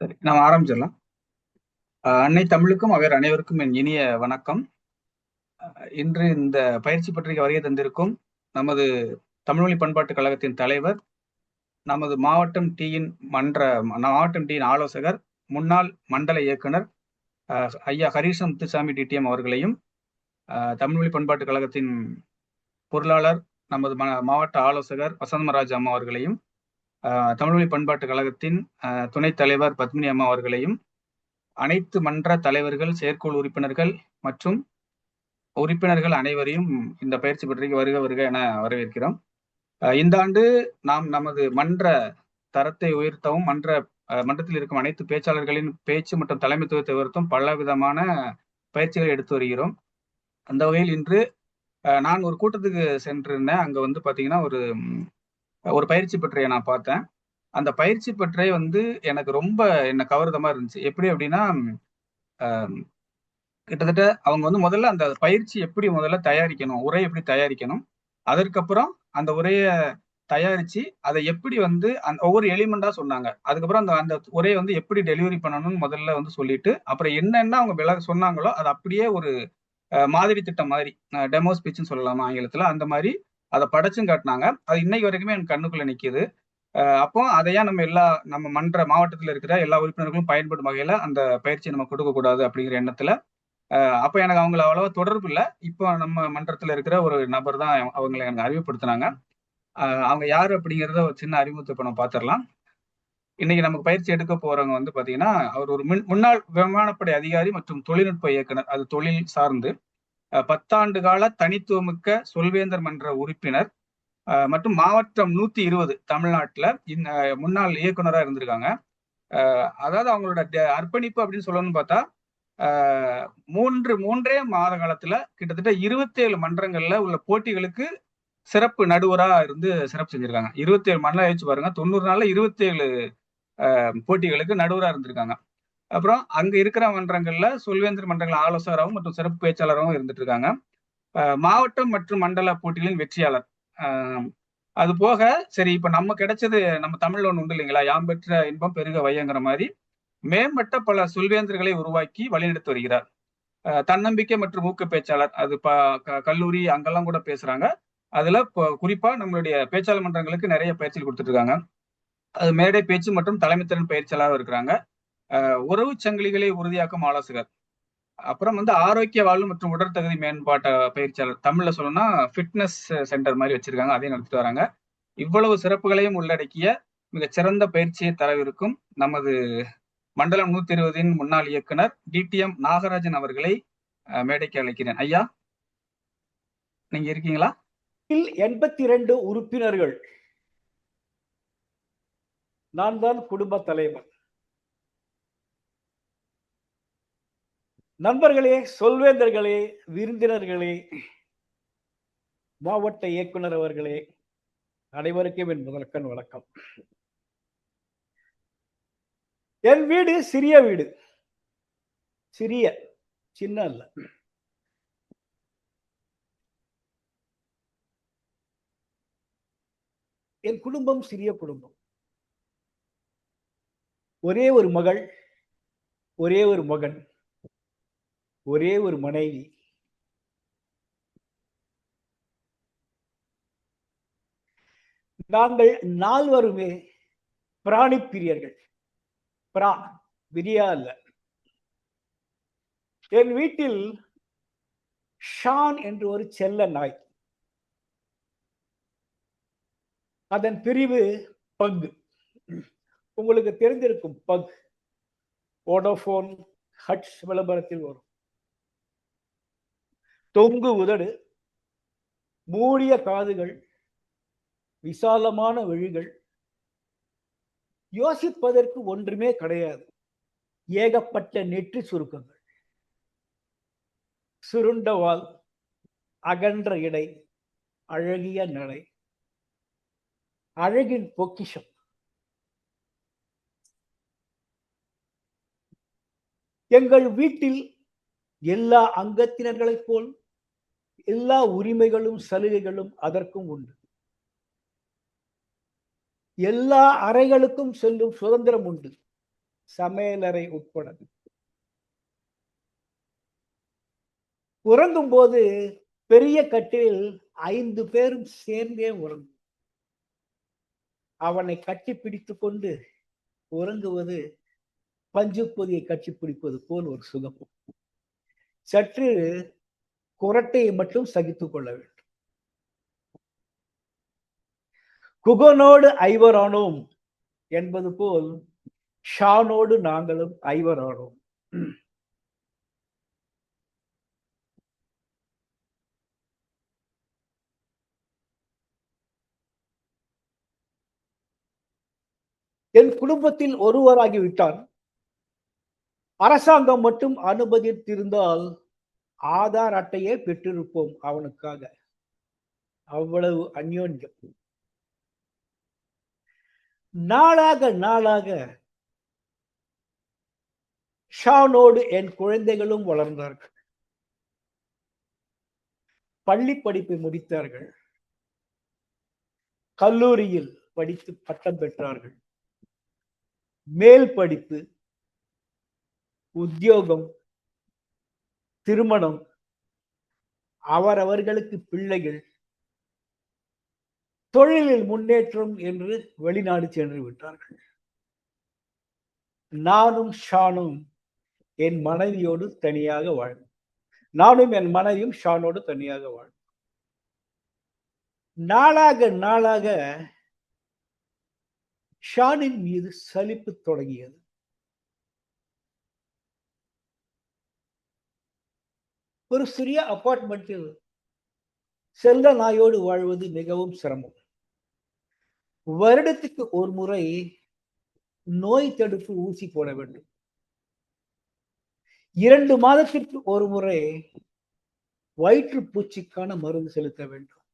சரி, நாம் ஆரம்பிச்சிடலாம். அன்னை தமிழுக்கும் அவர் அனைவருக்கும் என் இனிய வணக்கம். இன்று இந்த பயிற்சி பற்றிய வருகை தந்திருக்கும் நமது தமிழ்மொழி பண்பாட்டுக் கழகத்தின் தலைவர், நமது மாவட்டம் டீயின் ஆலோசகர், முன்னாள் மண்டல இயக்குனர் ஐயா ஹரிசம் முத்துசாமி டிடிஎம் அவர்களையும், தமிழ்மொழி பண்பாட்டுக் கழகத்தின் பொருளாளர், நமது மாவட்ட ஆலோசகர் வசந்தமராஜ் அம்மா அவர்களையும், தமிழ்மொழி பண்பாட்டுக் கழகத்தின் துணைத் தலைவர் பத்மினி அம்மா அவர்களையும், அனைத்து மன்ற தலைவர்கள், செயற்குழு உறுப்பினர்கள் மற்றும் உறுப்பினர்கள் அனைவரையும் இந்த பயிற்சி பற்றிக்கு வருக வருக என வரவேற்கிறோம். இந்த ஆண்டு நாம் நமது மன்ற தரத்தை உயர்த்தவும், மன்றத்தில் இருக்கும் அனைத்து பேச்சாளர்களின் பேச்சு மற்றும் தலைமைத்துவத்தை உயர்த்தும் பல விதமான பயிற்சிகளை எடுத்து வருகிறோம். அந்த வகையில் இன்று நான் ஒரு கூட்டத்துக்கு சென்றிருந்தேன். அங்க வந்து பாத்தீங்கன்னா ஒரு பயிற்சி பற்றிய நான் பார்த்தேன். அந்த பயிற்சி பற்றிய எனக்கு ரொம்ப என்ன கவர்தமா இருந்துச்சு. எப்படி அப்படின்னா, கிட்டத்தட்ட அவங்க முதல்ல அந்த பயிற்சி எப்படி முதல்ல தயாரிக்கணும், உரை எப்படி தயாரிக்கணும், அதற்கப்புறம் அந்த உரைய தயாரிச்சு அதை எப்படி ஒவ்வொரு எலிமெண்டா சொன்னாங்க. அதுக்கப்புறம் அந்த அந்த உரையை எப்படி டெலிவரி பண்ணணும்னு முதல்ல சொல்லிட்டு, அப்புறம் என்னென்ன அவங்க சொன்னாங்களோ அதை அப்படியே ஒரு மாதிரி திட்டம் மாதிரி, டெமோ ஸ்பீச்னு சொல்லலாமா ஆங்கிலத்துல, அந்த மாதிரி அதை படைச்சும் காட்டினாங்க. அது இன்னைக்கு வரைக்குமே எனக்கு கண்ணுக்குள்ள நிக்குது. அப்போ அதையா நம்ம மன்ற மாவட்டத்தில் இருக்கிற எல்லா உறுப்பினர்களும் பயன்படும் வகையில அந்த பயிற்சியை நம்ம கொடுக்க கூடாது அப்படிங்கிற எண்ணத்துல, அப்ப எனக்கு அவங்கள அவ்வளவா தொடர்பு இல்லை. இப்போ நம்ம மன்றத்துல இருக்கிற ஒரு நபர் தான் அவங்களை எனக்கு அறிமுகப்படுத்தினாங்க. அவங்க யாரு அப்படிங்கிறத ஒரு சின்ன அறிமுகத்தை இப்ப நம்ம பார்த்திடலாம். இன்னைக்கு நமக்கு பயிற்சி எடுக்க போறவங்க பாத்தீங்கன்னா, அவர் ஒரு முன்னாள் விமானப்படை அதிகாரி மற்றும் தொழில்நுட்ப இயக்குனர். அது தொழில் சார்ந்து 10 ஆண்டு கால தனித்துவமிக்க சொல்வேந்தர் மன்ற உறுப்பினர் மற்றும் மாவட்டம் 120 தமிழ்நாட்டுல முன்னாள் இயக்குனரா இருந்திருக்காங்க. அதாவது அவங்களோட அர்ப்பணிப்பு அப்படின்னு சொல்லணும்னு பார்த்தா, மூன்றே மாத காலத்துல கிட்டத்தட்ட 27 மன்றங்கள்ல உள்ள போட்டிகளுக்கு சிறப்பு நடுவரா இருந்து சிறப்பு செஞ்சிருக்காங்க. 27 மண்டலம் யோசிச்சு பாருங்க. 90 நாள்ல 27 போட்டிகளுக்கு நடுவரா இருந்திருக்காங்க. அப்புறம் அங்க இருக்கிற மன்றங்கள்ல சொல்வேந்தர் மன்றங்கள் ஆலோசகராகவும் மற்றும் சிறப்பு பேச்சாளராகவும் இருந்துட்டு இருக்காங்க. மாவட்டம் மற்றும் மண்டல போட்டிகளின் வெற்றியாளர். அது போக சரி, இப்ப நம்ம கிடைச்சது, நம்ம தமிழ்ல ஒண்ணு உண்டு இல்லைங்களா, யாம் பெற்ற இன்பம் பெருக வையங்கிற மாதிரி மேம்பட்ட பல சொல்வேந்தர்களை உருவாக்கி வழிநடத்தி வருகிறார். தன்னம்பிக்கை மற்றும் ஊக்க பேச்சாளர். அது கல்லூரி அங்கெல்லாம் கூட பேசுறாங்க. அதுல குறிப்பா நம்மளுடைய பேச்சாளர் மன்றங்களுக்கு நிறைய பயிற்சிகள் கொடுத்துட்டு இருக்காங்க. அது மேடை பேச்சு மற்றும் தலைமைத்திறன் பயிற்சியாளராக இருக்கிறாங்க. உறவு சங்கிலிகளை உறுதியாக்கும் ஆலோசகர். அப்புறம் ஆரோக்கிய வாழ்வு மற்றும் உடற்தகுதி மேம்பாட்ட பயிற்சியாளர். தமிழ்ல சொல்லணும்னா ஃபிட்னஸ் சென்டர் மாதிரி வச்சிருக்காங்க, அதையும் நடத்திட்டு வராங்க. இவ்வளவு சிறப்புகளையும் உள்ளடக்கிய மிகச்சிறந்த பயிற்சியை தரவிருக்கும் நமது மண்டலம் 120 முன்னாள் இயக்குனர் டிடிஎம் நாகராஜன் அவர்களை மேடைக்கு அழைக்கிறேன். ஐயா, நீங்க இருக்கீங்களா? 82 உறுப்பினர்கள். நான் தான் குடும்ப தலைவர். நண்பர்களே, சொல்வேந்தர்களே, விருந்தினர்களே, மாவட்ட இயக்குனர் அவர்களே, அனைவருக்கும் என் முதற்கண் வணக்கம். என் வீடு சிறிய வீடு. சின்ன அல்ல. என் குடும்பம் சிறிய குடும்பம். ஒரே ஒரு மகள், ஒரே ஒரு மகன், ஒரே ஒரு மனைவி. நாங்கள் நால்வருமே பிராணி பிரியர்கள். பிரியா அல்ல. என் வீட்டில் ஷான் என்று ஒரு செல்ல நாய். அதன் பிரிவு பக். உங்களுக்கு தெரிந்திருக்கும் பக். வோடோபோன் ஹட்ஸ் விளம்பரத்தில் வரும். தொங்கு உதடு, மூடிய காதுகள், விசாலமான விழிகள், யோசிப்பதற்கு ஒன்றுமே கிடையாது. ஏகப்பட்ட நெற்றி சுருக்கங்கள், சுருண்ட வால், அகன்ற இடை, அழகிய நடை, அழகின் பொக்கிஷம். எங்கள் வீட்டில் எல்லா அங்கத்தினர்களைப் போல் எல்லா உரிமைகளும் சலுகைகளும் அதற்கும் உண்டு. எல்லா அறைகளுக்கும் செல்லும் சுதந்திரம் உண்டு. சமையலறை உட்பட. உறங்கும் போது பெரிய கட்டிலில் 5 பேரும் சேர்ந்தே உறங்கும். அவனை கட்டி பிடித்துக் கொண்டு உறங்குவது பஞ்சு பொதியை கட்டி பிடிப்பது போல் ஒரு சுகம். சற்று குரட்டையை மட்டும் சகித்துக் கொள்ள வேண்டும். குகனோடு ஐவரானோம் என்பது போல் ஷானோடு நாங்களும் ஐவரானோம். என் குடும்பத்தில் ஒருவராகிவிட்டான். அரசாங்கம் மட்டும் அனுமதித்திருந்தால் ஆதார் அட்டையே பெற்றிருப்போம் அவனுக்காக. அவ்வளவு அந்யோன்யம். நாளாக நாளாக ஷானோடு என் குழந்தைகளும் வளர்ந்தார்கள். பள்ளி படிப்பை முடித்தார்கள். கல்லூரியில் படித்து பட்டம் பெற்றார்கள். மேல் படிப்பு, உத்தியோகம், திருமணம், அவரவர்களுக்கு பிள்ளைகள், தொழிலில் முன்னேற்றம் என்று வெளிநாடு சென்று விட்டார்கள். நானும் ஷானும் என் மனைவியோடு தனியாக வாழ்ந்தோம். நானும் என் மனைவியும் ஷானோடு தனியாக வாழ்ந்தோம். நாளாக நாளாக ஷானின் மீது சலிப்பு தொடங்கியது. ஒரு சிறிய அபார்ட்மெண்டில் செல்ல நாயோடு வாழ்வது மிகவும் சிரமம். வருடத்துக்கு ஒரு முறை நோய் தடுப்பு ஊசி போட வேண்டும். 2 மாதத்திற்கு ஒரு முறை வயிற்றுப்பூச்சிக்கான மருந்து செலுத்த வேண்டும்.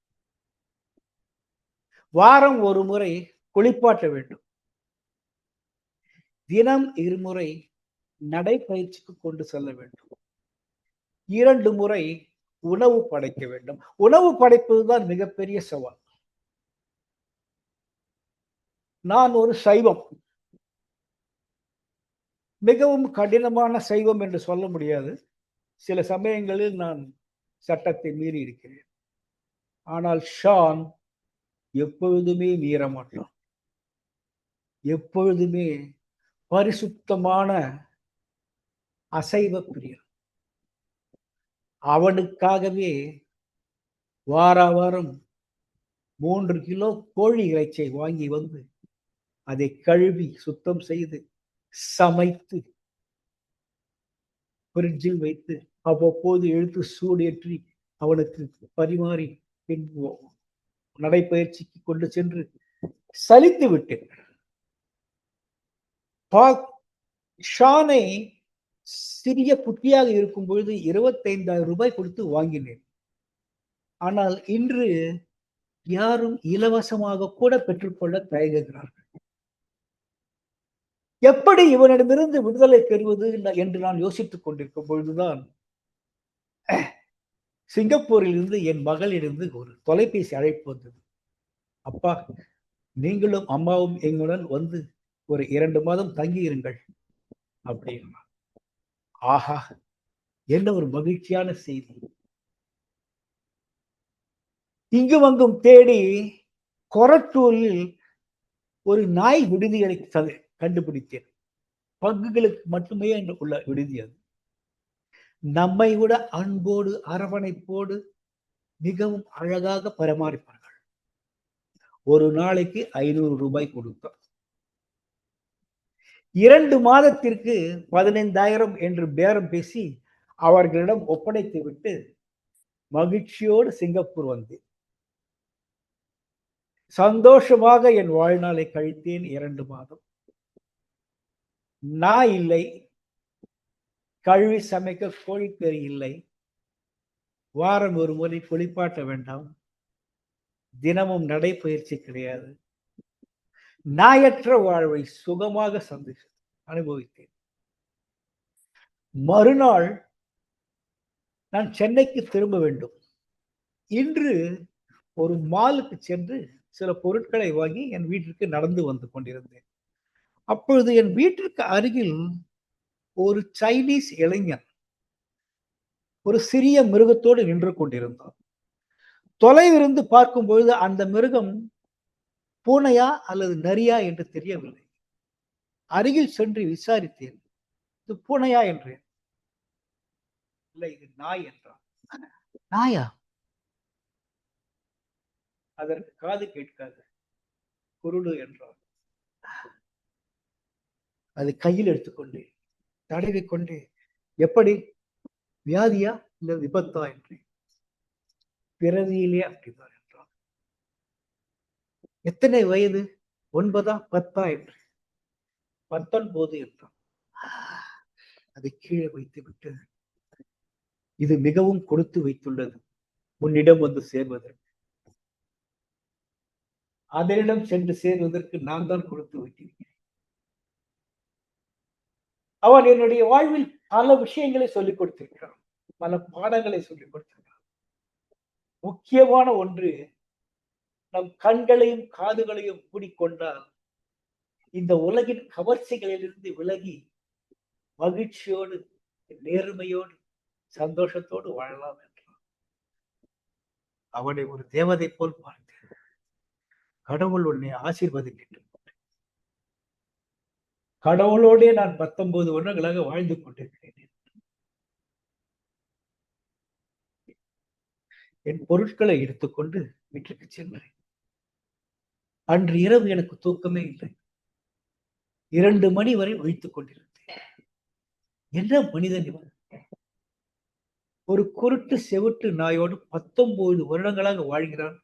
வாரம் ஒரு முறை குளிப்பாட்ட வேண்டும். தினம் 2 முறை நடைப்பயிற்சிக்கு கொண்டு செல்ல வேண்டும். 2 முறை உணவு படைக்க வேண்டும். உணவு படைப்பதுதான் மிகப்பெரிய சவால். நான் ஒரு சைவம். மிகவும் கடினமான சைவம் என்று சொல்ல முடியாது. சில சமயங்களில் நான் சட்டத்தை மீறி இருக்கிறேன். ஆனால் ஷான் எப்பொழுதுமே மீற மாட்டான். எப்பொழுதுமே பரிசுத்தமான அசைவ பிரியன். அவனுக்காகவே வார வாரம் 3 கிலோ கோழி இறைச்சியை வாங்கி வந்து அதை கழுவி சுத்தம் செய்து சமைத்து ஃப்ரிட்ஜில் வைத்து அவ்வப்போது இழுத்து சூடேற்றி அவனுக்கு பரிமாறி பின் நடைப்பயிற்சிக்கு கொண்டு சென்று சலித்து விட்டேன். ஷானை சிறிய குட்டியாக இருக்கும் பொழுது 25,000 ரூபாய் கொடுத்து வாங்கினேன். ஆனால் இன்று யாரும் இலவசமாக கூட பெற்றுக்கொள்ள தயங்குகிறார்கள். எப்படி இவனிடமிருந்து விடுதலை பெறுவது என்று நான் யோசித்துக் கொண்டிருக்கும் பொழுதுதான் சிங்கப்பூரில் இருந்து என் மகளிலிருந்து ஒரு தொலைபேசி அழைப்பு வந்தது. அப்பா, நீங்களும் அம்மாவும் எங்களுடன் வந்து ஒரு 2 மாதம் தங்கியிருங்கள் அப்படின்னா. ஆஹா, என்ன ஒரு மகிழ்ச்சியான செய்தி. இங்கும் அங்கும் தேடி கொரட்டூரில் ஒரு நாய் விடுதிகளை கண்டுபிடித்தேன். பங்குகளுக்கு மட்டுமே உள்ள விடுதி அது. நம்மை விட அன்போடு அரவணைப்போடு மிகவும் அழகாக பராமரிப்பார்கள். ஒரு நாளைக்கு 500 ரூபாய் கொடுத்தார். 2 மாதத்திற்கு 15,000 என்று பேரம் பேசி அவர்களிடம் ஒப்படைத்து விட்டு மகிழ்ச்சியோடு சிங்கப்பூர் வந்தேன். சந்தோஷமாக என் வாழ்நாளை கழித்தேன். 2 மாதம். நான் இல்லை, கழுவி சமைக்க கோழிக்கறி இல்லை, வாரம் ஒரு முறை குளிப்பாட்ட வேண்டாம், தினமும் நடைப்பயிற்சி கிடையாது. நாயற்ற வாழ்வை சுகமாக அனுபவித்தேன். மறுநாள் நான் சென்னைக்கு திரும்ப வேண்டும். இன்று ஒரு மாலுக்கு சென்று சில பொருட்களை வாங்கி என் வீட்டிற்கு நடந்து வந்து கொண்டிருந்தேன். அப்பொழுது என் வீட்டிற்கு அருகில் ஒரு சைனீஸ் இளைஞன் ஒரு சிறிய மிருகத்தோடு நின்று கொண்டிருந்தான். தொலைவிலிருந்து பார்க்கும் பொழுது அந்த மிருகம் பூனையா அல்லது நரியா என்று தெரியவில்லை. அருகில் சென்று விசாரித்தேன். இது பூனையா என்றேன். இல்லை, இது நாய் என்றான். நாயா? அதற்கு காது கேட்காது, குருடு என்றான். அது கையில் எடுத்துக்கொண்டு தடவிக்கொண்டு, எப்படி, வியாதியா இல்ல விபத்தா என்றேன். பிறவியிலே அப்படிதான் என்றான். எத்தனை வயது? 9 10 என்று. 19 என்றான். அதை கீழே வைத்து விட்டு, இது மிகவும் கொடுத்து வைத்துள்ளது உன்னிடம் வந்து சேர்வதற்கு. அதனிடம் சென்று சேர்வதற்கு நான் தான் கொடுத்து வைத்திருக்கிறேன். அவன் என்னுடைய வாழ்வில் பல விஷயங்களை சொல்லிக் கொடுத்திருக்கிறான், பல பாடங்களை சொல்லிக் கொடுத்திருக்கிறான். முக்கியமான ஒன்று, நம் கண்களையும் காதுகளையும் மூடிக்கொண்டால் இந்த உலகின் கவர்ச்சிகளிலிருந்து விலகி மகிழ்ச்சியோடு, நேர்மையோடு, சந்தோஷத்தோடு வாழலாம் என்றான். அவனை ஒரு தேவதை போல் பார்த்து, கடவுள் உன்னை ஆசீர்வதிக்கட்டும். கடவுளோடே நான் 19 வருடங்களாக வாழ்ந்து கொண்டிருக்கிறேன். என் பொருட்களை எடுத்துக்கொண்டு வீட்டுக்கு சென்றேன். அன்று இரவு எனக்கு தூக்கமே இல்லை. 2 மணி வரை விழித்துக் கொண்டிருந்தேன். என்ன மனிதன் இவன்? ஒரு குருட்டு செவிட்டு நாயோடு 19 வருடங்களாக வாழ்கிறான்.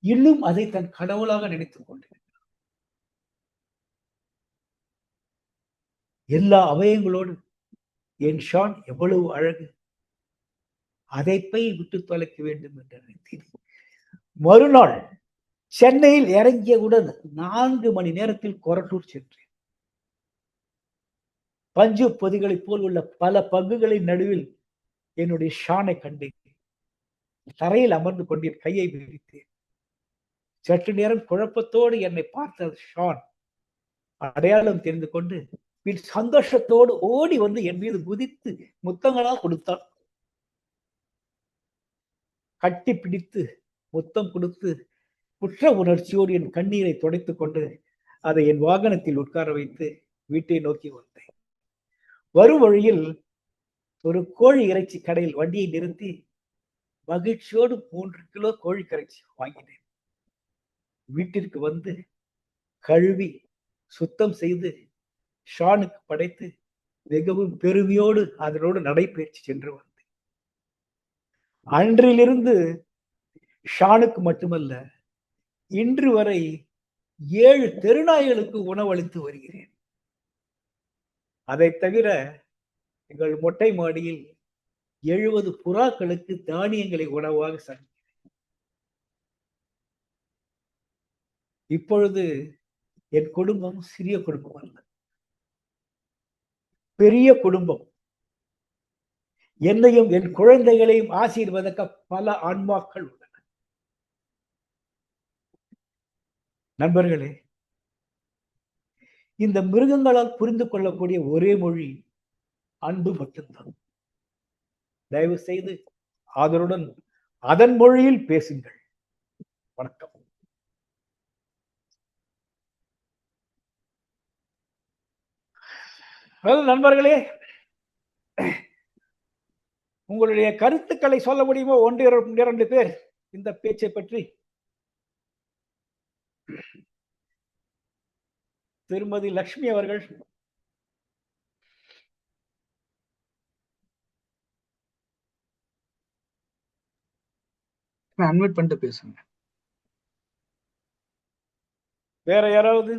இன்னும் அதை தன் கடவுளாக நினைத்துக் கொண்டிருக்கிறான். எல்லா அவயங்களோடு என் ஷான் எவ்வளவு அழகு, அதை போய் விட்டு தொலைக்க வேண்டும் என்று நினைத்தேன். மறுநாள் சென்னையில் இறங்கியவுடன் 4 மணி நேரத்தில் கொரட்டூர் சென்றேன். பஞ்சு பொதிகளைப் போல் உள்ள பல பங்குகளின் நடுவில் என்னுடைய ஷானை கண்டேன். தரையில் அமர்ந்து கொண்டேன், கையை விரித்தேன். சற்று நேரம் குழப்பத்தோடு என்னை பார்த்த ஷான் அடையாளம் தெரிந்து கொண்டு பின் சந்தோஷத்தோடு ஓடி வந்து என் மீது குதித்து முத்தங்களா கொடுத்தான். கட்டி பிடித்து முத்தம் கொடுத்து குற்ற உணர்ச்சியோடு என் கண்ணீரை துடைத்துக் கொண்டு அதை என் வாகனத்தில் உட்கார வைத்து வீட்டை நோக்கி வந்தேன். வரும் வழியில் ஒரு கோழி இறைச்சி கடையில் வண்டியை நிறுத்தி மகிழ்ச்சியோடு 3 கிலோ கோழி இறைச்சி வாங்கினேன். வீட்டிற்கு வந்து கழுவி சுத்தம் செய்து ஷானுக்கு படைத்து மிகவும் பெருமையோடு அதனோடு நடைபயிற்சி சென்று வந்தேன். அன்றிலிருந்து ஷானுக்கு மட்டுமல்ல, இன்று வரை 7 தெருநாய்களுக்கு உணவளித்து வருகிறேன். அதை தவிர எங்கள் மொட்டை மாடியில் 70 புறாக்களுக்கு தானியங்களை உணவாக சமைக்கிறேன். இப்பொழுது என் குடும்பம் சிறிய குடும்பம் அல்ல, பெரிய குடும்பம். என்னையும் என் குழந்தைகளையும் ஆசீர்வதிக்க பல ஆன்மாக்கள் உள்ளன. நண்பர்களே, இந்த மிருகங்களால் புரிந்து கொள்ளக்கூடிய ஒரே மொழி அன்பு மட்டும்தான். தயவு செய்து அதனுடன் அதன் மொழியில் பேசுங்கள். வணக்கம். நண்பர்களே, உங்களுடைய கருத்துக்களை சொல்ல முடியுமோ? 1-2 பேர் இந்த பேச்சை பற்றி. திருமதி லட்சுமி அவர்கள். அன்மியூட் பண்ணிட்டு பேசுங்க. வேற யாராவது?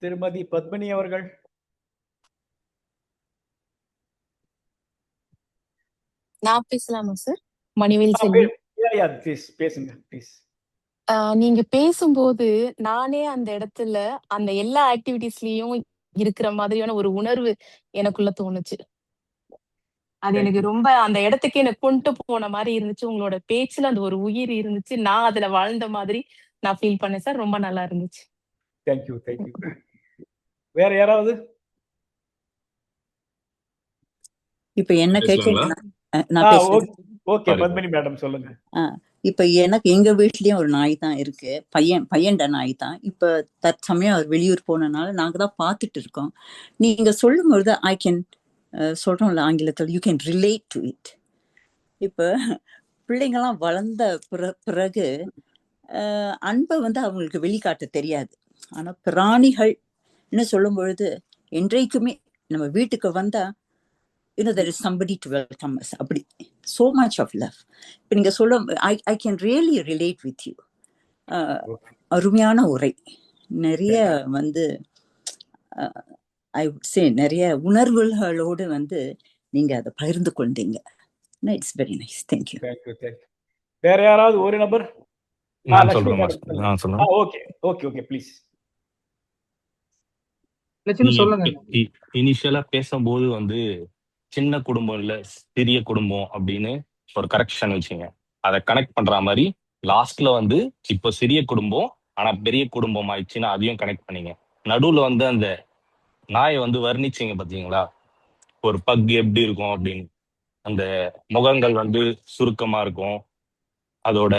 திருமதி பத்மினி அவர்கள். நான் பேசலாமா சார்? மணிவேல் செல்வி. பேசுங்க ப்ளீஸ். நீங்க பேசும்போது நானே அந்த இடத்துல அந்த எல்லா ஆக்டிவிட்டிஸ்லயும் இருக்கிற மாதிரியான ஒரு உணர்வு எனக்குள்ள தோணுச்சு. அது எனக்கு ரொம்ப அந்த இடத்துக்கு எனக்கு கொண்டு போன மாதிரி இருந்துச்சு. உங்களோட பேச்சுல அந்த ஒரு உயிர் இருந்துச்சு. நான் அதுல வாழ்ந்த மாதிரி நான் ஃபீல் பண்ணேன் சார். ரொம்ப நல்லா இருந்துச்சு. தேங்க்யூ. வேற யாராவது? இப்ப என்ன பேசலாங்களா? கேட்க நான் பேசுறேன். ஓகே பத்மினி மேடம் சொல்லுங்க. இப்ப எனக்கு எங்க வீட்லயும் ஒரு நாய் தான் இருக்கு. பையன்ட நாய் தான். இப்ப தற்சமயம் அவர் வெளியூர் போனனால நாங்க தான் பார்த்துட்டு இருக்கோம். நீங்க சொல்லும்போது ஐ கேன் சொல்றோம்ல ஆங்கிலத்தில், you can relate to it. இப்ப பிள்ளைங்கெல்லாம் வளர்ந்த பிறகு அன்பை வந்து அவங்களுக்கு வெளிக்காட்ட தெரியாது. ஆனா பிராணிகள் என்ன சொல்லும் பொழுது என்றைக்குமே நம்ம வீட்டுக்கு வந்தா there is somebody to welcome us. அப்படி so much of love. இப்போ நீங்க சொல்ல I can really relate with you. அருமையான உரை. நிறைய வந்து I would say நிறைய உணர்வுகளோடு வந்து நீங்க அதை பகிர்ந்து கொண்டீங்க. It's very nice. தேங்க்யூ. வேற யாராவது ஒரு நபர்? நான் சொல்றேன். Okay please. சொல்லுங்க. இனிஷியலா பேசும்போது வந்து சின்ன குடும்பம் இல்ல சிறிய குடும்பம் அப்படின்னு ஒரு கரெக்ஷன் வச்சுங்க. அதை கனெக்ட் பண்ற மாதிரி லாஸ்ட்ல வந்து இப்போ சிறிய குடும்பம் ஆனா பெரிய குடும்பம் ஆயிடுச்சுன்னா அதையும் கனெக்ட் பண்ணீங்க. நடுவுல வந்து அந்த நாயை வந்து வர்ணிச்சிங்க பாத்தீங்களா, ஒரு பக் எப்படி இருக்கும் அப்படின்னு. அந்த முகங்கள் வந்து சுருக்கமா இருக்கும், அதோட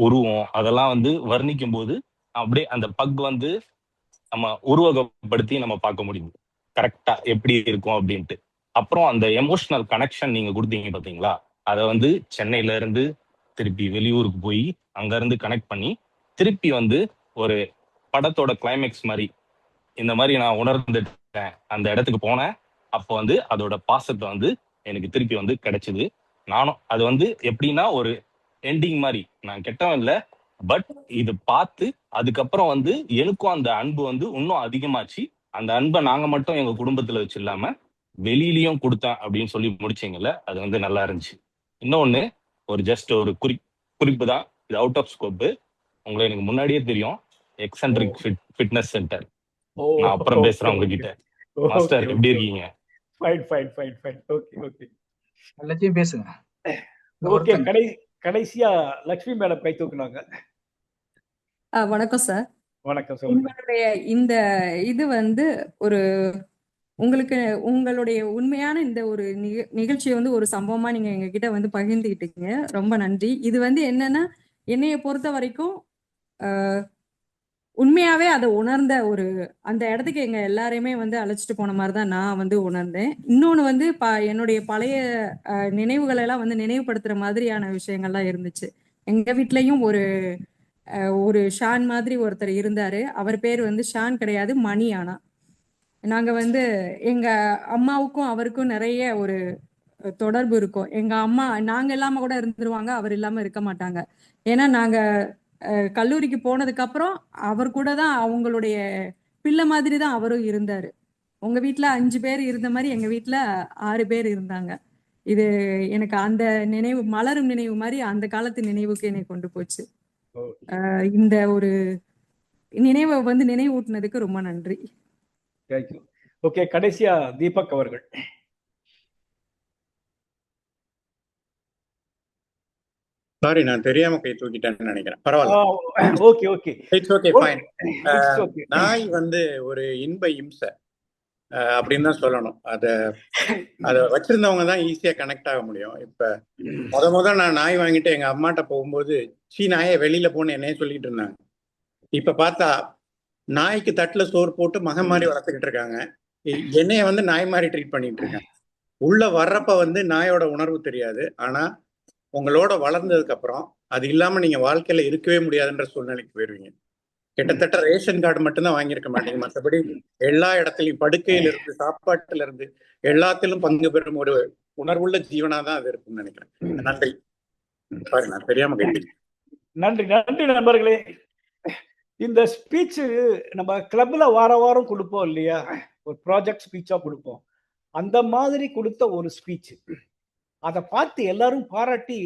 உருவம் அதெல்லாம் வந்து வர்ணிக்கும் போது அப்படியே அந்த பக் வந்து நம்ம உருவகப்படுத்தி நம்ம பார்க்க முடியும் கரெக்டா எப்படி இருக்கும் அப்படின்ட்டு. அப்புறம் அந்த எமோஷனல் கனெக்ஷன் நீங்க கொடுத்தீங்க பாத்தீங்களா, அதை வந்து சென்னையில இருந்து திருப்பி வெளியூருக்கு போய் அங்க இருந்து கனெக்ட் பண்ணி திருப்பி வந்து ஒரு படத்தோட கிளைமேக்ஸ் மாதிரி இந்த மாதிரி நான் உணர்ந்துட்டேன், அந்த இடத்துக்கு போனேன், அப்போ வந்து அதோட பாசத்தை வந்து எனக்கு திருப்பி வந்து கிடைச்சது. நானும் அது வந்து எப்படின்னா ஒரு எண்டிங் மாதிரி, நான் கெட்டவன் இல்லை, பட் இது பார்த்து அதுக்கப்புறம் வந்து எனக்கும் அந்த அன்பு வந்து இன்னும் அதிகமாச்சு. அந்த அன்பை நாங்க மட்டும் எங்க குடும்பத்துல வச்சு இல்லாம வெளியிலயும் கொடுத்தேன் அப்படின்னு சொல்லி முடிச்சீங்கல்ல, அது வந்து நல்லா இருந்துச்சு. இன்னொன்னு ஒரு ஜஸ்ட் ஒரு குறிப்பு தான், இது அவுட் ஆஃப் ஸ்கோப்பு. உங்களை எனக்கு முன்னாடியே தெரியும், எக்ஸென்ட்ரிக் ஃபிட்னஸ் சென்டர். நான் அப்புறம் பேசுறேன் உங்ககிட்ட. மாஸ்டர் எப்படி இருக்கீங்க? ஓகே பேசுங்க. ஓகே கடைசியா லட்சுமி மேடம் கை தூக்குனாங்க. வணக்கம் சார். வணக்கம். சொல்லுங்க. உங்களுடைய இந்த இது வந்து ஒரு உங்களுடைய உண்மையான இந்த ஒரு நிகழ்ச்சியை வந்து ஒரு சம்பவமா நீங்க எங்ககிட்ட வந்து பகிர்ந்துக்கிட்டீங்க. ரொம்ப நன்றி. இது வந்து என்னன்னா, என்னைய பொறுத்த வரைக்கும் உண்மையாவே அதை உணர்ந்த ஒரு அந்த இடத்துக்கு எங்க எல்லாரையுமே வந்து அழைச்சிட்டு போன மாதிரிதான் நான் வந்து உணர்ந்தேன். இன்னொன்னு வந்து என்னுடைய பழைய நினைவுகளை எல்லாம் வந்து நினைவுபடுத்துற மாதிரியான விஷயங்கள்லாம் இருந்துச்சு. எங்க வீட்லயும் ஒரு ஷான் மாதிரி ஒருத்தர் இருந்தாரு. அவர் பேர் வந்து ஷான் கிடையாது, மணி. ஆனா நாங்க வந்து எங்க அம்மாவுக்கும் அவருக்கும் நிறைய ஒரு தொடர்பு இருக்கும். எங்க அம்மா நாங்க இல்லாம கூட இருந்துருவாங்க, அவர் இல்லாம இருக்க மாட்டாங்க. ஏன்னா நாங்க கல்லூரிக்கு போனதுக்கு அப்புறம் அவர் கூட தான் அவங்களுடைய பிள்ளை மாதிரி தான் அவரும் இருந்தாரு. உங்க வீட்டுல 5 பேர் இருந்த மாதிரி எங்க வீட்டுல 6 பேர் இருந்தாங்க. இது எனக்கு அந்த நினைவு, மலரும் நினைவு மாதிரி அந்த காலத்து நினைவுக்கு என்னை கொண்டு போச்சு. இந்த ஒரு நினைவை வந்து நினைவூட்டினதுக்கு ரொம்ப நன்றி. ஓகே, கடைசியா தீபக் அவர்கள். சாரி, நான் தெரியாம கை தூக்கிட்டேன்னு நினைக்கிறேன். பரவாயில்ல. Okay it's okay, fine. நாய் வந்து ஒரு இன்ப இம்சை அப்படின்னு தான் சொல்லணும். அதை வச்சிருந்தவங்க தான் ஈஸியா கனெக்ட் ஆக முடியும். இப்ப முத நான் நாய் வாங்கிட்டு எங்க அம்மாட்ட போகும்போது நாயை வெளியில போன்னு என்னையே சொல்லிட்டு இருந்தாங்க. இப்ப பார்த்தா நாய்க்கு தட்டுல சோறு போட்டு மகன் மாதிரி வளர்த்துக்கிட்டு இருக்காங்க. என்னைய வந்து நாய் மாதிரி ட்ரீட் பண்ணிட்டு இருக்காங்க. உள்ள வர்றப்ப வந்து நாயோட உணர்வு தெரியாது. ஆனா உங்களோட வளர்ந்ததுக்கு அப்புறம் அது இல்லாம நீங்க வாழ்க்கையில இருக்கவே முடியாதுன்ற சூழ்நிலைக்கு போயிருவீங்க. கிட்டத்தட்ட ரேஷன் கார்டு மட்டும்தான் வாங்கியிருக்க மாட்டீங்க, மற்றபடி எல்லா இடத்துலையும் படுக்கையில இருந்து சாப்பாட்டுல இருந்து எல்லாத்திலும் பங்கு பெறும் ஒரு உணர்வுள்ள ஜீவனாதான் அது இருக்கும்னு நினைக்கிறேன். நன்றி. சாரி, நான் தெரியாம கேட்டேன். நன்றி நண்பர்களே. இந்த ஸ்பீச் நம்ம கிளப்ல வாரம் கொடுப்போம் இல்லையா, ஒரு ப்ராஜெக்ட் ஸ்பீச்சா கொடுப்போம். அந்த மாதிரி கொடுத்த ஒரு ஸ்பீச், அதை பார்த்து எல்லாரும் பாராட்டி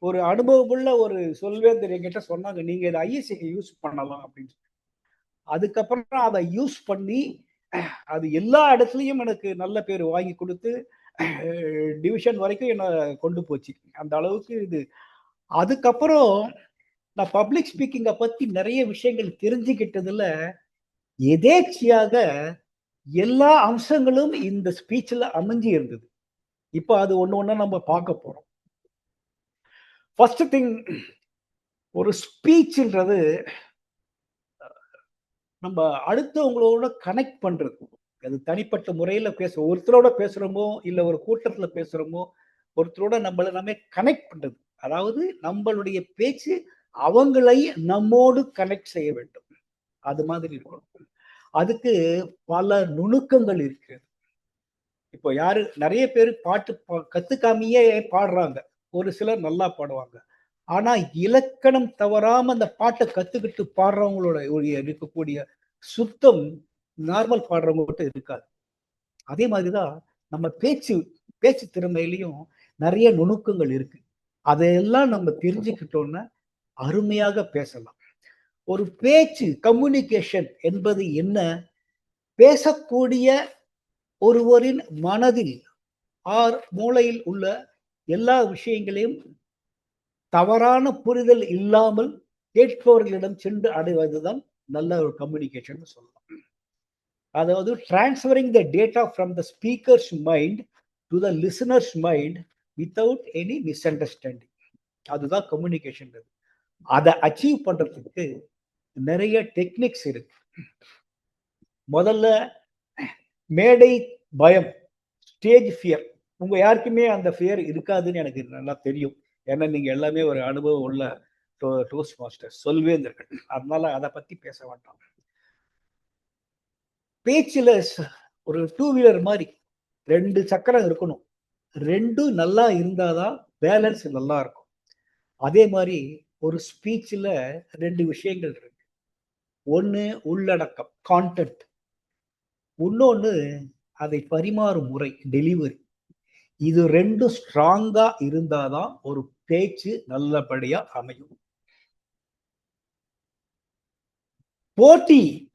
ஒரு அனுபவமுள்ள ஒரு சொல்வேந்தர் என்கிட்ட சொன்னாங்க, நீங்க இதை ஐஎஸ்சிக்கு யூஸ் பண்ணலாம் அப்படின்னு. அதுக்கப்புறம் அதை யூஸ் பண்ணி அது எல்லா இடத்துலையும் எனக்கு நல்ல பேர் வாங்கி கொடுத்து டிவிஷன் வரைக்கும் என்ன கொண்டு போச்சு. அந்த அளவுக்கு இது. அதுக்கப்புறம் நான் பப்ளிக் ஸ்பீக்கிங்கை பத்தி நிறைய விஷயங்கள் தெரிஞ்சுக்கிட்டதுல எதேச்சியாக எல்லா அம்சங்களும் இந்த ஸ்பீச்ல அமைஞ்சு இருந்தது. இப்போ அது ஒண்ணு ஒண்ணா நம்ம பார்க்க போறோம். ஃபர்ஸ்ட் திங், ஒரு ஸ்பீச்ன்றது நம்ம அடுத்தவங்களோட கனெக்ட் பண்றது. அது தனிப்பட்ட முறையில ஒருத்தரோட பேசுறோமோ இல்ல ஒரு கூட்டத்துல பேசுறோமோ, ஒருத்தரோட நம்மள நாமே கனெக்ட் பண்றது. அதாவது நம்மளுடைய பேச்சு அவங்களை நம்மோடு கனெக்ட் செய்ய வேண்டும். அது மாதிரி இருக்கணும். அதுக்கு பல நுணுக்கங்கள் இருக்கு. இப்போ நிறைய பேர் பாட்டு கத்துக்காமையே பாடுறாங்க. ஒரு சிலர் நல்லா பாடுவாங்க. ஆனா இலக்கணம் தவறாம அந்த பாட்டை கத்துக்கிட்டு பாடுறவங்களோட இருக்கக்கூடிய சுத்தம் நார்மல் பாடுறவங்க மட்டும் இருக்காது. அதே மாதிரிதான் நம்ம பேச்சு திறமையிலையும் நிறைய நுணுக்கங்கள் இருக்கு. அதையெல்லாம் நம்ம தெரிஞ்சுக்கிட்டோம்னா அருமையாக பேசலாம். ஒரு பேச்சு கம்யூனிகேஷன் என்பது என்ன? பேசக்கூடிய ஒருவரின் மனதில் மூளையில் உள்ள எல்லா விஷயங்களையும் தவறான புரிதல் இல்லாமல் கேட்பவர்களிடம் சென்று அடைவதுதான் நல்ல ஒரு கம்யூனிகேஷன் சொல்லலாம். அதாவது transferring the data from the speakers mind to the listeners mind without any miss understanding. அதுதான் கம்யூனிகேஷன். அதை அச்சீவ் பண்றதுக்கு நிறைய டெக்னிக்ஸ் இருக்கு. முதல்ல மேடை பயம், ஸ்டேஜ் ஃபியர். உங்க யாருக்குமே அந்த ஃபியர் இருக்காதுன்னு எனக்கு நல்லா தெரியும். ஏன்னா நீங்க எல்லாமே ஒரு அனுபவம் உள்ள டோஸ்ட் மாஸ்டர் சொல்வேந்தர்கள். அதனால அதை பத்தி பேச வேண்டாம். பேச்சுல ஒரு 2 வீலர் மாதிரி 2 சக்கரம் இருக்கணும். 2 நல்லா இருந்தாதான் பேலன்ஸ் நல்லா இருக்கும். அதே மாதிரி ஒரு ஸ்பீச்ல 2 விஷயங்கள் இருக்கு. ஒண்ணு உள்ளடக்கம், கான்டென்ட். இன்னொன்னு அதை பரிமாறும் முறை, டெலிவரி. இது 2 ஸ்ட்ராங்கா இருந்தாதான் ஒரு பேச்சு நல்லபடியா அமையும்.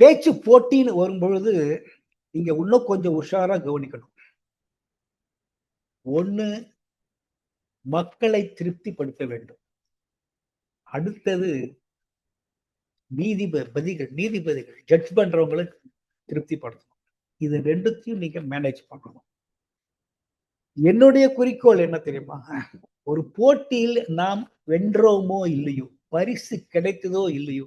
பேச்சு போட்டின்னு வரும்பொழுது நீங்க இன்னும் கொஞ்சம் உஷாரா கவனிக்கணும். ஒண்ணு, மக்களை திருப்திப்படுத்த வேண்டும். அடுத்தது நீதிபதிகள் ஜட்ஜ் பண்றவங்களை திருப்திப்படுத்தணும். இது 2த்தையும் நீங்க மேனேஜ் பண்ணணும். என்னுடைய குறிக்கோள் என்ன தெரியுமா? ஒரு போட்டியில் நாம் வென்றோமோ இல்லையோ, பரிசு கிடைத்ததோ இல்லையோ,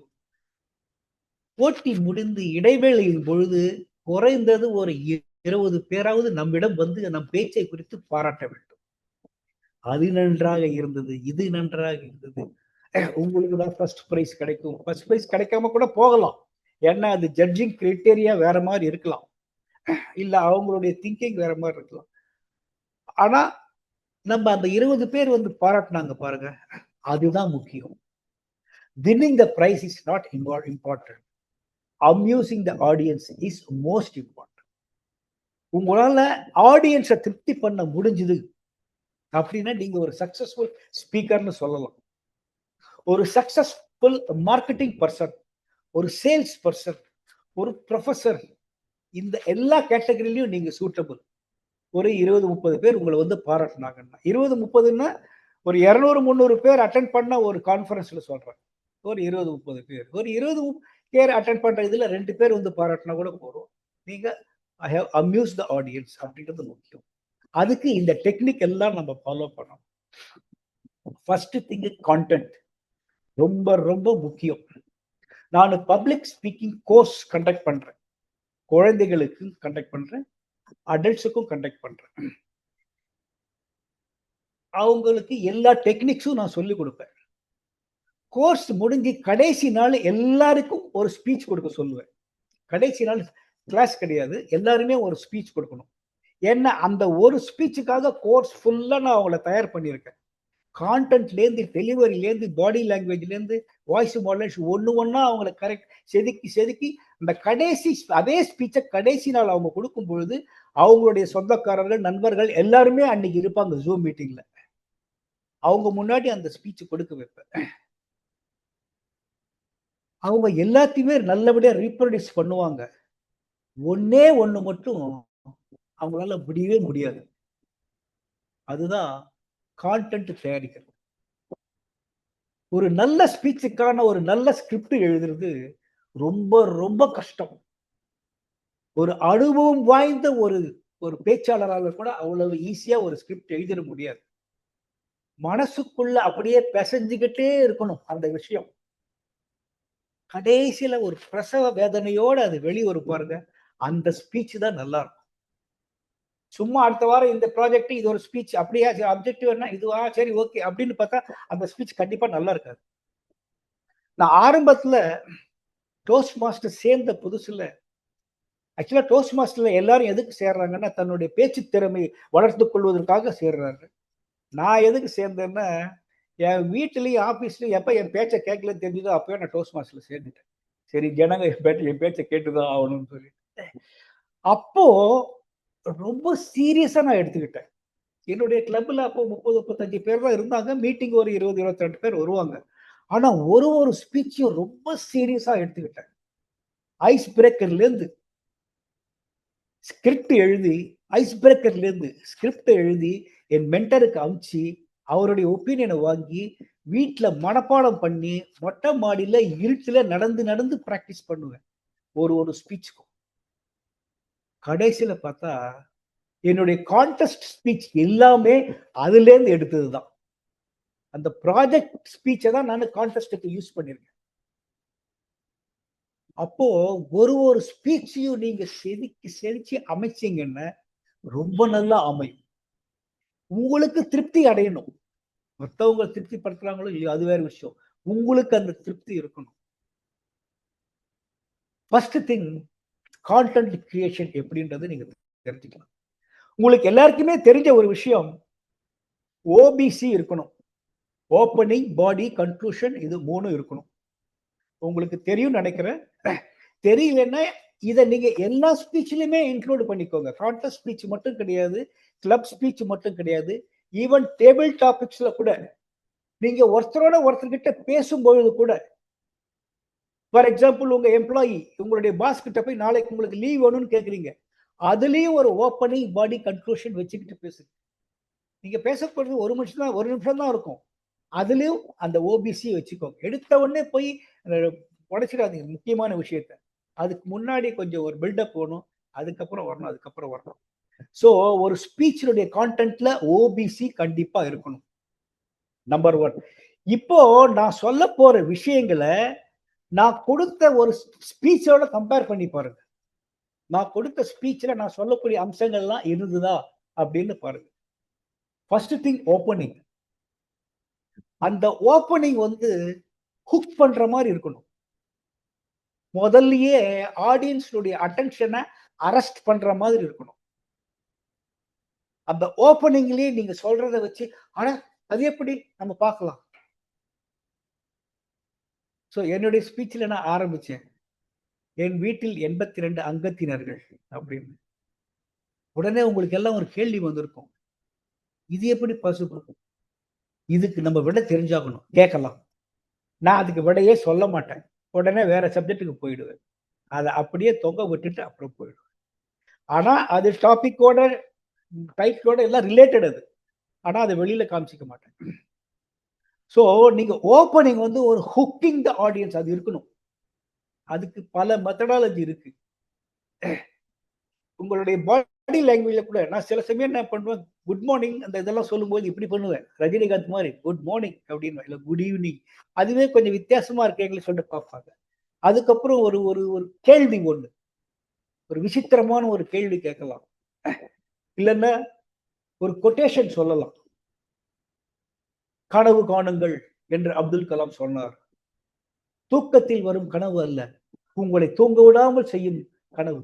போட்டி முடிந்து இடைவேளையின் பொழுது குறைந்தது ஒரு 20 பேராவது நம்மிடம் வந்து நம் பேச்சை குறித்து பாராட்ட வேண்டும். அது நன்றாக இருந்தது, இது நன்றாக இருந்தது, உங்களுக்கு தான் ஃபர்ஸ்ட் பிரைஸ் கிடைக்கும். ஃபர்ஸ்ட் பிரைஸ் கிடைக்காம கூட போகலாம். ஏன்னா அது ஜட்ஜிங் கிரைட்டேரியா வேற மாதிரி இருக்கலாம், இல்ல அவங்களுடைய திங்கிங் வேற மாதிரி இருக்கலாம். ஆனா நம்ம அந்த 20 பேர் வந்து பாராட்டினாங்க பாருங்க, அதுதான் முக்கியம். winning the prize is not important. amusing the audience is most important. உங்களால ஆடியன்ஸை திருப்தி பண்ண முடிஞ்சது அப்படின்னா நீங்க ஒரு சக்சஸ்ஃபுல் ஸ்பீக்கர்னு சொல்லலாம். ஒரு சக்சஸ்ஃபுல் மார்க்கெட்டிங் பர்சன், ஒரு சேல்ஸ் பர்சன், ஒரு ப்ரொஃபஸர், இந்த எல்லா கேட்டகரியிலையும் நீங்க சூட்டபிள். ஒரு 20-30 பேர் உங்களை வந்து பாராட்டினாங்கன்னா, 20-30ன்னா ஒரு 200-300 பேர் அட்டென்ட் பண்ண ஒரு கான்ஃபரன்ஸ்ல சொல்றேன். ஒரு 20-30 பேர், ஒரு 20 பேர் அட்டென்ட் பண்ற இதுல 2 பேர் வந்து பாராட்டினா கூட போறோம். நீங்க I how amuse the audience அப்படின்றது முக்கியம். அதுக்கு இந்த டெக்னிக் எல்லாம் நம்ம ஃபாலோ பண்ணணும். ஃபர்ஸ்ட் திங் கான்டென்ட் ரொம்ப ரொம்ப முக்கியம். நான் பப்ளிக் ஸ்பீக்கிங் கோர்ஸ் கண்டக்ட் பண்றேன். குழந்தைகளுக்கு கண்டக்ட் பண்றேன், அடல்ட்ஸுக்கும் கண்டக்ட் பண்றேன். அவங்களுக்கு எல்லா டெக்னிக்ஸும் நான் சொல்லி கொடுப்பேன். கோர்ஸ் முடிஞ்சு கடைசி நாள் எல்லாருக்கும் ஒரு ஸ்பீச் கொடுக்க சொல்லுவேன். கடைசி நாள் கிளாஸ் கிடையாது, எல்லாருமே ஒரு ஸ்பீச் கொடுக்கணும். ஏன்னா அந்த ஒரு ஸ்பீச்சுக்காக கோர்ஸ் ஃபுல்லா நான் அவங்கள தயார் பண்ணியிருக்கேன். கான்டென்ட்லேருந்து, டெலிவரிலேருந்து, பாடி லாங்குவேஜ்லேருந்து, வாய்ஸ் மாடுலேஷன் ஒண்ணா அவங்களை கரெக்ட் செதுக்கி அந்த அதே ஸ்பீச்சை கடைசி நாள் அவங்க கொடுக்கும் பொழுது அவங்களுடைய சொந்தக்காரர்கள், நண்பர்கள் எல்லாருமே அன்னைக்கு இருப்பாங்க ஜூம் மீட்டிங்ல. அவங்க முன்னாடி அந்த ஸ்பீச் கொடுக்க வைப்பேன். அவங்க எல்லாத்தையுமே நல்லபடியா ரீப்ரொடியூஸ் பண்ணுவாங்க. ஒண்ணு மட்டும் அவங்களால முடியவே முடியாது. அதுதான் கான்டென்ட் தயாரிக்கிறது. ஒரு நல்ல ஸ்பீச்சுக்கான ஒரு நல்ல ஸ்கிரிப்ட் எழுதுறது ரொம்ப ரொம்ப கஷ்டம். ஒரு அனுபவம் வாய்ந்த ஒரு ஒரு பேச்சாளரால கூட அவ்வளவு ஈஸியா ஒரு ஸ்கிரிப்ட் எழுதிட முடியாது. மனசுக்குள்ள அப்படியே பிசைஞ்சுக்கிட்டே இருக்கணும் அந்த விஷயம். கடைசியில ஒரு பிரசவ வேதனையோட அது வெளிவரும் பாருங்க, அந்த ஸ்பீச் தான் நல்லா இருக்கும். சும்மா அடுத்த வாரம் இந்த ப்ராஜெக்ட் இது ஒரு ஸ்பீச் அப்படியே அப்ஜெக்டிவ் என்ன இதுவா சரி ஓகே அப்படின்னு பார்த்தா அந்த ஸ்பீச் கண்டிப்பா நல்லா இருக்காது. நான் ஆரம்பத்துல டோஸ்ட் மாஸ்டர் சேர்ந்த புதுசுல ஆக்சுவலா டோஸ்ட் மாஸ்டர்ல எல்லாரும் எதுக்கு சேர்றாங்கன்னா தன்னுடைய பேச்சு திறமை வளர்த்துக் கொள்வதற்காக சேர்றாங்க. நான் எதுக்கு சேர்ந்தேன்னா என் வீட்டுலயும் ஆபீஸ்லயும் எப்ப என் பேச்சை கேட்கலன்னு தெரிஞ்சதோ அப்பவே நான் டோஸ்ட் மாஸ்டர்ல சேர்ந்துட்டேன். சரி ஜனங்க என் பேச்சை கேட்டுதான் ஆகணும்னு சொல்லி அப்போ ரொம்ப சீரியஸா நான் எடுத்துக்கிட்டேன். என்னுடைய கிளப்ல அப்போ 30-35 பேர் தான் இருந்தாங்க. மீட்டிங் ஒரு 20-22 பேர் வருவாங்க. ஆனா ஒரு ஒரு ஸ்பீச்சையும் ரொம்ப சீரியஸா எடுத்துக்கிட்டேன். ஐஸ் பிரேக்கர்ல இருந்து ஸ்கிரிப்ட் எழுதி என் மென்டருக்கு அனுப்பிச்சு அவருடைய ஒப்பீனியனை வாங்கி வீட்டுல மனப்பாடம் பண்ணி மொட்டை மாடியில இருட்டுல நடந்து நடந்து பிராக்டிஸ் பண்ணுவேன் ஒரு ஒரு ஸ்பீச்சுக்கும். கடைசியில பார்த்தா என்னுடைய கான்டெஸ்ட் ஸ்பீச் எல்லாமே அதுல இருந்து எடுத்ததுதான். அந்த ப்ராஜெக்ட் ஸ்பீச்சை தான் நான் கான்டெஸ்டுக்கு யூஸ் பண்ணிருக்கேன். அப்போ ஒரு ஒரு ஸ்பீச்சையும் நீங்க செதுக்கி அமைச்சீங்கன்னா ரொம்ப நல்லா அமையும். உங்களுக்கு திருப்தி அடையணும். மற்றவங்க திருப்தி படுத்துறாங்களோ இல்லையோ அது வேற விஷயம். உங்களுக்கு அந்த திருப்தி இருக்கணும். ஃபர்ஸ்ட் திங் கான்டென்ட் கிரியேஷன் எப்படின்றது நீங்க தெரிஞ்சுக்கலாம். உங்களுக்கு எல்லாருக்குமே தெரிஞ்ச ஒரு விஷயம் ஓபிசி இருக்கணும். ஓப்பனிங், பாடி, கன்க்ளூஷன், இது 3 இருக்கணும். உங்களுக்கு தெரியும் நினைக்கிறேன். தெரியலன்னா இதை நீங்க எல்லா ஸ்பீச்லயுமே இன்க்ளூட் பண்ணிக்கோங்க. கான்டெஸ்ட் ஸ்பீச் மட்டும் கிடையாது, கிளப் ஸ்பீச் மட்டும் கிடையாது, ஈவன் டேபிள் டாபிக்ஸ்ல கூட நீங்க ஒருத்தரோட ஒருத்தர்கிட்ட பேசும்பொழுது கூட, ஃபார் எக்ஸாம்பிள் உங்க எம்ப்ளாயி உங்களுடைய பாஸ் கிட்ட போய் நாளைக்கு உங்களுக்கு லீவ் வேணும்னு கேக்குறீங்க, அதுலயும் ஒரு ஓப்பனிங், பாடி, கன்க்ளூஷன் வச்சுக்கிட்டு பேசுங்க. நீங்க பேசப்படுறது ஒரு நிமிஷம் தான் இருக்கும். அதுலயும் அந்த ஓபிசி வச்சுக்கோங்க. எடுத்த உடனே போய் உடைச்சிடாதீங்க முக்கியமான விஷயத்த. அதுக்கு முன்னாடி கொஞ்சம் ஒரு பில்டப் போகணும், அதுக்கப்புறம் வரணும். ஸோ ஒரு ஸ்பீச்சினுடைய கான்டென்ட்ல ஓபிசி கண்டிப்பா இருக்கணும். நம்பர் 1. இப்போ நான் சொல்ல போற விஷயங்களை நான் கொடுத்த ஒரு ஸ்பீச்சோட கம்பேர் பண்ணி பாருங்க. நான் கொடுத்த ஸ்பீச்ல நான் சொல்லக்கூடிய அம்சங்கள்லாம் இருந்ததா அப்படின்னு பாருங்க. First thing opening. அந்த ஓப்பனிங் ஹுக் பண்ற மாதிரி இருக்கணும். முதல்லயே ஆடியன்ஸுடைய அட்டென்ஷனை அரெஸ்ட் பண்ற மாதிரி இருக்கணும். அந்த ஓப்பனிங்லயே நீங்க சொல்றதை வச்சு ஆனா அது எப்படி நம்ம பார்க்கலாம். ஸோ என்னுடைய ஸ்பீச்ல நான் ஆரம்பிச்சேன், என் வீட்டில் 82 அங்கத்தினர்கள் அப்படின்னு. உடனே உங்களுக்கு எல்லாம் ஒரு கேள்வி வந்திருக்கும், இது எப்படி பாசிபிள்? இதுக்கு நம்ம விட தெரிஞ்சாகணும். கேட்கலாம். நான் அதுக்கு விடையே சொல்ல மாட்டேன். உடனே வேற சப்ஜெக்டுக்கு போயிடுவேன். அதை அப்படியே தொங்க விட்டுட்டு அப்புறம் போயிடுவேன். ஆனா அது டாபிக்கோட டைட்டிலோட எல்லாம் ரிலேட்டட் அது. ஆனா அதை வெளியில காமிச்சிக்க மாட்டேன். ஸோ நீங்க ஓப்பனிங் ஒரு ஹுக்கிங் த ஆடியன்ஸ் அது இருக்கணும். அதுக்கு பல மெத்தடாலஜி இருக்கு. உங்களுடைய பாடி லாங்குவேஜ்ல கூட நான் சில சமயம் என்ன பண்ணுவேன், குட் மார்னிங் அந்த இதெல்லாம் சொல்லும்போது இப்படி பண்ணுவேன், ரஜினிகாந்த் மாதிரி குட் மார்னிங் அப்படின்னு, இல்லை குட் ஈவினிங். அதுவே கொஞ்சம் வித்தியாசமா இருக்கேன்னு சொல்லிட்டு பார்ப்பாங்க. அதுக்கப்புறம் ஒரு ஒரு ஒரு கேள்வி ஒரு விசித்திரமான ஒரு கேள்வி கேட்கலாம், இல்லைன்னா ஒரு கொட்டேஷன் சொல்லலாம். கனவு காணுங்கள் என்று அப்துல் கலாம் சொன்னார். தூக்கத்தில் வரும் கனவு அல்ல, உங்களை தூங்க விடாமல் செய்யும் கனவு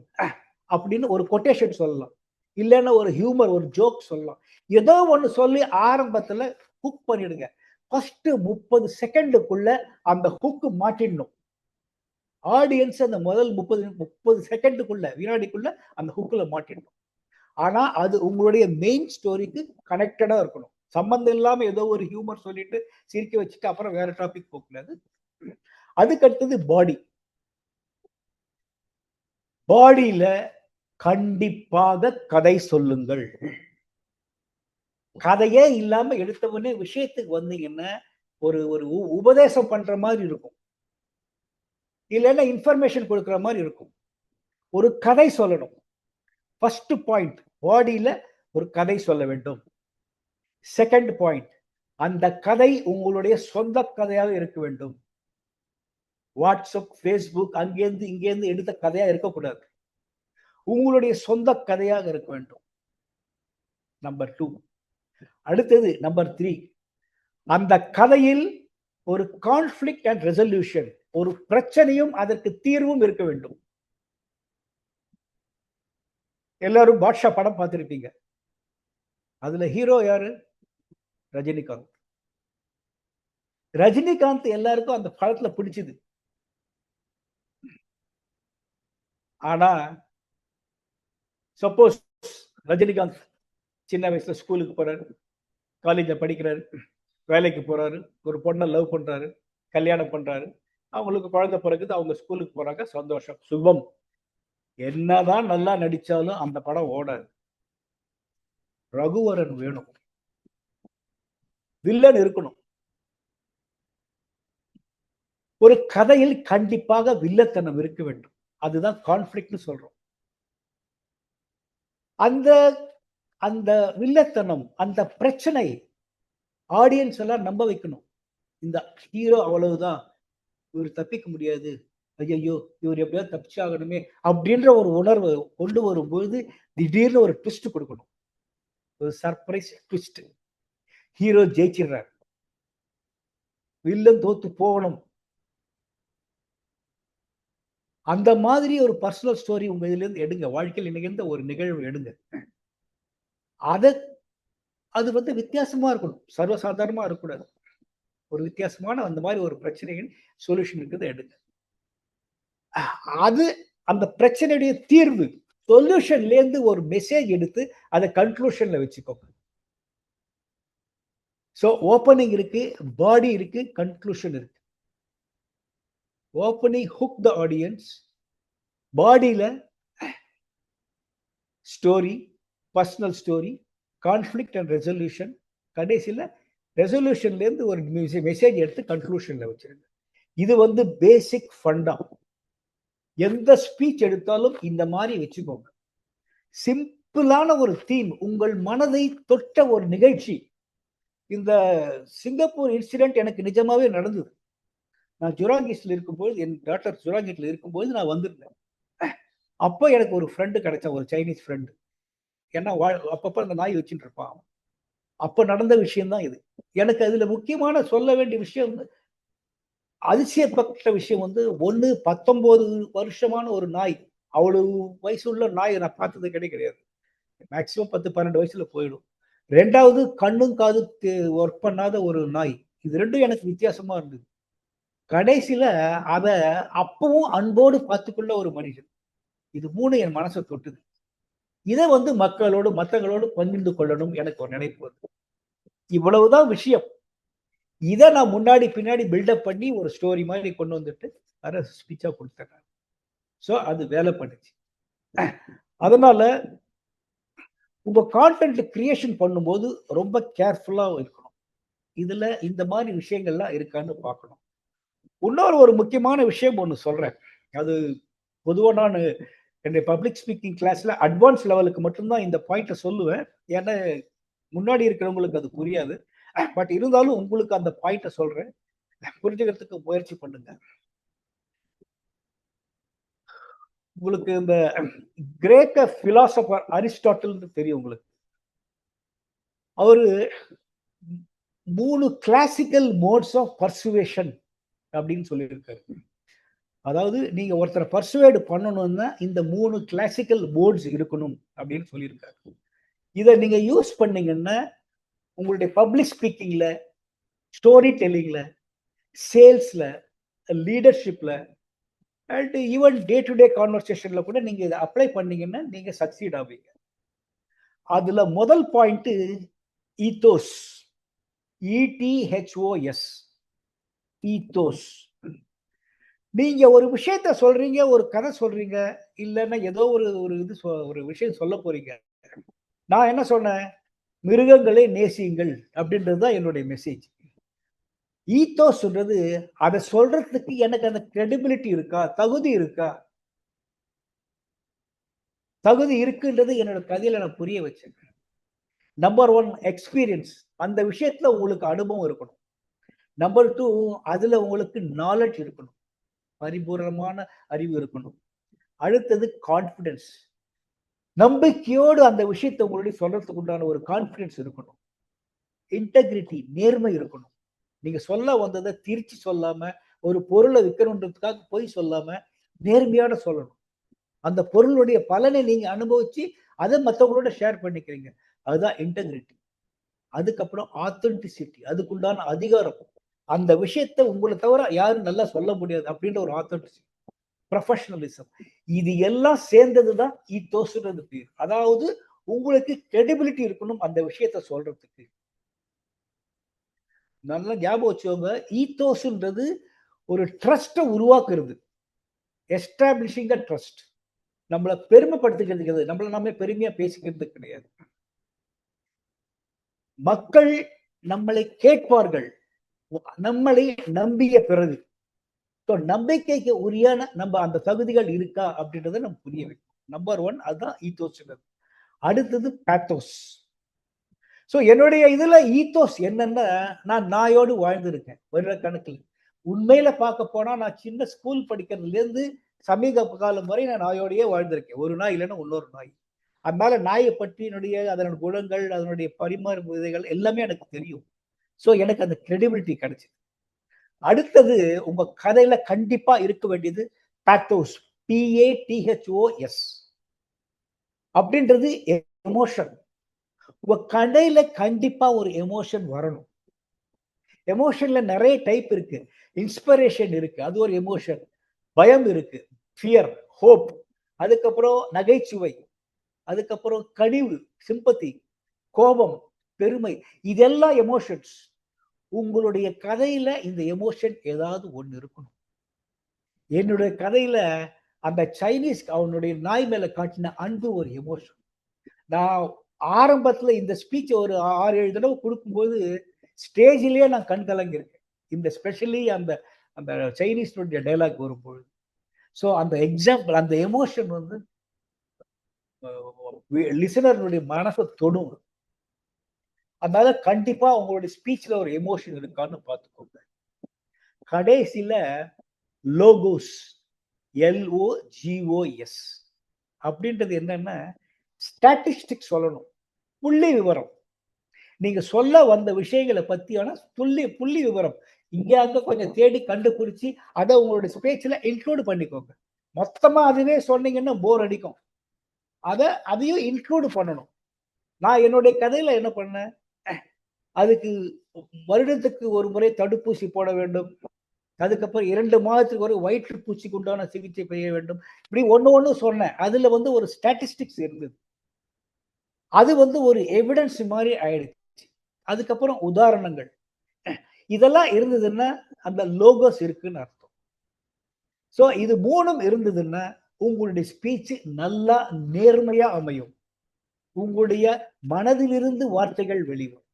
அப்படின்னு ஒரு கொட்டேஷன் சொல்லலாம். இல்லைன்னா ஒரு ஹியூமர், ஒரு ஜோக் சொல்லலாம். ஏதோ ஒண்ணு சொல்லி ஆரம்பத்துல ஹுக் பண்ணிடுங்க. ஃபர்ஸ்ட் 30 செகண்டுக்குள்ள அந்த ஹுக் மாட்டிடணும். ஆடியன்ஸ் அந்த முதல் 30 செகண்டுக்குள்ள, வினாடிக்குள்ள அந்த ஹுக்ல மாட்டிடணும். ஆனா அது உங்களுடைய மெயின் ஸ்டோரிக்கு கனெக்டடா இருக்கணும். சம்பந்தம் இல்லாம ஏதோ ஒரு ஹியூமர் சொல்லிட்டு சிரிக்க வச்சுட்டு அப்புறம் வேற டாபிக் போகக்கூடாது. அதுக்கு அடுத்தது பாடி. பாடியில கண்டிப்பாக கதை சொல்லுங்கள். கதையே இல்லாம எடுத்தவொடனே விஷயத்துக்கு வந்தீங்கன்னா ஒரு ஒரு உபதேசம் பண்ற மாதிரி இருக்கும், இல்லைன்னா இன்ஃபர்மேஷன் கொடுக்குற மாதிரி இருக்கும். ஒரு கதை சொல்லணும். ஃபர்ஸ்ட் பாயிண்ட், பாடியில ஒரு கதை சொல்ல வேண்டும். செகண்ட் பாயிண்ட், அந்த கதை உங்களுடைய சொந்த கதையாக இருக்க வேண்டும். வாட்ஸ்அப், ஃபேஸ்புக், அங்கேருந்து இங்கேருந்து எடுத்த கதையா இருக்கக்கூடாது. உங்களுடைய சொந்த கதையாக இருக்க வேண்டும். நம்பர் 2. அடுத்தது நம்பர் 3, அந்த கதையில் ஒரு கான்ஃப்ளிக்ட் அண்ட் ரெசல்யூஷன், ஒரு பிரச்சனையும் அதற்கு தீர்வும் இருக்க வேண்டும். எல்லாரும் பாட்ஷா படம் பார்த்திருப்பீங்க. அதுல ஹீரோ யாரு? ரஜினிகாந்த். ரஜினிகாந்த் எல்லாருக்கும் அந்த படத்துல பிடிச்சது. ஆனா சப்போஸ் ரஜினிகாந்த் சின்ன வயசுல ஸ்கூலுக்கு போறாரு, காலேஜ்ல படிக்கிறாரு, வேலைக்கு போறாரு, ஒரு பொண்ணை லவ் பண்றாரு, கல்யாணம் பண்றாரு, அவங்களுக்கு குழந்தை பிறகுது, அவங்க ஸ்கூலுக்கு போறாங்க, சந்தோஷம், சுபம். என்னதான் நல்லா நடிச்சாலும் அந்த படம் ஓடாது. ரகுவரன் வேணும், வில்லன் இருக்கணும். ஒரு கதையில் கண்டிப்பாக வில்லத்தனம் இருக்க வேண்டும். அதுதான் கான்ஃப்ளிக்ட்னு சொல்றோம். அந்த அந்த வில்லத்தனம், அந்த பிரச்சனை ஆடியன்ஸ் எல்லாம் நம்ப வைக்கணும். இந்த ஹீரோ அவ்வளவுதான், இவர் தப்பிக்க முடியாது, ஐயோ இவர் எப்படியாவது தப்பிச்சாகணுமே அப்படின்ற ஒரு உணர்வு கொண்டு வரும்போது திடீர்னு ஒரு ட்விஸ்ட் கொடுக்கணும். ஒரு சர்ப்ரைஸ் ட்விஸ்ட். ஹீரோ ஜெயிச்சிடுறார், வில்லன் தோத்து போகணும். அந்த மாதிரி ஒரு பர்சனல் ஸ்டோரி உங்க இதுல இருந்து எடுங்க. வாழ்க்கையில் நிகழ்ந்த ஒரு நிகழ்வு எடுங்க. அது வந்து வித்தியாசமா இருக்கணும், சர்வசாதாரணமா இருக்கக்கூடாது. ஒரு வித்தியாசமான அந்த மாதிரி ஒரு பிரச்சனையின் சொல்யூஷன் இருக்குது எடுங்க. அது அந்த பிரச்சனையுடைய தீர்வு, சொல்யூஷன்ல இருந்து ஒரு மெசேஜ் எடுத்து அதை கன்க்ளூஷன்ல வச்சுக்கோங்க. சோ ஓப்பனிங் இருக்கு, பாடி இருக்கு, கன்க்ளூஷன் இருக்கு. ஓப்பனிங் ஹுக் த ஆடியன்ஸ், பாடியில story, personal story, conflict and resolution. கடைசியில ரெசல்யூஷன்ல இருந்து ஒரு மெசேஜ் எடுத்து கன்க்ளூஷன்ல வச்சிருங்க. இது வந்து பேசிக் ஃபண்டா. எந்த ஸ்பீச் எடுத்தாலும் இந்த மாதிரி வச்சுக்கோங்க. சிம்பிளான ஒரு தீம், உங்கள் மனதை தொட்ட ஒரு நிகழ்ச்சி. இந்த சிங்கப்பூர் இன்சிடென்ட் எனக்கு நிஜமாவே நடந்தது. நான் ஜுராங்கீஸ்ல இருக்கும்போது, என் டாக்டர் ஜுராங்கீட்ல இருக்கும்போது நான் வந்திருந்தேன். அப்போ எனக்கு ஒரு ஃப்ரெண்டு கிடைச்சா, ஒரு சைனீஸ் ஃப்ரெண்டு. ஏன்னா அப்பப்ப அந்த நாய் வச்சுட்டு இருப்பான். அப்ப நடந்த விஷயம் தான் இது. எனக்கு அதுல முக்கியமான சொல்ல வேண்டிய விஷயம், அதிசயப்பட்ட விஷயம் வந்து, 19 வருஷமான ஒரு நாய், அவ்வளவு வயசுள்ள நாய் நான் பார்த்தது கிடையாது. மேக்சிமம் 10-12 வயசுல போயிடும். 2வது கண்ணும் காது ஒர்க் பண்ணாத ஒரு நாய். இது ரெண்டும் எனக்கு வித்தியாசமா இருந்தது. கடைசியில அத அப்பவும் அன்போடு பார்த்துக்கொள்ள ஒரு மனிதன். இது 3 என் மனசை தொட்டுது. இதை வந்து மக்களோடு மற்றவங்களோடு பகிர்ந்து கொள்ளணும் எனக்கு ஒரு நினைப்பு வருது. இவ்வளவுதான் விஷயம். இதை நான் முன்னாடி பின்னாடி பில்டப் பண்ணி ஒரு ஸ்டோரி மாதிரி கொண்டு வந்துட்டு அதை ஸ்பீச்சா கொடுத்தேன். ஸோ அது வேலை பண்ணுச்சு. அதனால உங்க கான்டென்ட் கிரியேஷன் பண்ணும்போது ரொம்ப கேர்ஃபுல்லா இருக்கணும். இதுல இந்த மாதிரி விஷயங்கள்லாம் இருக்கான்னு பார்க்கணும். இன்னொரு ஒரு முக்கியமான விஷயம் ஒன்று சொல்றேன். அது பொதுவாக நான் என்னுடைய பப்ளிக் ஸ்பீக்கிங் கிளாஸ்ல அட்வான்ஸ் லெவலுக்கு மட்டும்தான் இந்த பாயிண்ட்டை சொல்லுவேன். ஏன்னா முன்னாடி இருக்கிறவங்களுக்கு அது புரியாது. பட் இருந்தாலும் உங்களுக்கு அந்த பாயிண்ட்டை சொல்றேன், புரிஞ்சுக்கிறதுக்கு முயற்சி பண்ணுங்க. உங்களுக்கு இந்த கிரேக்க பிலாசபர் அரிஸ்டாட்டில் தெரியும் உங்களுக்கு. அவரு 3 கிளாசிக்கல் மோட்ஸ் ஆஃப் பர்சுவேஷன் அப்படின்னு சொல்லியிருக்காரு. அதாவது நீங்க ஒருத்தரை பர்சுவேட் பண்ணணும்னா இந்த 3 கிளாசிக்கல் மோட்ஸ் இருக்கணும் அப்படின்னு சொல்லியிருக்காரு. இதை நீங்க யூஸ் பண்ணீங்கன்னா உங்களுடைய பப்ளிக் ஸ்பீக்கிங்ல, ஸ்டோரி டெல்லிங்ல, சேல்ஸ்ல, லீடர்ஷிப்ல and even day to day கான்வர்சேஷன்ல கூட நீங்க இதை அப்ளை பண்ணீங்கன்னா நீங்க சக்சீட் ஆவீங்க. அதுல முதல் பாயிண்ட் ஈத்தோஸ், ETHOS, ஈத்தோஸ். நீங்க ஒரு விஷயத்த சொல்றீங்க, ஒரு கதை சொல்றீங்க, இல்லைன்னா ஏதோ ஒரு விஷயம் சொல்ல போறீங்க. நான் என்ன சொன்னேன்? மிருகங்களை நேசியுங்கள் அப்படின்றது தான் என்னுடைய மெசேஜ். ஈத்தோஸ் சொல்றது, அதை சொல்றதுக்கு எனக்கு அந்த கிரெடிபிலிட்டி இருக்கா, தகுதி இருக்கா, தகுதி இருக்குன்றது என்னோட கதையில நான் புரிய வச்சேன். நம்பர் 1 எக்ஸ்பீரியன்ஸ், அந்த விஷயத்துல உங்களுக்கு அனுபவம் இருக்கணும். நம்பர் 2 அதுல உங்களுக்கு நாலேஜ் இருக்கணும், பரிபூரணமான அறிவு இருக்கணும். அடுத்தது கான்ஃபிடன்ஸ், நம்பிக்கையோடு அந்த விஷயத்தை உங்களுடைய சொல்றதுக்கு உண்டான ஒரு கான்ஃபிடன்ஸ் இருக்கணும். இன்டெகிரிட்டி, நேர்மை இருக்கணும். நீங்க சொல்ல வந்ததை திருச்சி சொல்லாம, ஒரு பொருளை விற்கணுன்றதுக்காக போய் சொல்லாம நேர்மையோட சொல்லணும். அந்த பொருளுடைய பலனை நீங்க அனுபவிச்சு அதை மற்றவங்களோட ஷேர் பண்ணிக்கிறீங்க, அதுதான் இன்டெகிரிட்டி. அதுக்கப்புறம் ஆத்தென்டிசிட்டி, அதுக்குண்டான அதிகாரம், அந்த விஷயத்தை உங்களை தவிர யாரும் நல்லா சொல்ல முடியாது அப்படின்ற ஒரு ஆத்தென்டிசிட்டி. ப்ரொஃபஷனலிசம், இது எல்லாம் சேர்ந்ததுதான் ஈத்தோஸ்ன்றது பேர். அதாவது உங்களுக்கு கிரெடிபிலிட்டி இருக்கணும் அந்த விஷயத்த சொல்றதுக்கு. நல்லா ஞாபகம் வச்சுக்கோங்க, ஈத்தோஸ்ன்றது ஒரு ட்ரஸ்ட்டை உருவாக்குறது, எஸ்டாப்ளிஷிங் அ ட்ரஸ்ட். நம்மளை பெருமைப்படுத்திக்கிறது கிடையாது, நம்மளை நம்ம பெருமையா பேசிக்கிறது கிடையாது. மக்கள் நம்மளை கேட்பார்கள் நம்மளை நம்பிய பிறகு. நம்பிக்கைக்கு உரியான நம்ம அந்த தகுதிகள் இருக்கா அப்படின்றத நம்ம புரிய வைக்கும். நம்பர் 1 அதுதான் ஈத்தோஸ். அடுத்தது பேத்தோஸ். சோ என்னுடைய இதுல ஈத்தோஸ் என்னன்னா, நான் நாயோடு வாழ்ந்திருக்கேன் வருட கணக்கில். உண்மையில பார்க்க போனா நான் சின்ன ஸ்கூல் படிக்கிறதுல இருந்து சமீப காலம் வரை நான் நாயோடையே வாழ்ந்திருக்கேன். ஒரு நாய் இல்லைன்னா இன்னொரு நாய். அதனால நாயை பற்றி அதனுடைய குணங்கள், அதனுடைய பரிமாறு விதைகள் எல்லாமே எனக்கு தெரியும். சோ எனக்கு அந்த கிரெடிபிலிட்டி கிடைச்சது. அடுத்தது உங்க கதையில கண்டிப்பா இருக்க வேண்டியது பாத்தோஸ், PATHOS அப்படின்றது எமோஷன். உங்க கதையில கண்டிப்பா ஒரு எமோஷன் வரணும். எமோஷன்ல நிறைய டைப் இருக்கு. இன்ஸ்பிரேஷன் இருக்கு, அது ஒரு எமோஷன். பயம் இருக்கு, ஃபியர், ஹோப். அதுக்கப்புறம் நகைச்சுவை, அதுக்கப்புறம் கனிவு, சிம்பத்தி, கோபம், பெருமை, இதெல்லாம் எமோஷன்ஸ். உங்களுடைய கதையில இந்த எமோஷன் ஏதாவது ஒண்ணு இருக்கணும். என்னுடைய கதையில அந்த சைனீஸ் அவனுடைய நாய் மேல காட்டின அன்பு ஒரு எமோஷன். நான் ஆரம்பத்துல இந்த ஸ்பீச் ஒரு 6-7 தடவை கொடுக்கும்போது ஸ்டேஜிலேயே நான் கண் கலங்கியிருக்கேன். இந்த ஸ்பெஷலி அந்த அந்த சைனீஸ்னுடைய டைலாக் வரும்போது. ஸோ அந்த எக்ஸாம்பிள், அந்த எமோஷன் வந்து லிசனருடைய மனசை தொடும். அதனால கண்டிப்பா உங்களுடைய ஸ்பீச்ல ஒரு எமோஷன் இருக்கான்னு பார்த்துக்கோங்க. கடைசியில லோகோஸ், LOGOS அப்படின்றது என்னன்னா, ஸ்டாட்டிஸ்டிக்ஸ் சொல்லணும், புள்ளி விவரம். நீங்க சொல்ல வந்த விஷயங்களை பத்தியான புள்ளி விவரம் இங்க அங்க கொஞ்சம் தேடி கண்டுபிடிச்சு அதை உங்களுடைய ஸ்பீச்ல இன்க்ளூட் பண்ணிக்கோங்க. மொத்தமா அதுவே சொன்னீங்கன்னா போர் அடிக்கும். அதையும் இன்க்ளூட் பண்ணணும். நான் என்னுடைய கதையில என்ன பண்ணேன், அதுக்கு வருடத்துக்கு ஒரு முறை தடுப்பூசி போட வேண்டும், அதுக்கப்புறம் 2 மாதத்துக்கு ஒரு வயிற்றுப்பூச்சிக்கு உண்டான சிகிச்சை செய்ய வேண்டும். இப்படி ஒண்ணு சொன்னேன். அதுல வந்து ஒரு ஸ்டாட்டிஸ்டிக்ஸ் இருந்தது. அது வந்து ஒரு எவிடன்ஸ் மாதிரி ஆயிடுச்சு. அதுக்கப்புறம் உதாரணங்கள், இதெல்லாம் இருந்ததுன்னா அந்த லோகோஸ் இருக்குன்னு அர்த்தம். சோ இது 3ம் இருந்ததுன்னா உங்களுடைய ஸ்பீச் நல்லா நேர்மையா அமையும். உங்களுடைய மனதிலிருந்து வார்த்தைகள் வெளிவரும்.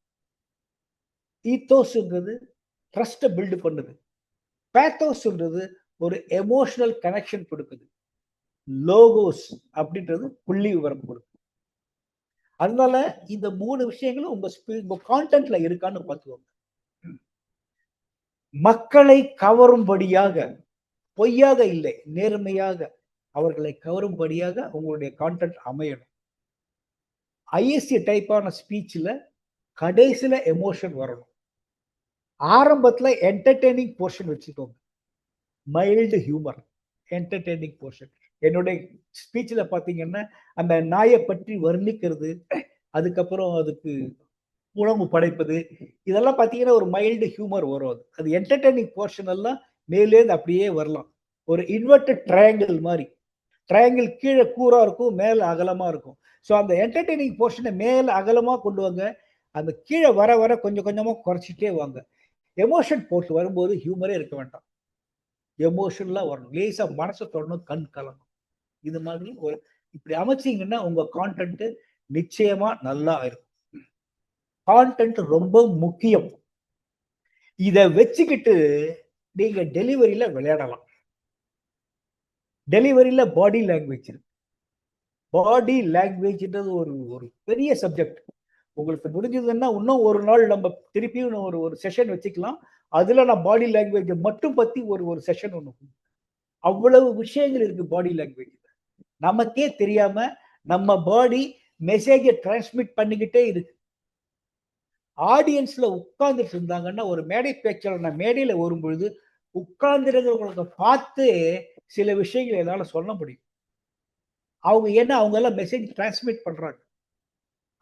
ஈத்தோஸ்ன்றது ட்ரஸ்ட்டை பில்டு பண்ணுது. பேத்தோஸ்ன்றது ஒரு எமோஷனல் கனெக்ஷன் கொடுக்குது. லோகோஸ் அப்படின்றது புள்ளி விவரம் கொடுக்குது. அதனால இந்த 3 விஷயங்களும் உங்க கான்டென்ட்ல இருக்கான்னு பார்த்துக்கோங்க. மக்களை கவரும்படியாக, பொய்யாக இல்லை, நேர்மையாக அவர்களை கவரும்படியாக உங்களுடைய கான்டென்ட் அமையணும். ஐஎஸ்சி டைப்பான ஸ்பீச்ல கடைசியில எமோஷன் வரணும். ஆரம்பத்துல என்டர்டெய்னிங் போர்ஷன் வச்சுக்கோங்க, மைல்டு ஹியூமர், என்டர்டெய்னிங் போர்ஷன். என்னுடைய ஸ்பீச்ல பாத்தீங்கன்னா அந்த நாயை பற்றி வர்ணிக்கிறது, அதுக்கப்புறம் அதுக்கு உணவு படைப்பது, இதெல்லாம் பாத்தீங்கன்னா ஒரு மைல்டு ஹியூமர் வரும். அது என்டர்டெய்னிங் போர்ஷன் எல்லாம் மேலேருந்து அப்படியே வரலாம். ஒரு இன்வெர்டட் ட்ரையாங்கிள் மாதிரி. ட்ரையாங்கிள் கீழே கூரா இருக்கும், மேல அகலமா இருக்கும். ஸோ அந்த என்டர்டெய்னிங் போர்ஷனை மேல அகலமா கொண்டு வாங்க, அந்த கீழே வர வர கொஞ்சம் கொஞ்சமா குறைச்சிட்டே வாங்க. எமோஷன் போட்டு வரும்போது ஹியூமரே இருக்க வேண்டாம், எமோஷன்லாம் வரணும், லேசா மனசை தொடணும், கண் கலங்கணும். இது மாதிரி ஒரு இப்படி அமைச்சிங்கன்னா உங்க கான்டென்ட் நிச்சயமா நல்லா இருக்கும். கான்டென்ட் ரொம்ப முக்கியம். இதை வச்சுக்கிட்டு நீங்க டெலிவரியில விளையாடலாம். டெலிவரியில பாடி லாங்குவேஜ் இருக்கு. பாடி லாங்குவேஜ்ன்றது ஒரு ஒரு பெரிய சப்ஜெக்ட். உங்களுக்கு முடிஞ்சதுன்னா இன்னும் ஒரு நாள் நம்ம திருப்பியும் ஒரு செஷன் வச்சுக்கலாம். அதுல நான் பாடி லாங்குவேஜ் மட்டும் பத்தி ஒரு செஷன் ஒண்ணு. அவ்வளவு விஷயங்கள் இருக்கு பாடி லாங்குவேஜ். நமக்கே தெரியாம நம்ம பாடி மெசேஜை டிரான்ஸ்மிட் பண்ணிக்கிட்டே இருக்கு. ஆடியன்ஸ்ல உட்கார்ந்துட்டு இருந்தாங்கன்னா, ஒரு மேடை பேச்சாளர் நான் மேடையில வரும்பொழுது உட்கார்ந்துருக்கிறவங்களை பார்த்து சில விஷயங்களை என்னால சொல்ல முடியும். அவங்க ஏன்னா அவங்க எல்லாம் மெசேஜ் டிரான்ஸ்மிட் பண்றாங்க.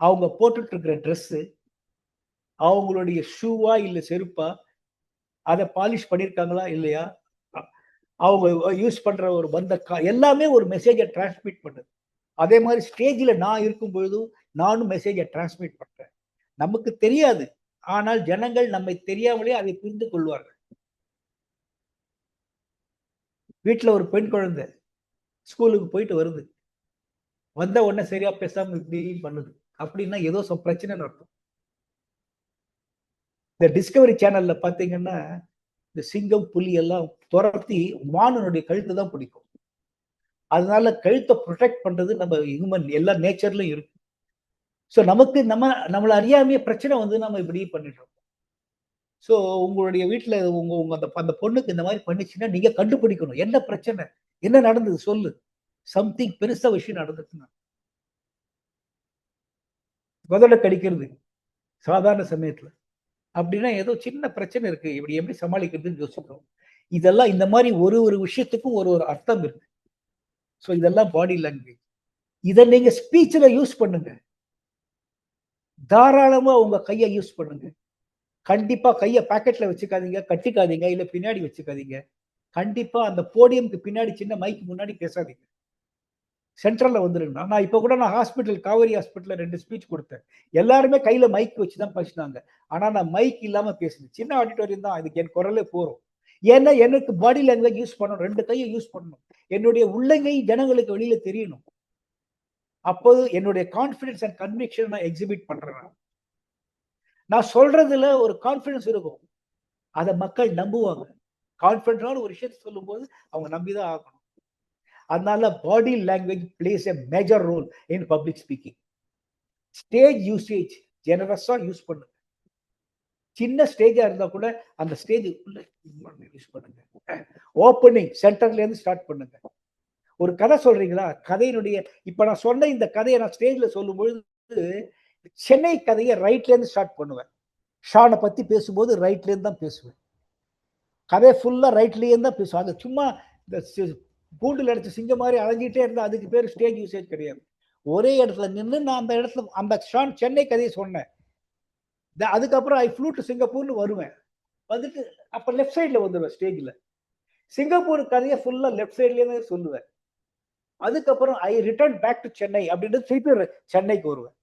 அவங்க போட்டுட்டு இருக்கிற ட்ரெஸ், அவங்களுடைய ஷூவா இல்ல செருப்பா, அதை பாலிஷ் பண்ணிருக்காங்களா இல்லையா, அவங்க யூஸ் பண்ற ஒரு எல்லாமே ஒரு மெசேஜை டிரான்ஸ்மிட் பண்ணுது. அதே மாதிரி ஸ்டேஜில் நான் இருக்கும் பொழுதும் நானும் மெசேஜை டிரான்ஸ்மிட் பண்றேன். நமக்கு தெரியாது, ஆனால் ஜனங்கள் நம்மை தெரியாமலே அதை புரிந்து கொள்வார்கள். வீட்டுல ஒரு பெண் குழந்தை ஸ்கூலுக்கு போயிட்டு வருது, வந்த உடனே சரியா பேசாம இப்படி பண்ணுது அப்படின்னா ஏதோ பிரச்சனை நடக்கும். இந்த டிஸ்கவரி சேனல்ல பாத்தீங்கன்னா இந்த சிங்கம் புலி எல்லாம் துரத்தி மானுடைய கழுத்து தான் பிடிக்கும். அதனால கழுத்தை ப்ரொடெக்ட் பண்றது நம்ம ஹியூமன் எல்லா நேச்சர்லயும் இருக்கு. ஸோ நமக்கு நம்மளை அறியாமைய பிரச்சனை வந்து நம்ம இப்படி பண்ணிடுறோம். ஸோ உங்களுடைய வீட்டுல உங்க அந்த பொண்ணுக்கு இந்த மாதிரி பண்ணிச்சுன்னா நீங்க கண்டுபிடிக்கணும் என்ன பிரச்சனை, என்ன நடந்தது சொல்லு. சம்திங் பெருசா விஷயம் நடந்துச்சுன்னா முதல்ல கடிக்கிறது சாதாரண சமயத்துல, அப்படின்னா ஏதோ சின்ன பிரச்சனை இருக்கு, இப்படி எப்படி சமாளிக்கிறதுன்னு யோசிக்கிறோம். இதெல்லாம் இந்த மாதிரி ஒரு விஷயத்துக்கும் ஒரு அர்த்தம் இருக்கு. ஸோ இதெல்லாம் பாடி லாங்குவேஜ். இதை நீங்க ஸ்பீச்ல யூஸ் பண்ணுங்க, தாராளமா உங்க கையை யூஸ் பண்ணுங்க. கண்டிப்பா கையை பாக்கெட்ல வச்சுக்காதீங்க, கட்டிக்காதீங்க, இல்ல பின்னாடி வச்சுக்காதீங்க. கண்டிப்பா அந்த போடியம்க்கு பின்னாடி சின்ன மைக்கு முன்னாடி பேசாதீங்க, சென்ட்ரல்ல வந்துருங்க. நான் இப்ப கூட நான் ஹாஸ்பிட்டல் காவேரி ஹாஸ்பிட்டல்ல 2 ஸ்பீச் கொடுத்தேன். எல்லாருமே கையில மைக் வச்சுதான் பேசினாங்க. ஆனா நான் மைக் இல்லாம பேசினேன். சின்ன ஆடிட்டோரியம் தான், இதுக்கு என் குரலே போறோம். ஏன்னா எனக்கு பாடி லாங்குவேஜ் யூஸ் பண்ணணும், 2 கையை யூஸ் பண்ணணும். என்னுடைய உள்ளங்கை ஜனங்களுக்கு வெளியில தெரியணும். அப்போது என்னுடைய கான்பிடன்ஸ் அண்ட் கன்விக்ஷன் நான் எக்ஸிபிட் பண்றேன். நான் சொல்றதுல ஒரு கான்பிடன்ஸ் இருக்கும், அதை மக்கள் நம்புவாங்க. கான்பிடன்ஸான ஒரு விஷயத்தை சொல்லும் போது அவங்க நம்பிதான் ஆகணும். அதனால body language plays a major role in public speaking. Stage usage ஜெனரஸா யூஸ் பண்ணுங்க. சின்ன ஸ்டேஜா இருந்தா கூட அந்த ஸ்டேஜ் யூஸ் பண்ணுங்க. ஓப்பனிங் சென்டர்ல இருந்து ஸ்டார்ட் பண்ணுங்க. ஒரு கதை சொல்றீங்களா, கதையினுடைய இப்ப நான் சொன்ன இந்த கதையை நான் ஸ்டேஜ்ல சொல்லும் பொழுது சென்னை கதையை ரைட்ல இருந்து ஸ்டார்ட் பண்ணுவேன். ஷானை பத்தி பேசும்போது ரைட்ல இருந்து தான் பேசுவேன். கதையை ஃபுல்லா ரைட்லயே தான் பேசுவேன். அது சும்மா இந்த கூண்டில் அடிச்ச சிங்கம் மாதிரி அலைஞ்சிட்டே இருந்தா அதுக்கு பேர் ஸ்டேஜ் யூசேஜ் கிடையாது. ஒரே இடத்துல நின்று நான் அந்த இடத்துல அந்த ஷான் சென்னை கதையை சொன்னேன். அதுக்கப்புறம் ஐ ஃப்ளூ டு சிங்கப்பூர்னு வருவேன். வந்துட்டு அப்ப லெஃப்ட் சைட்ல வந்துடுவேன் ஸ்டேஜ்ல. சிங்கப்பூர் கதையை ஃபுல்லா லெஃப்ட் சைட்லயே தான் சொல்லுவேன். அதுக்கப்புறம் ஐ ரிட்டர்ன் பேக் டு சென்னை அப்படின்றது திருப்பி சென்னைக்கு வருவேன்.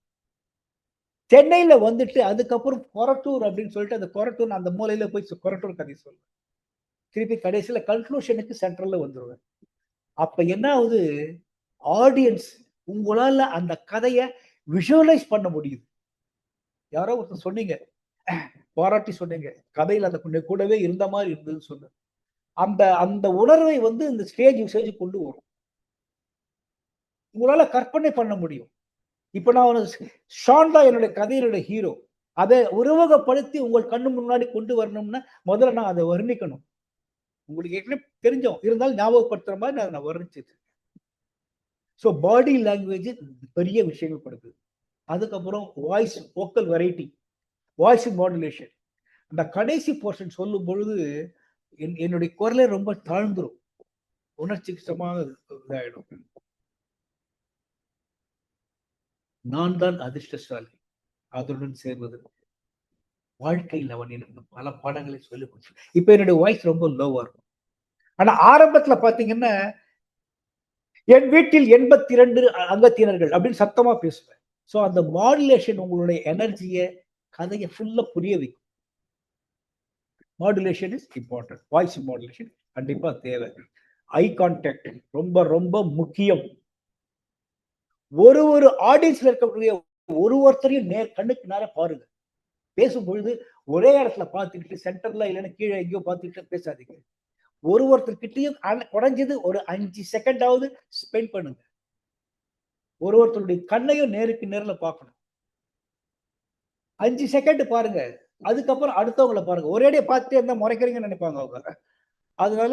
சென்னையில வந்துட்டு அதுக்கப்புறம் கொரட்டூர் அப்படின்னு சொல்லிட்டு அந்த கொரட்டூர் அந்த மூலையில போய் கொரட்டூர் கதையை சொல்லுவேன். திருப்பி கடைசியில கன்க்ளூஷனுக்கு சென்ட்ரல்ல வந்துருவேன். அப்ப என்ன ஆகுது, ஆடியன்ஸ் உங்களால அந்த கதையை விஷுவலைஸ் பண்ண முடியுது. யாரோ ஒருத்தர் சொன்னீங்க, பாராட்டி சொன்னீங்க, கதையில் அந்த கூடவே இருந்த மாதிரி இருந்ததுன்னு சொன்ன அந்த அந்த உணர்வை வந்து இந்த ஸ்டேஜ் யூசேஜ் கொண்டு வரும். உங்களால கற்பனை பண்ண முடியும். இப்ப நான் ஷான் தான் என்னுடைய கதையினுடைய ஹீரோ. அதை உருவகப்படுத்தி உங்கள் கண்ணு முன்னாடி கொண்டு வரணும்னா முதல்ல நான் அதை வர்ணிக்கணும். உங்களுக்கு ஏற்கனவே தெரிஞ்சோம், இருந்தாலும் ஞாபகப்படுத்துற மாதிரி நான் வர்ணிச்சிட்டு. ஸோ பாடி லாங்குவேஜ் பெரிய விஷயங்கள் படுது. அதுக்கப்புறம் voice vocal variety, voice modulation. அந்த கடைசி போர்ஷன் சொல்லும் பொழுது என்னுடைய குரலே ரொம்ப தாழ்ந்துரும், உணர்ச்சிக்கு சமமாக இதாயிடும். நான் தான் அதிர்ஷ்டசாலி அதனுடன் சேர்வது வாழ்க்கையில் அவன் எனக்கு பல பாடங்களை சொல்லி கொடுத்து. இப்ப என்னுடைய வாய்ஸ் ரொம்ப லோவா இருக்கும். ஆனா ஆரம்பத்துல பாத்தீங்கன்னா என் வீட்டில் 82 அங்கத்தினர்கள் அப்படின்னு சத்தமா பேசுவேன். ஸோ அந்த மாடுலேஷன் உங்களுடைய எனர்ஜியை கதையை ஃபுல்லா புரிய வைக்கும். Modulation is important. Voice modulation கண்டிப்பா தேவை. ஐ கான்டாக்ட் ரொம்ப ரொம்ப முக்கியம். ஒரு ஆடியன்ஸ்ல இருக்கக்கூடிய ஒருத்தரையும் கண்ணுக்கு நேர பாருங்க. பேசும்பொழுது ஒரே இடத்துல பார்த்துக்கிட்டு சென்டர்ல இல்லைன்னா கீழே எங்கேயோ பார்த்துக்கிட்டு பேசாதீங்க. ஒருத்தர்கிட்டையும் குறைஞ்சது ஒரு 5 செகண்டாவது ஸ்பெண்ட் பண்ணுங்க. ஒருத்தருடைய கண்ணையும் நேருக்கு நேரில் பார்க்கணும். 5 செகண்ட் பாருங்க, அதுக்கப்புறம் அடுத்தவங்களை பாருங்க. ஒரேடியே பார்த்துட்டே இருந்தா முறைக்கிறீங்கன்னு நினைப்பாங்க அவங்க. அதனால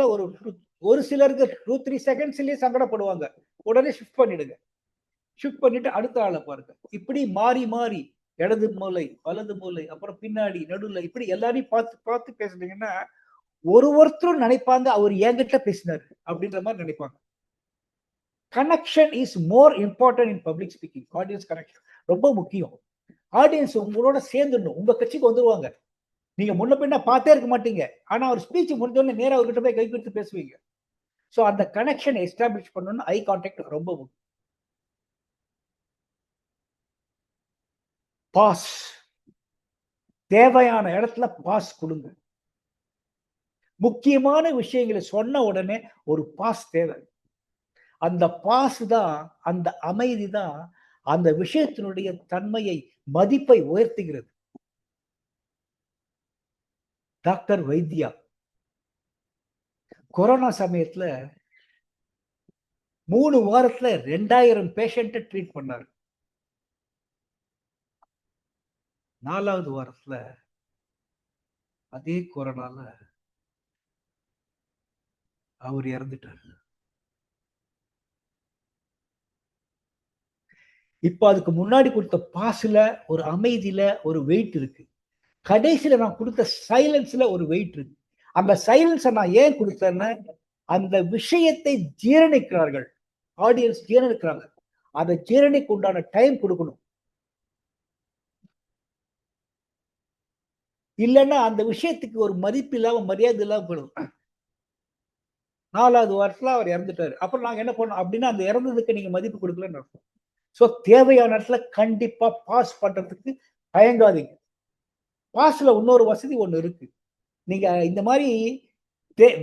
ஒரு சிலருக்கு 2-3 செகண்ட்ஸ்லயே சங்கடப்படுவாங்க. உடனே ஷிஃப்ட் பண்ணிடுங்க. ஷிஃப்ட் பண்ணிட்டு அடுத்த ஆளை பாருங்க. இப்படி மாறி மாறி இடது மூலை, வலது மூலை, அப்புறம் பின்னாடி, நடுவுல, இப்படி எல்லாரையும் பார்த்து பார்த்து பேசுனீங்கன்னா ஒருத்தரும் நினைப்பாங்க அவர் என்கிட்ட பேசினாரு அப்படின்ற மாதிரி நினைப்பாங்க. Connection is more important in public speaking. Audience connection ரொம்ப முக்கியம். ஆடியன்ஸ் உங்களோட சேர்ந்துடணும். உங்க கட்சிக்கு வந்துருவாங்க. நீங்க முன்ன பின்ன பார்த்தே இருக்க மாட்டீங்க. ஆனா அவர் ஸ்பீச் முடிஞ்சோடனே நேரா அவர்கிட்ட போய் கை கொடுத்து பேசுவீங்க. ஸோ அந்த கனெக்ஷனை எஸ்டாப்ளிஷ் பண்ணணும்னு ஐ கான்டாக்ட் ரொம்ப முக்கியம். பாஸ், தேவையான இடத்துல பாஸ் கொடுங்க. முக்கியமான விஷயங்களை சொன்ன உடனே ஒரு பாஸ் தேவை. அந்த பாஸ் தான், அந்த அமைதி தான் அந்த விஷயத்தினுடைய தன்மையை, மதிப்பை உயர்த்துகிறது. டாக்டர் வைத்தியா கொரோனா சமயத்துல 3 வாரத்துல 2000 பேஷண்ட்டை ட்ரீட் பண்ணாரு. 4வது வாரத்துல அதே கொரோனால அவர் இறந்துட்டார். இப்ப அதுக்கு முன்னாடி கொடுத்த பாஸ்ல ஒரு அமைதியில ஒரு வெயிட் இருக்கு. கடைசியில நான் கொடுத்த சைலன்ஸ்ல ஒரு வெயிட் இருக்கு. அந்த சைலன்ஸை நான் ஏன் கொடுத்தேன்னா, அந்த விஷயத்தை ஜீரணிக்கிறார்கள், ஆடியன்ஸ் ஜீரணிக்கிறாங்க. அதை ஜீரணிக்கு உண்டான டைம் கொடுக்கணும். இல்லைன்னா அந்த விஷயத்துக்கு ஒரு மதிப்பு இல்லாம, மரியாதை இல்லாம போயிடும். 4வது வாரத்துல அவர் இறந்துட்டாரு. அப்புறம் நாங்க என்ன பண்ணோம் அப்படின்னா, அந்த இறந்ததுக்கு நீங்க மதிப்பு கொடுக்கலன்னு அர்த்தம். ஸோ தேவையான இடத்துல கண்டிப்பா பாஸ் பண்றதுக்கு தயங்காதீங்க. பாஸ்ல இன்னொரு வசதி ஒண்ணு இருக்கு. நீங்க இந்த மாதிரி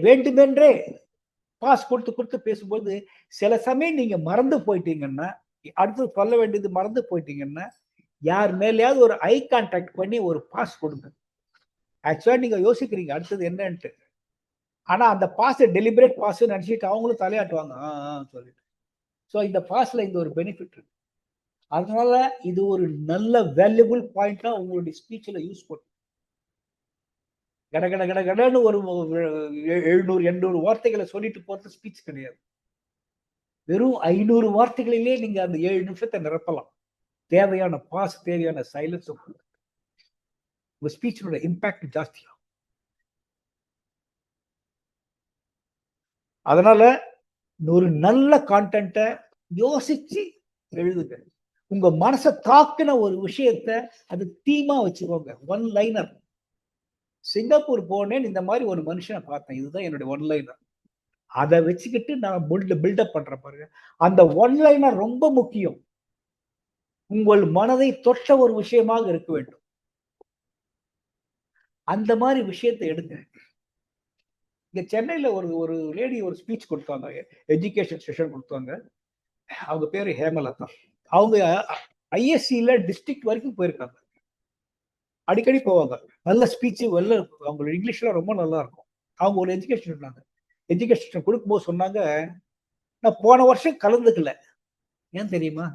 வேண்டுமென்றே பாஸ் கொடுத்து பேசும்போது சில சமயம் நீங்க மறந்து போயிட்டீங்கன்னா, அடுத்து சொல்ல வேண்டியது மறந்து போயிட்டீங்கன்னா, யார் மேலேயாவது ஒரு ஐ கான்டாக்ட் பண்ணி ஒரு பாஸ் கொடுங்க. ஆக்சுவலா நீங்க யோசிக்கிறீங்க அடுத்தது என்னன்ட்டு. ஆனா அந்த பாஸ் டெலிபரேட் பாஸ் நினைச்சிட்டு அவங்களும் தலையாட்டுவாங்க சொல்லிட்டு. ஸோ இந்த பாஸ்ல இந்த ஒரு பெனிஃபிட் இருக்கு. அதனால இது ஒரு நல்ல வேல்யூபிள் பாயிண்டா உங்களுடைய ஸ்பீச்ல யூஸ் பண்ணும். கடன்னு ஒரு 700-800 வார்த்தைகளை சொல்லிட்டு போறது ஸ்பீச் கிடையாது. வெறும் 500 வார்த்தைகளிலே நீங்க அந்த 7 நிமிஷத்தை நிரப்பலாம். தேவையான பாஸ், தேவையான சைலன்ஸ், உங்க ஸ்பீச்சோட இம்பாக்ட் ஜாஸ்தியா. அதனால ஒரு நல்ல கான்டென்ட்டை யோசிச்சு எழுதுங்க. உங்க மனசை தாக்குன ஒரு விஷயத்த அது தீமா வச்சுக்கோங்க. One liner. சிங்கப்பூர் போனேன், இந்த மாதிரி ஒரு மனுஷனை பார்த்தேன், இதுதான் என்னுடைய ஒன் லைனர். அதை வச்சுக்கிட்டு நான் பில்டப் பண்றேன் பாருங்க. அந்த ஒன் லைனர் ரொம்ப முக்கியம். உங்கள் மனதை தொட்ட ஒரு விஷயமாக இருக்க வேண்டும். அந்த மாதிரி விஷயத்தை எடுங்க. இங்க சென்னையில ஒரு லேடி ஒரு ஸ்பீச் கொடுத்தாங்க, எஜுகேஷன் செஷன் கொடுத்தாங்க. அவங்க பேரு ஹேமலதா. அவங்க ஐஎஸ்சியில டிஸ்ட்ரிக்ட் வரைக்கும் போயிருக்காங்க. அடிக்கடி போவாங்க. நல்ல ஸ்பீச், அவங்க இங்கிலீஷ்ல ரொம்ப நல்லா இருக்கும். அவங்க ஒரு எஜுகேஷன் இருந்தாங்க. எஜுகேஷன் கொடுக்கும்போது சொன்னாங்க, நான் போன வருஷம் கலந்துக்கல. ஏன் தெரியுமா?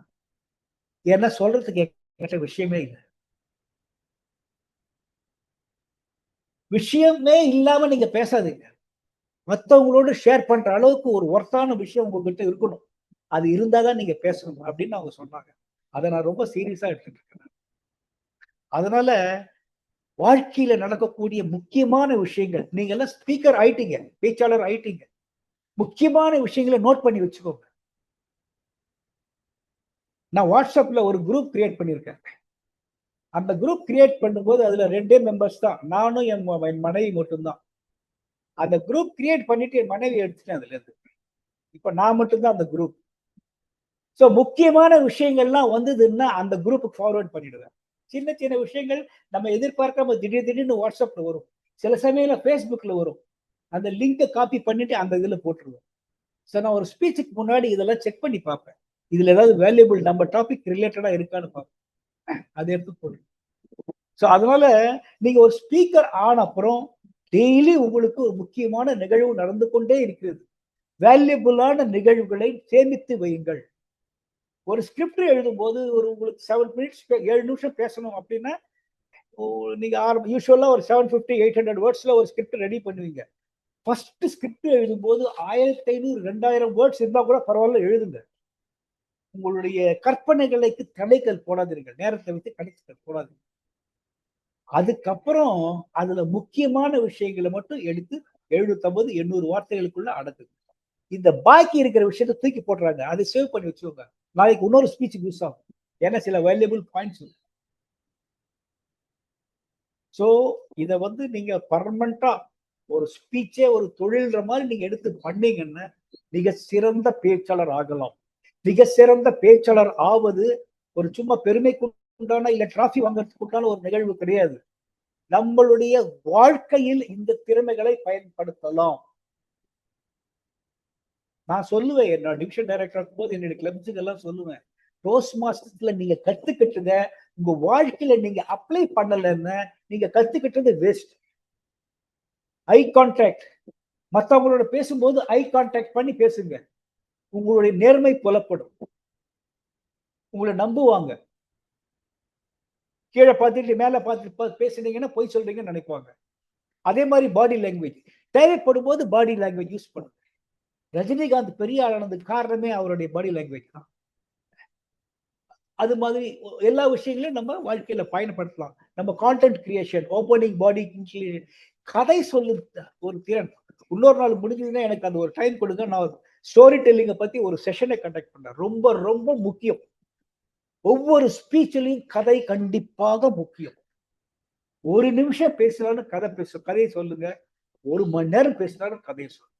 ஏன்னா சொல்றதுக்கு என்கிட்ட விஷயமே இல்லை. விஷயமே இல்லாம நீங்க பேசாதீங்க. மற்றவங்களோட ஷேர் பண்ற அளவுக்கு ஒரு ஒர்த்தான விஷயம் உங்ககிட்ட இருக்கணும். அது இருந்தாதான் நீங்க பேசணும் அப்படின்னு அவங்க சொன்னாங்க. அதை நான் ரொம்ப சீரியஸா எடுத்துட்டு இருக்கேன். அதனால வாழ்க்கையில நடக்கக்கூடிய முக்கியமான விஷயங்கள், நீங்க எல்லாம் ஸ்பீக்கர் ஆயிட்டீங்க, பேச்சாளர் ஆயிட்டீங்க, முக்கியமான விஷயங்களை நோட் பண்ணி வச்சுக்கோங்க. நான் வாட்ஸ்அப்ல ஒரு குரூப் கிரியேட் பண்ணியிருக்கேன். அந்த குரூப் கிரியேட் பண்ணும்போது அதுல 2 மெம்பர்ஸ் தான், நானும் என் மனைவி மட்டும்தான். அந்த குரூப் கிரியேட் பண்ணிட்டு என் மனைவி எடுத்துட்டேன் அதுல இருந்து. இப்ப நான் மட்டும்தான் அந்த குரூப். ஸோ முக்கியமான விஷயங்கள்லாம் வந்ததுன்னா அந்த குரூப்புக்கு ஃபார்வர்ட் பண்ணிடுவேன். சின்ன சின்ன விஷயங்கள் நம்ம எதிர்பார்க்காம திடீர்னு வாட்ஸ்அப்ல வரும், சில சமயம்ல ஃபேஸ்புக்ல வரும். அந்த லிங்கை காப்பி பண்ணிட்டு அந்த இதுல போட்டுருவேன். ஸோ நான் ஒரு ஸ்பீச்சுக்கு முன்னாடி இதெல்லாம் செக் பண்ணி பார்ப்பேன். இதுல ஏதாவது வேல்யூபிள் நம்ம டாபிக் ரிலேட்டடா இருக்கான்னு பார்ப்பேன். அதை எடுத்து போடுறேன். ஸோ அதனால நீங்க ஒரு ஸ்பீக்கர் ஆன அப்புறம் டெய்லி உங்களுக்கு ஒரு முக்கியமான நிகழ்வு நடந்து கொண்டே இருக்கிறது. வேல்யூபிளான நிகழ்வுகளை சேமித்து வையுங்கள். ஒரு ஸ்கிரிப்ட் எழுதும்போது உங்களுக்கு 7 மினிட்ஸ் 7 நிமிஷம் பேசணும் அப்படின்னா நீங்க யூஸ்வலா ஒரு 750-800 வேர்ட்ஸ்ல ஒரு ஸ்கிரிப்ட் ரெடி பண்ணுவீங்க. ஃபர்ஸ்ட் ஸ்கிரிப்ட் எழுதும்போது 1500-2000 வேர்ட்ஸ் இருந்தா கூட பரவாயில்ல, எழுதுங்க. உங்களுடைய கற்பனைகளுக்கு தடைகள் போடாதீர்கள், நேரத்தை வைத்து கடைசிகள் போடாதீங்க. அதுக்கப்புறம் அதுல முக்கியமான விஷயங்களை மட்டும் எடுத்து 750-800 வார்த்தைகளுக்குள்ள அடக்குங்க. இந்த பாக்கி இருக்கிற விஷயத்தை தூக்கி போடுறாங்க, அதை சேவ் பண்ணி வச்சுக்கோங்க. நாளைக்கு இன்னொரு ஸ்பீச்சுக்கு யூஸ் ஆகும். ஏன்னா சில வேல்யூபிள் பாயிண்ட்ஸ். ஸோ இதை நீங்க பர்மனண்டா ஒரு ஸ்பீச்சே ஒரு தொழில்ற மாதிரி நீங்க எடுத்து பண்ணீங்கன்னா மிக சிறந்த பேச்சாளர் ஆகலாம். மிக சிறந்த பேச்சாளர் ஆவது ஒரு சும்மா பெருமைக்கு உண்டான இல்ல டிராஃபி வாங்கறதுக்கு உண்டான ஒரு நிகழ்வு கிடையாது. நம்மளுடைய வாழ்க்கையில் இந்த திறமைகளை பயன்படுத்தலாம். நான் சொல்லுவேன், என்னோட டிவிஷன் டைரக்டர் இருக்கும்போது என்னுடைய கிளப்ஸுக்கு எல்லாம் சொல்லுவேன், டோஸ்ட் மாஸ்டர்ஸ்ல நீங்க கத்துக்கிட்டுங்க உங்க வாழ்க்கையில நீங்க அப்ளை பண்ணலன்னு நீங்க கத்துக்கிட்டது வேஸ்ட். ஐ கான்டாக்ட், மற்றவங்களோட பேசும்போது ஐ கான்டாக்ட் பண்ணி பேசுங்க. உங்களுடைய நேர்மை புலப்படும், உங்களை நம்புவாங்க. கீழே பார்த்துட்டு மேல பார்த்து பேசுனீங்கன்னா பொய் சொல்றீங்கன்னு நினைப்பாங்க. அதே மாதிரி பாடி லாங்குவேஜ், தேவைப்படும் போது பாடி லாங்குவேஜ் யூஸ் பண்ணுங்க. ரஜினிகாந்த் பெரிய ஆளானதுக்கு காரணமே அவருடைய பாடி லாங்குவேஜ் தான். அது மாதிரி எல்லா விஷயங்களையும் நம்ம வாழ்க்கையில பயன்படுத்தலாம். நம்ம கான்டென்ட் கிரியேஷன், ஓப்பனிங் பாடி, கதை சொல்லு ஒரு திறன். இன்னொரு நாள் முடிஞ்சதுன்னா எனக்கு அந்த ஒரு டைம் கொடுங்க, நான் ஸ்டோரி டெல்லிங்கை பத்தி ஒரு செஷனை கண்டக்ட் பண்றேன். ரொம்ப ரொம்ப முக்கியம். ஒவ்வொரு ஸ்பீச்லையும் கதை கண்டிப்பாக முக்கியம். ஒரு நிமிஷம் பேசினாலும் கதையை சொல்லுங்க, 1 மணி நேரம் பேசினாலும் கதையை சொல்லுங்க.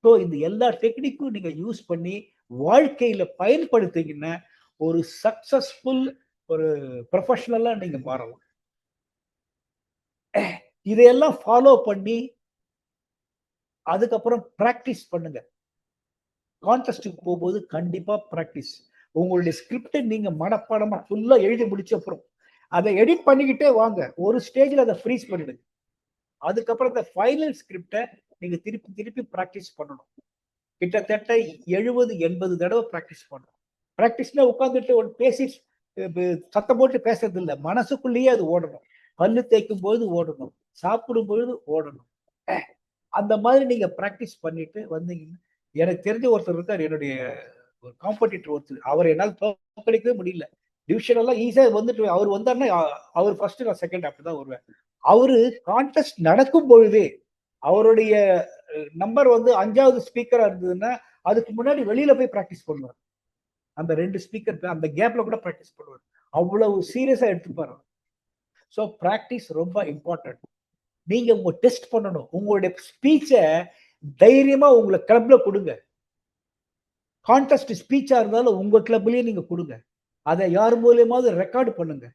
ஸோ இந்த எல்லா டெக்னிக்கும் நீங்க யூஸ் பண்ணி வாழ்க்கையில பயன்படுத்திங்கன்னா ஒரு சக்சஸ்ஃபுல் ஒரு ப்ரொஃபஷனலா நீங்க மாறலாம். இதையெல்லாம் ஃபாலோ பண்ணி அதுக்கப்புறம் பிராக்டிஸ் பண்ணுங்க. கான்டெஸ்டுக்கு போகும்போது கண்டிப்பா பிராக்டிஸ். உங்களுடைய ஸ்கிரிப்டை நீங்க மனப்பாடமா ஃபுல்லா எழுதி முடிச்ச அப்புறம் அதை எடிட் பண்ணிக்கிட்டே வாங்க. ஒரு ஸ்டேஜ்ல அதை ஃப்ரீஸ் பண்ணிடுங்க. அதுக்கப்புறம் இந்த ஃபைனல் ஸ்கிரிப்டை நீங்க திருப்பி திருப்பி பிராக்டிஸ் பண்ணணும். கிட்டத்தட்ட 70-80 தடவை பிராக்டிஸ் பண்ணணும். பிராக்டிஸ்ல உட்காந்துட்டு பேசி சத்தம் போட்டு பேசுறது இல்லை, மனசுக்குள்ளேயே அது ஓடணும். பல்லு தேய்க்கும் பொழுது ஓடணும், சாப்பிடும் பொழுது ஓடணும். அந்த மாதிரி நீங்க பிராக்டிஸ் பண்ணிட்டு வந்தீங்கன்னா, எனக்கு தெரிஞ்ச ஒருத்தர் இருக்கார், என்னுடைய ஒரு காம்படிட்டர் ஒருத்தர். அவர் என்னால் தோற்கடிக்கவே முடியல. டிவிஷன் எல்லாம் ஈஸியா வந்துட்டு அவர் வந்தாருன்னா அவர் ஃபர்ஸ்ட், நான் செகண்ட், அப்படிதான் வருவேன். அவரு கான்டெஸ்ட் நடக்கும் பொழுதே அவருடைய நம்பர் 5வது ஸ்பீக்கரா இருந்ததுன்னா அதுக்கு முன்னாடி வெளியில போய் பிராக்டிஸ் பண்ணுவார். அந்த 2 ஸ்பீக்கர் அந்த கேப்ல கூட பிராக்டிஸ் பண்ணுவார். அவ்வளவு சீரியஸா எடுத்துப்பாரு. ஸோ பிராக்டிஸ் ரொம்ப இம்பார்ட்டன்ட். நீங்க உங்க டெஸ்ட் பண்ணணும். உங்களுடைய ஸ்பீச்சை தைரியமா உங்களை கிளப்ல கொடுங்க. கான்டெஸ்ட் ஸ்பீச்சா இருந்தாலும் உங்க கிளப்லயே நீங்க கொடுங்க. அதை யார் மூலியமாவது ரெக்கார்டு பண்ணுங்க.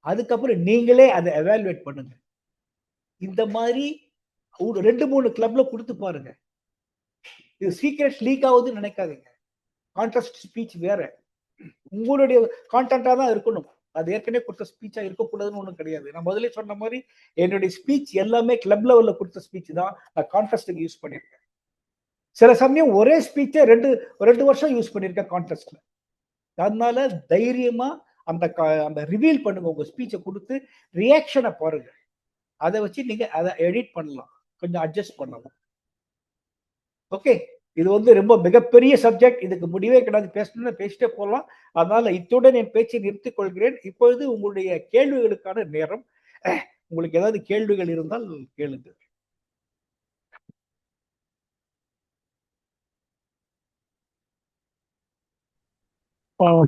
அதுக்கப்புறம் நீங்களே அதை எவாலுவேட் பண்ணுங்க. இந்த மாதிரி 2-3 கிளப்ல கொடுத்து பாருங்க. இது சீக்ரெட் லீக் ஆகுதுன்னு நினைக்காதீங்க. கான்டெஸ்ட் ஸ்பீச் வேற, உங்களுடைய கான்டென்ட்டா தான் இருக்கணும். அது ஏற்கனவே கொடுத்த ஸ்பீச்சா இருக்கக்கூடாதுன்னு ஒன்றும் கிடையாது. நான் முதல்ல சொன்ன மாதிரி என்னுடைய ஸ்பீச் எல்லாமே கிளப் லெவல்ல கொடுத்த ஸ்பீச் தான் நான் கான்டெஸ்ட்டுக்கு யூஸ் பண்ணியிருக்கேன். சில சமயம் ஒரே ஸ்பீச்சை 2 வருஷம் யூஸ் பண்ணியிருக்கேன் கான்டெஸ்ட்ல. அதனால தைரியமா அந்த ரிவீல் பண்ணுங்க. உங்க ஸ்பீச்சை கொடுத்து ரியாக்ஷனை பாருங்க. அதை வச்சு நீங்க அதை எடிட் பண்ணலாம், கொஞ்சம் அட்ஜஸ்ட் பண்ணலாம். ஓகே, இது ரொம்ப மிகப்பெரிய சப்ஜெக்ட். இதுக்கு முடிவே கிடையாது. பேசணும்னா பேசிட்டே போகலாம். அதனால இத்துடன் என் பேச்சை நிறுத்திக் கொள்கிறேன். இப்பொழுது உங்களுடைய கேள்விகளுக்கான நேரம். உங்களுக்கு ஏதாவது கேள்விகள் இருந்தால் கேளுங்க.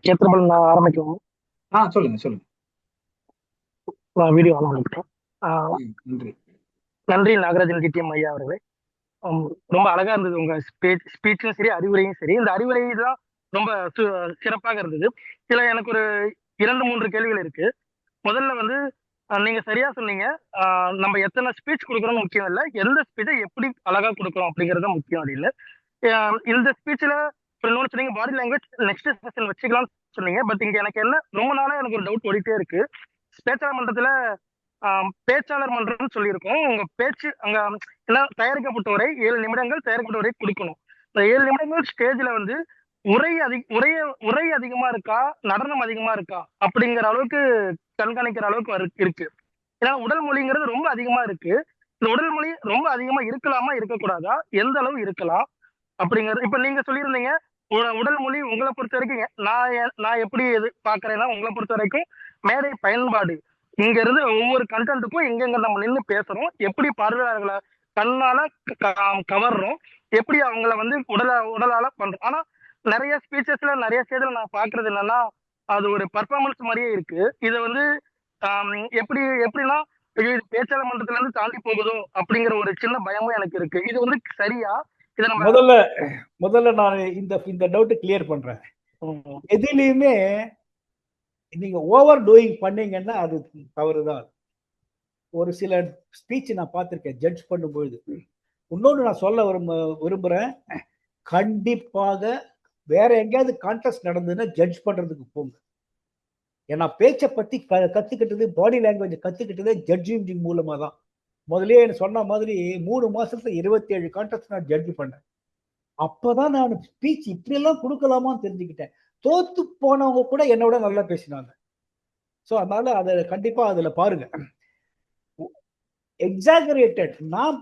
கேத்திரபல் நான் ஆரம்பிக்கணும். சொல்லுங்க. வீடியோ ஆரம்பிக்கிறேன். நன்றி. நன்றி நாகராஜன் டிடிஎம் ஐயா அவர்களே. ரொம்ப அழகா இருந்தது உங்க ஸ்பீச்சும் சரி, அறிவுரையும் சரி. இந்த அறிவுரை தான் ரொம்ப சிறப்பாக இருந்தது. எனக்கு ஒரு 2-3 கேள்விகள் இருக்கு. முதல்ல நீங்க சரியா சொன்னீங்க, நம்ம எத்தனை ஸ்பீச் கொடுக்குறோம்னு முக்கியம் இல்லை, எந்த ஸ்பீச்சை எப்படி அழகா கொடுக்குறோம் அப்படிங்கிறது முக்கியம் அப்படின்னு. இந்த ஸ்பீச்ல இன்னொன்று சொன்னீங்க, பாடி லாங்குவேஜ் நெக்ஸ்ட் செஷன் வச்சுக்கலாம்னு சொன்னீங்க. பட் இங்க எனக்கு ரொம்ப நாளா எனக்கு ஒரு டவுட் ஓடிட்டே இருக்கு. பேச்சாளர் மன்றத்துல பேச்சாளர் மன்றம்னு சொல்லியிருக்கோம். உங்க பேச்சு அங்க என்ன தயாரிக்கப்பட்ட உரை 7 நிமிடங்கள் தயாரிக்கப்பட்ட உரை கொடுக்கணும். இந்த 7 நிமிடங்கள் ஸ்டேஜ்ல வந்து உரை அதிகமா இருக்கா, நடனம் அதிகமா இருக்கா அப்படிங்கிற அளவுக்கு கண்காணிக்கிற அளவுக்கு இருக்கு. ஏன்னா உடல் மொழிங்கிறது ரொம்ப அதிகமா இருக்கு. இந்த உடல் மொழி ரொம்ப அதிகமா இருக்கலாமா, இருக்கக்கூடாதா, எந்த அளவு இருக்கலாம் அப்படிங்கிறது. இப்ப நீங்க சொல்லியிருந்தீங்க உடல் மொழி உங்களை பொறுத்த வரைக்கும் நான் எப்படி எது பாக்குறேன்னா, உங்களை பொறுத்த வரைக்கும் மேடை பயன்பாடு இங்க இருந்து ஒவ்வொரு கண்டென்ட்டுக்கும் எங்கெங்க நம்ம நின்று பேசுறோம், எப்படி பார்வையாளர்களை கண்ணால கவர்றோம், எப்படி அவங்கள வந்து உடலால பண்றோம். ஆனா நிறைய ஸ்பீச்சஸ்ல நிறைய ஸ்டேஜ்ல நான் பாக்குறது என்னன்னா, அது ஒரு பர்ஃபார்மன்ஸ் மாதிரியே இருக்கு. இதை வந்து எப்படின்னா ஐயோ, இது பேச்சாளர் மன்றத்துல இருந்து தாண்டி போகுதோ அப்படிங்கிற ஒரு சின்ன பயமும் எனக்கு இருக்கு. இது வந்து சரியா? இதை நம்ம முதல்ல நான் இந்த டவுட் கிளியர் பண்றேன். எதுலயுமே நீங்க ஓவர் டூயிங் பண்ணீங்கன்னா அது தவறுதான். ஒரு சில ஸ்பீச் நான் பார்த்திருக்கேன் ஜட்ஜ் பண்ணும்பொழுது. இன்னொன்று நான் சொல்ல விரும்புறேன், கண்டிப்பாக வேற எங்கேயாவது கான்டெஸ்ட் நடந்ததுன்னா ஜட்ஜ் பண்றதுக்கு போங்க. ஏன்னா பேச்சை பத்தி கத்துக்கிட்டது, பாடி லாங்குவேஜ் கத்துக்கிட்டதே ஜட்ஜிங் மூலமா தான். முதலே சொன்ன மாதிரி 3 மாசத்துல 27 கான்டெஸ்ட் நான் ஜட்ஜ் பண்ணேன். அப்பதான் நான் ஸ்பீச் இப்படி எல்லாம் கொடுக்கலாமான்னு தெரிஞ்சுக்கிட்டேன். தோத்து போனவங்க கூட என்னோட நல்லா பேசினாங்க. ஸோ அதனால அதை கண்டிப்பா அதுல பாருங்க. எக்ஸாகரேட்டட். நான்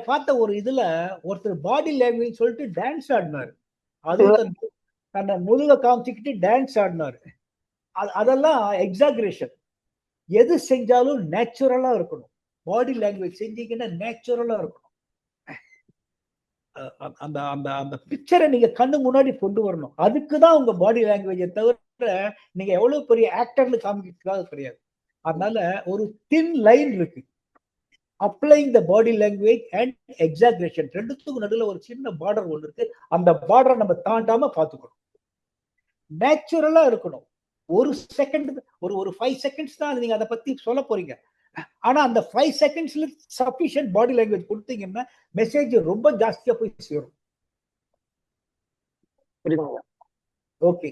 பார்த்த ஒரு இதுல ஒருத்தர் பாடி லாங்குவேஜ் சொல்லிட்டு டான்ஸ் ஆடினாரு. அது தன்னை முதுக காமிச்சுக்கிட்டு டான்ஸ் ஆடினாரு. அதெல்லாம் எக்ஸாகரேஷன். எது செஞ்சாலும் நேச்சுரலா இருக்கணும். பாடி லாங்குவேஜ் செஞ்சீங்கன்னா நேச்சுரலா இருக்கணும். அந்த அந்த அந்த பிக்சரை நீங்க கண்ணு முன்னாடி கொண்டு வரணும். அதுக்குதான் உங்க பாடி லாங்குவேஜை தவிர நீங்க எவ்வளவு பெரிய ஆக்டர்னு காமிக்கிறதுக்காக கிடையாது. அதனால ஒரு தின் லைன் இருக்கு. அப்ளைங் த பாடி லாங்குவேஜ் அண்ட் எக்ஸாகரேஷன் ரெண்டுத்துக்கும் நடுவில் ஒரு சின்ன பார்டர் ஒன்று இருக்கு. அந்த பார்டரை நம்ம தாண்டாம பார்த்துக்கணும். நேச்சுரலா இருக்கணும். ஒரு செகண்ட், ஒரு 5 செகண்ட்ஸ் தான் நீங்க அதை பத்தி சொல்ல போறீங்க. ஆனா அந்த 5 செகண்ட்ஸ்ல சஃபிஷியன்ட் பாடி லாங்குவேஜ் கொடுத்தீங்கன்னா மெசேஜ் ரொம்ப ஜாஸ்தியா போய் சேரும். ஓகே.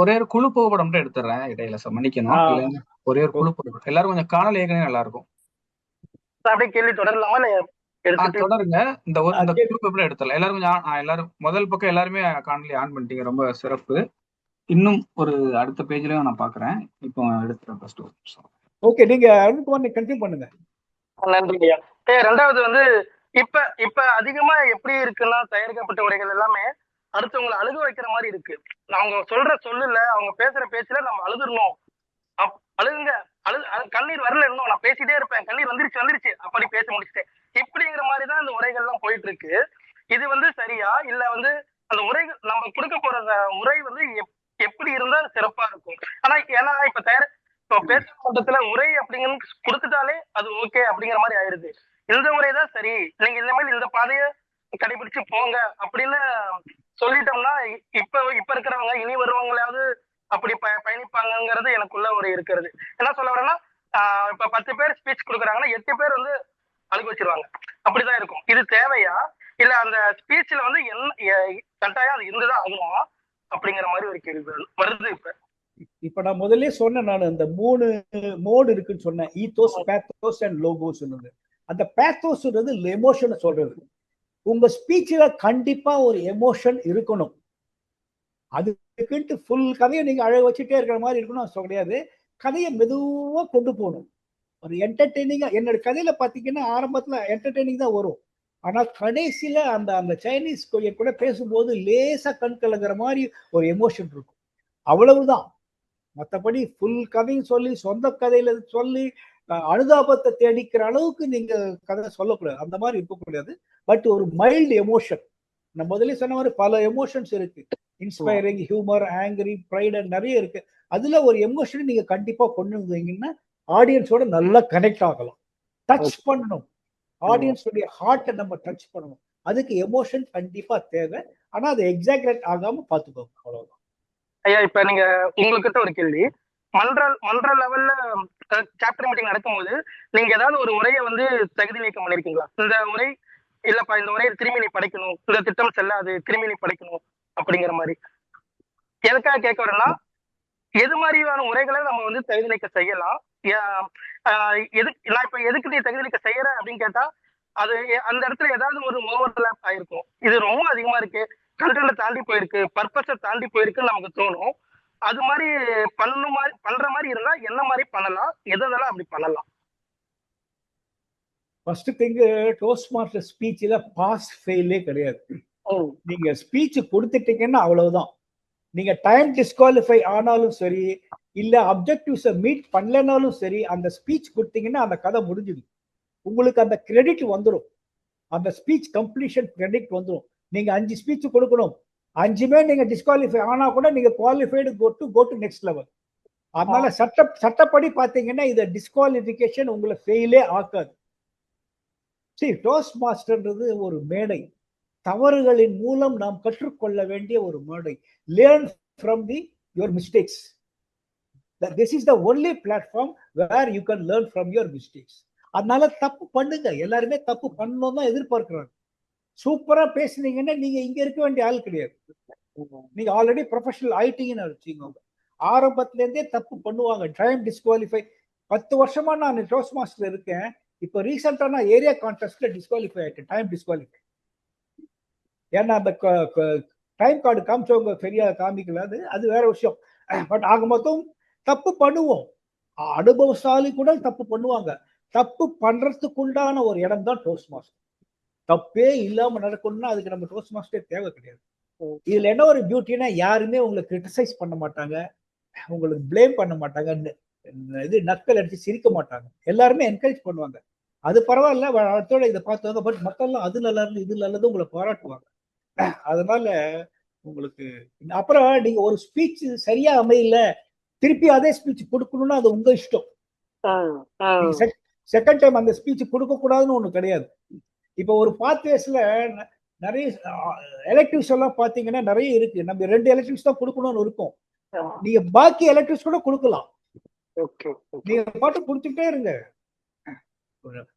ஒரே ஒரு குழு புகைப்படம் மட்டும் எடுத்துறேன் இடையில. மன்னிக்கணும். ஒரே ஒரு குழு புகைப்படம். எல்லாரும் கொஞ்சம் காணல் ஏற்கனவே நல்லா இருக்கும். அப்படியே கேள்வி தொடரலாமா? தொடருங்க. இந்த குழு புகைப்படம் எடுத்துடலாம். எல்லாரும் கொஞ்சம் எல்லாரும் முதல் பக்கம் எல்லாருமே காணொலி ஆன் பண்ணிட்டீங்க. ரொம்ப சிறப்பு. இன்னும் ஒரு அடுத்த பேஜ்லயும் நான் பாக்குறேன். இப்போ எடுத்துறேன் ஃபர்ஸ்ட். ஓகே, நீங்க அருண்குமார் கண்டினியூ பண்ணுங்க. நன்றி ஐயா. ரெண்டாவது வந்து இப்ப அதிகமா எப்படி இருக்குன்னா, தயாரிக்கப்பட்ட உரைகள் எல்லாமே அடுத்தவங்களை அழுக வைக்கிற மாதிரி இருக்கு. அவங்க சொல்ற சொல்லுல, அவங்க பேசுற பேச்சுல நம்ம அழுதுறணும். அழுகுங்க, கண்ணீர் வரல, இன்னும் நான் பேசிட்டே இருப்பேன், கண்ணீர் வந்துருச்சு அப்படி பேச முடிச்சுட்டேன், இப்படிங்கிற மாதிரிதான் இந்த உரைகள் எல்லாம் போயிட்டு இருக்கு. இது வந்து சரியா? இல்ல வந்து அந்த உரைகள் நம்ம கொடுக்க போற உரை வந்து எப்படி இருந்தா சிறப்பா இருக்கும்? ஏன்னா இப்ப பேச்சு மன்றத்துல உரை அப்படிங்கிறது கொடுத்துட்டாலே அது ஓகே அப்படிங்கிற மாதிரி ஆயிடுது. இந்த உரைதான் சரி, நீங்க இந்த மாதிரி இந்த பாதையை கடைபிடிச்சு போங்க அப்படின்னு சொல்லிட்டோம்னா இப்ப இருக்கிறவங்க இனி வருவாங்களாவது அப்படி பயணிப்பாங்கிறது எனக்குள்ள ஒரு இருக்கிறது. என்ன சொல்ல வரேன்னா, இப்ப 10 பேர் ஸ்பீச் கொடுக்குறாங்கன்னா 8 பேர் வந்து அழுக வச்சிருவாங்க. அப்படிதான் இருக்கும். இது தேவையா? இல்ல அந்த ஸ்பீச்ல வந்து கட்டாயம் அது இருந்துதான் ஆகணுமா அப்படிங்கிற மாதிரி ஒரு கேள்வி வருது. இப்ப நான் முதல்ல சொன்னேன், நான் இந்த 3 மோடு இருக்குன்னு சொன்னேன். Ethos, pathos and logos. அந்த பேத்தோஸ்ன்றது எமோஷனை சொல்றது. உங்க ஸ்பீச்ல கண்டிப்பா ஒரு எமோஷன் இருக்கணும். அதுக்குன்ட்டு ஃபுல் கதையை நீங்க அழக வச்சுட்டே இருக்கிற மாதிரி இருக்கணும் கிடையாது. கதையை மெதுவா கொண்டு போகணும். ஒரு என்டர்டெய்னிங்கா. என்னோட கதையில பாத்தீங்கன்னா ஆரம்பத்துல என்டர்டெய்னிங் தான் வரும். ஆனா கடைசியில அந்த அந்த சைனீஸ் கொரியன் கூட பேசும்போது லேசா கண் கலங்குற மாதிரி ஒரு எமோஷன் இருக்கும். அவ்வளவுதான். மற்றபடி ஃபுல் கதையும் சொல்லி சொந்த கதையில சொல்லி அனுதாபத்தை தேடிக்கிற அளவுக்கு நீங்க கதை சொல்லக்கூடாது. அந்த மாதிரி இருக்கக்கூடாது. பட் ஒரு மைல்டு எமோஷன். நான் முதல்ல சொன்ன மாதிரி பல எமோஷன்ஸ் இருக்கு. இன்ஸ்பைரிங், ஹியூமர், ஆங்கிரி, ப்ரைட் நிறைய இருக்கு. அதுல ஒரு எமோஷன் நீங்க கண்டிப்பா கொண்டு வந்தீங்கன்னா ஆடியன்ஸோட நல்லா கனெக்ட் ஆகலாம். டச் பண்ணணும். ஆடியன்ஸோடைய ஹார்ட்டை நம்ம டச் பண்ணணும். அதுக்கு எமோஷன் கண்டிப்பா தேவை. ஆனா அது எக்ஸாக்ரேட் ஆகாம பாத்துக்கோங்க. அவ்வளவுதான். ஐயா, இப்ப நீங்க உங்ககிட்ட ஒரு கேள்வி. மன்ற லெவல்ல சாப்டர் மீட்டிங் நடக்கும்போது நீங்க ஏதாவது ஒரு உரையை வந்து தகுதி நீக்கம் பண்ணிருக்கீங்களா? இந்த உரை இல்லப்பா, இந்த உரையை திரும்பி நீ படிக்கணும், இந்த திட்டம் செல்லாது, திரும்பி நீ படிக்கணும் அப்படிங்கிற மாதிரி. எதுக்காக கேட்க வரேன்னா, எது மாதிரியான உரைகளை நம்ம வந்து தகுதி நீக்கம் செய்யலாம்? நான் இப்ப எதுக்கு நீ தகுதி நீக்கம் செய்யற அப்படின்னு கேட்டா, அது அந்த இடத்துல ஏதாவது ஒரு ஓவர்லாப் ஆயிருக்கும். இது ரொம்ப அதிகமா இருக்கு, கண்டென்ட்டை தாண்டி போயிருக்கு, பர்பஸை தாண்டி போயிருக்குன்னு நமக்கு தோணும். அது மாதிரி பண்ற மாதிரி இருந்தா என்ன மாதிரி பண்ணலாம், எதெல்லாம் அப்படி பண்ணலாம்? ஃபர்ஸ்ட் திங், டோஸ்ட் மாஸ்டர் ஸ்பீச்ல பாஸ் ஃபெயிலே கிடையாது. நீங்க ஸ்பீச் கொடுத்துட்டீங்கன்னா அவ்வளவுதான். நீங்க டைம் டிஸ்குவாலிஃபை ஆனாலும் சரி, இல்ல அப்ஜெக்டிவ்ஸை மீட் பண்ணலனாலும் சரி, அந்த ஸ்பீச் கொடுத்தீங்கன்னா அந்த கதை முடிஞ்சுது. உங்களுக்கு அந்த கிரெடிட் வந்துடும், அந்த ஸ்பீச் கம்ப்ளீஷன் கிரெடிட் வந்துடும். நீங்க 5 ஸ்பீச் கொடுக்கணும், 5மே நீங்க டிஸ்குவாலிஃபை ஆனா கூட நீங்க qualified go to next level. அதனால சட்டப்படி பாத்தீங்கன்னா இதை டிஸ்குவாலிஃபிகேஷன் உங்களை ஃபெயிலே ஆக்காது. சரி, டோஸ்ட் மாஸ்டர்ன்றது ஒரு மேடை, தவறுகளின் மூலம் நாம் கற்றுக்கொள்ள வேண்டிய ஒரு மேடை. Learn from your mistakes. This is the only platform where you can learn from your mistakes. அதனால தப்பு பண்ணுங்க, எல்லாருமே தப்பு பண்ணணும் தான் எதிர்பார்க்கிறாங்க. சூப்பரா பேசுனீங்கன்னா நீங்க இங்க இருக்க வேண்டிய ஆள் கிடையாது. நீங்க ஆல்ரெடி ப்ரொஃபஷனல் ஆயிட்டீங்கன்னு வச்சுக்கோங்க. ஆரம்பத்துல இருந்தே தப்பு பண்ணுவாங்க, டைம் டிஸ்குவாலிஃபை. 10 வருஷமா நான் டோஸ்ட் மாஸ்டர் இருக்கேன். இப்போ ரீசெண்டா நான் ஏரியா கான்டெஸ்ட்ல டிஸ்குவாலிஃபை ஆயிட்டேன், டைம் டிஸ்குவாலிஃபை. ஏன்னா அந்த டைம் கார்டு காமிச்சவங்க சரியா காமிக்கல, அது வேற விஷயம். பட் ஆக மொத்தம் தப்பு பண்ணுவோம், அனுபவசாலி கூட தப்பு பண்ணுவாங்க. தப்பு பண்றதுக்குண்டான ஒரு இடம் தான் டோஸ்ட் மாஸ்டர். தப்பே இல்லாம நடக்கணும்னா அதுக்கு நம்ம டோஸ்ட் மாஸ்டர் தேவை கிடையாது. இதுல என்ன ஒரு பியூட்டினா, யாருமே உங்களை கிரிட்டிசைஸ் பண்ண மாட்டாங்க, உங்களுக்கு பிளேம் பண்ண மாட்டாங்க, இது நக்கல் அடிச்சு சிரிக்க மாட்டாங்க. எல்லாருமே என்கரேஜ் பண்ணுவாங்க. அது பரவாயில்ல, அடுத்தோட இதை பார்த்துவாங்க. பட் மக்கள்லாம் அது நல்லா இருந்து இது நல்லது உங்களை பாராட்டுவாங்க. அதனால உங்களுக்கு அப்புறம் நீங்க ஒரு ஸ்பீச் சரியா அமையல, திருப்பி அதே ஸ்பீச் கொடுக்கணும்னா அது உங்க இஷ்டம். செகண்ட் டைம் அந்த ஸ்பீச் கொடுக்க கூடாதுன்னு ஒண்ணு கிடையாது. இப்போ ஒரு பாத்வேஸ்ல நிறைய எலக்டிவ்ஸ் எல்லாம் பாத்தீங்கன்னா நிறைய இருக்கு. நம்ம 2 எலக்டிவ்ஸ் தான் கொடுக்கணும்னு இருக்கும். நீங்க பாக்கி எலக்டிவ்ஸ் கூட கொடுக்கலாம், நீங்க பாட்டு கொடுத்துட்டே இருங்க.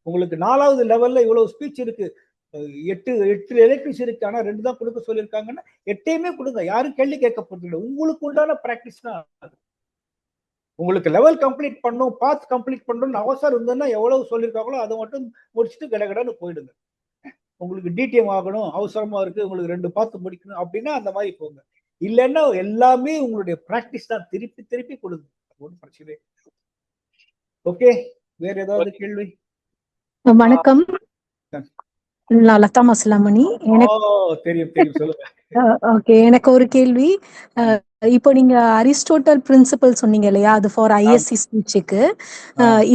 உங்களுக்கு 4வது லெவல்ல இவ்வளவு ஸ்பீச் இருக்கு, 8 எலக்டிவ்ஸ் இருக்கு, ஆனா 2 தான் கொடுக்க சொல்லியிருக்காங்கன்னா 8யுமே கொடுங்க, யாரும் கேள்வி கேட்க போறது. உங்களுக்கு உண்டான பிராக்டிஸ் தான். உங்களுக்கு லெவல் கம்ப்ளீட் பண்ணும், பாத் கம்ப்ளீட் பண்ணணும்னு அவசரம் இருந்ததுன்னா எவ்வளவு சொல்லியிருக்காங்களோ அதை மட்டும் முடிச்சுட்டு கடகடன்னு போயிடுங்க. உங்களுக்கு டிடிஎம் ஆகணும், அவசரமா இருக்கு, உங்களுக்கு 2 பாத்து முடிக்கணும் அப்படின்னா அந்த மாதிரி போங்க. இல்லைன்னா எல்லாமே உங்களுடைய பிராக்டிஸ் தான், திருப்பி திருப்பி கொடுங்க, ஒன்றும் பிரச்சனை. ஓகே, வேற ஏதாவது கேள்வி? வணக்கம், நான் லதா மசலாமணி. தெரியும் தெரியும், சொல்லுங்க. ஓகே, எனக்கு ஒரு கேள்வி. இப்போ நீங்க அரிஸ்டோட்டல் பிரின்சிபல் சொன்னீங்க இல்லையா, அது ஃபார் ஐஎஸ்சி ஸ்பீச்சுக்கு.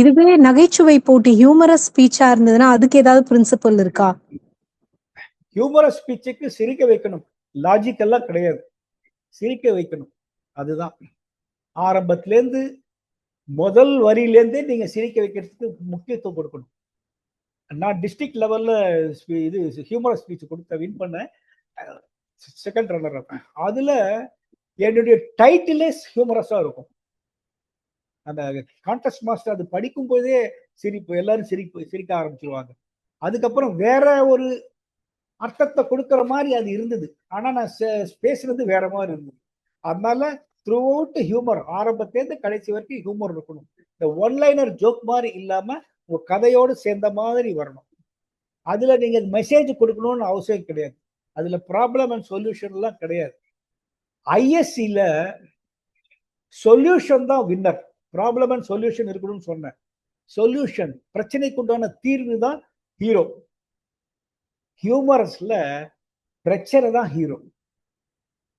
இதுவே நகைச்சுவை போட்டி ஹியூமரஸ் ஸ்பீச்சா இருந்ததுன்னா அதுக்கு ஏதாவது பிரின்சிபல் இருக்கா? ஹியூமரஸ் ஸ்பீச்சுக்கு சிரிக்க வைக்கணும், லாஜிக் எல்லாம் கிடையாது, சிரிக்க வைக்கணும். அதுதான் ஆரம்பத்திலேருந்து முதல் வரியிலேருந்தே நீங்க சிரிக்க வைக்கிறதுக்கு முக்கியத்துவம் கொடுக்கணும். நான் டிஸ்ட்ரிக்ட் லெவல்ல இது ஹியூமரஸ் ஸ்பீச் கொடுத்த வின் பண்ண செகண்ட் ரன்னர். அதுல என்னுடைய டைட்டிலே ஹியூமரஸா இருக்கும். அந்த கான்டெஸ்ட் மாஸ்டர் அது படிக்கும் போதே சிரிப்பு, எல்லாரும் சிரிக்க ஆரம்பிச்சிருவாங்க. அதுக்கப்புறம் வேற ஒரு அர்த்தத்தை கொடுக்கற மாதிரி அது இருந்தது, ஆனா நான் பேசுறது வேற மாதிரி இருந்தது. அதனால த்ரூ அவுட் ஹியூமர், ஆரம்பத்திலேருந்து கடைசி வரைக்கும் ஹியூமர் இருக்கணும். இந்த ஒன்லைனர் ஜோக் மாதிரி இல்லாம உங்க கதையோடு சேர்ந்த மாதிரி வரணும். அதுல நீங்க மெசேஜ் கொடுக்கணும்னு அவசியம் கிடையாது, அதுல ப்ராப்ளம் அண்ட் சொல்யூஷன் எல்லாம் கிடையாது. ஐஎஸ்சில சொல்யூஷன் தான் வின்னர், ப்ராப்ளம் அண்ட் சொல்யூஷன் இருக்கணும்னு சொன்னேன். சொல்யூஷன், பிரச்சனைக்கு உண்டான தீர்வு தான் ஹீரோ. ஹியூமரஸ்ல பிரச்சனை தான் ஹீரோ.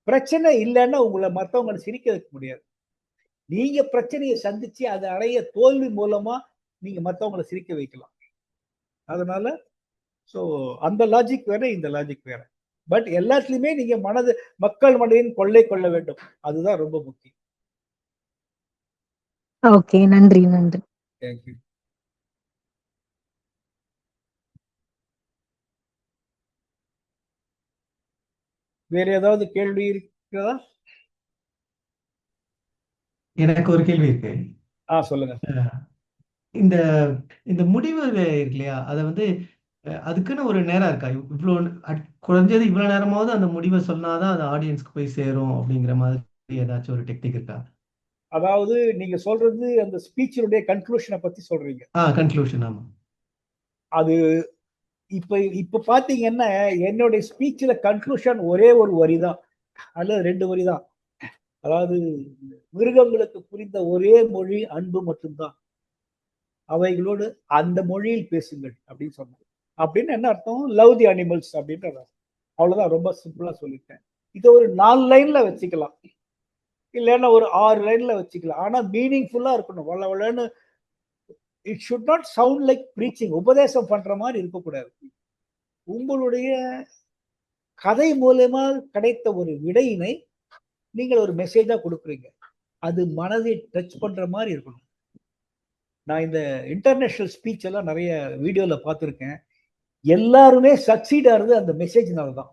பிரச்சனை இல்லைன்னா உங்களை மற்றவங்களை சிரிக்க வைக்க முடியாது. நீங்க பிரச்சனையை சந்திச்சு அதை அடைய தோல்வி மூலமா நீங்க மற்றவங்களை சிரிக்க வைக்கலாம். அதனால அந்த லாஜிக் வேற, இந்த லாஜிக் வேற. பட் எல்லாத்துலயுமே நீங்க மக்கள் மனதின் கொள்ளை கொள்ள வேண்டும், அதுதான் ரொம்ப முக்கியம். ஓகே, நன்றி நன்றி. தேங்க்யூ. வேற ஏதாவது கேள்வி இருக்கிறதா? எனக்கு ஒரு கேள்வி இருக்கு. சொல்லுங்க. இந்த இந்த முடிவு இருக்கு இல்லையா, அதை வந்து அதுக்குன்னு ஒரு நேரம் இருக்கா? இவ்வளோ குறைஞ்சது இவ்வளவு நேரமாவது அந்த முடிவை சொன்னாதான் அது ஆடியன்ஸ்க்கு போய் சேரும் அப்படிங்கிற மாதிரி ஏதாச்சும் ஒரு டெக்னிக் இருக்கா? அதாவது நீங்க சொல்றது அந்த ஸ்பீச்சினுடைய கன்க்ளூஷனை பத்தி சொல்றீங்க? கன்க்ளூஷன். ஆமா, அது இப்ப பாத்தீங்கன்னா என்னுடைய ஸ்பீச்ல கன்க்ளூஷன் ஒரே ஒரு வரி தான் அல்லது 2 வரி தான். அதாவது மிருகங்களுக்கு புரிந்த ஒரே மொழி அன்பு மட்டும்தான், அவைகளோடு அந்த மொழியில் பேசுங்கள் அப்படின்னு சொன்னாங்க. அப்படின்னு என்ன அர்த்தம்? லவ் தி அனிமல்ஸ் அப்படின்ற அவ்வளவுதான். ரொம்ப சிம்பிளா சொல்லிட்டேன். இதை ஒரு 4 லைன்ல வச்சுக்கலாம், இல்லைன்னா ஒரு 6 லைன்ல வச்சுக்கலாம். ஆனா மீனிங்ஃபுல்லா இருக்கணும். வளவளன்னு it should not sound like preaching. உபதேசம் பண்ற மாதிரி இருக்கக்கூடாது. உங்களுடைய கதை மூலமா கிடைத்த ஒரு விடையினை நீங்கள் ஒரு மெசேஜா கொடுக்குறீங்க. அது மனதை டச் பண்ற மாதிரி இருக்கணும். நான் இந்த இன்டர்நேஷனல் ஸ்பீச் எல்லாம் நிறைய வீடியோல பார்த்துருக்கேன். எல்லாருமே சக்சீட் ஆகுது அந்த மெசேஜ்னால தான்.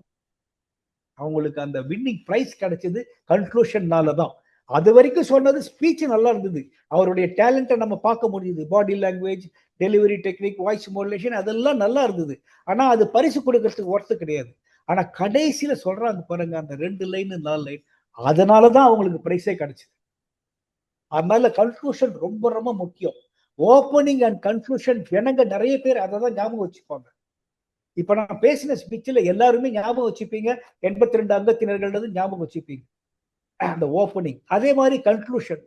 அவங்களுக்கு அந்த வின்னிங் பிரைஸ் கிடைச்சது கன்க்ளூஷன்னால தான். அது வரைக்கும் சொன்னது ஸ்பீச் நல்லா இருந்தது. அவருடைய டேலண்ட்டை நம்ம பார்க்க முடியுது. Body language, delivery technique, voice modulation அதெல்லாம் நல்லா இருந்தது. ஆனா அது பரிசு கொடுக்கறதுக்கு ஒர்த்து கிடையாது. ஆனா கடைசியில சொல்றாங்க பாருங்க, அந்த 2 லைன் 4 லைன், அதனாலதான் அவங்களுக்கு பிரைஸே கிடைச்சது. அதனால கன்க்ளூஷன் ரொம்ப ரொம்ப முக்கியம். ஓப்பனிங் அண்ட் கன்க்ளூஷன் ஜனங்க நிறைய பேர் அதை தான் ஞாபகம் வச்சுப்பாங்க. இப்ப நான் பேசின ஸ்பீச்சில் எல்லாருமே ஞாபகம் வச்சுப்பீங்க. 82 அங்கத்தினர்கள் ஞாபகம் வச்சுப்பீங்க அந்த ஓப்பனிங். அதே மாதிரி கன்க்ளூஷன்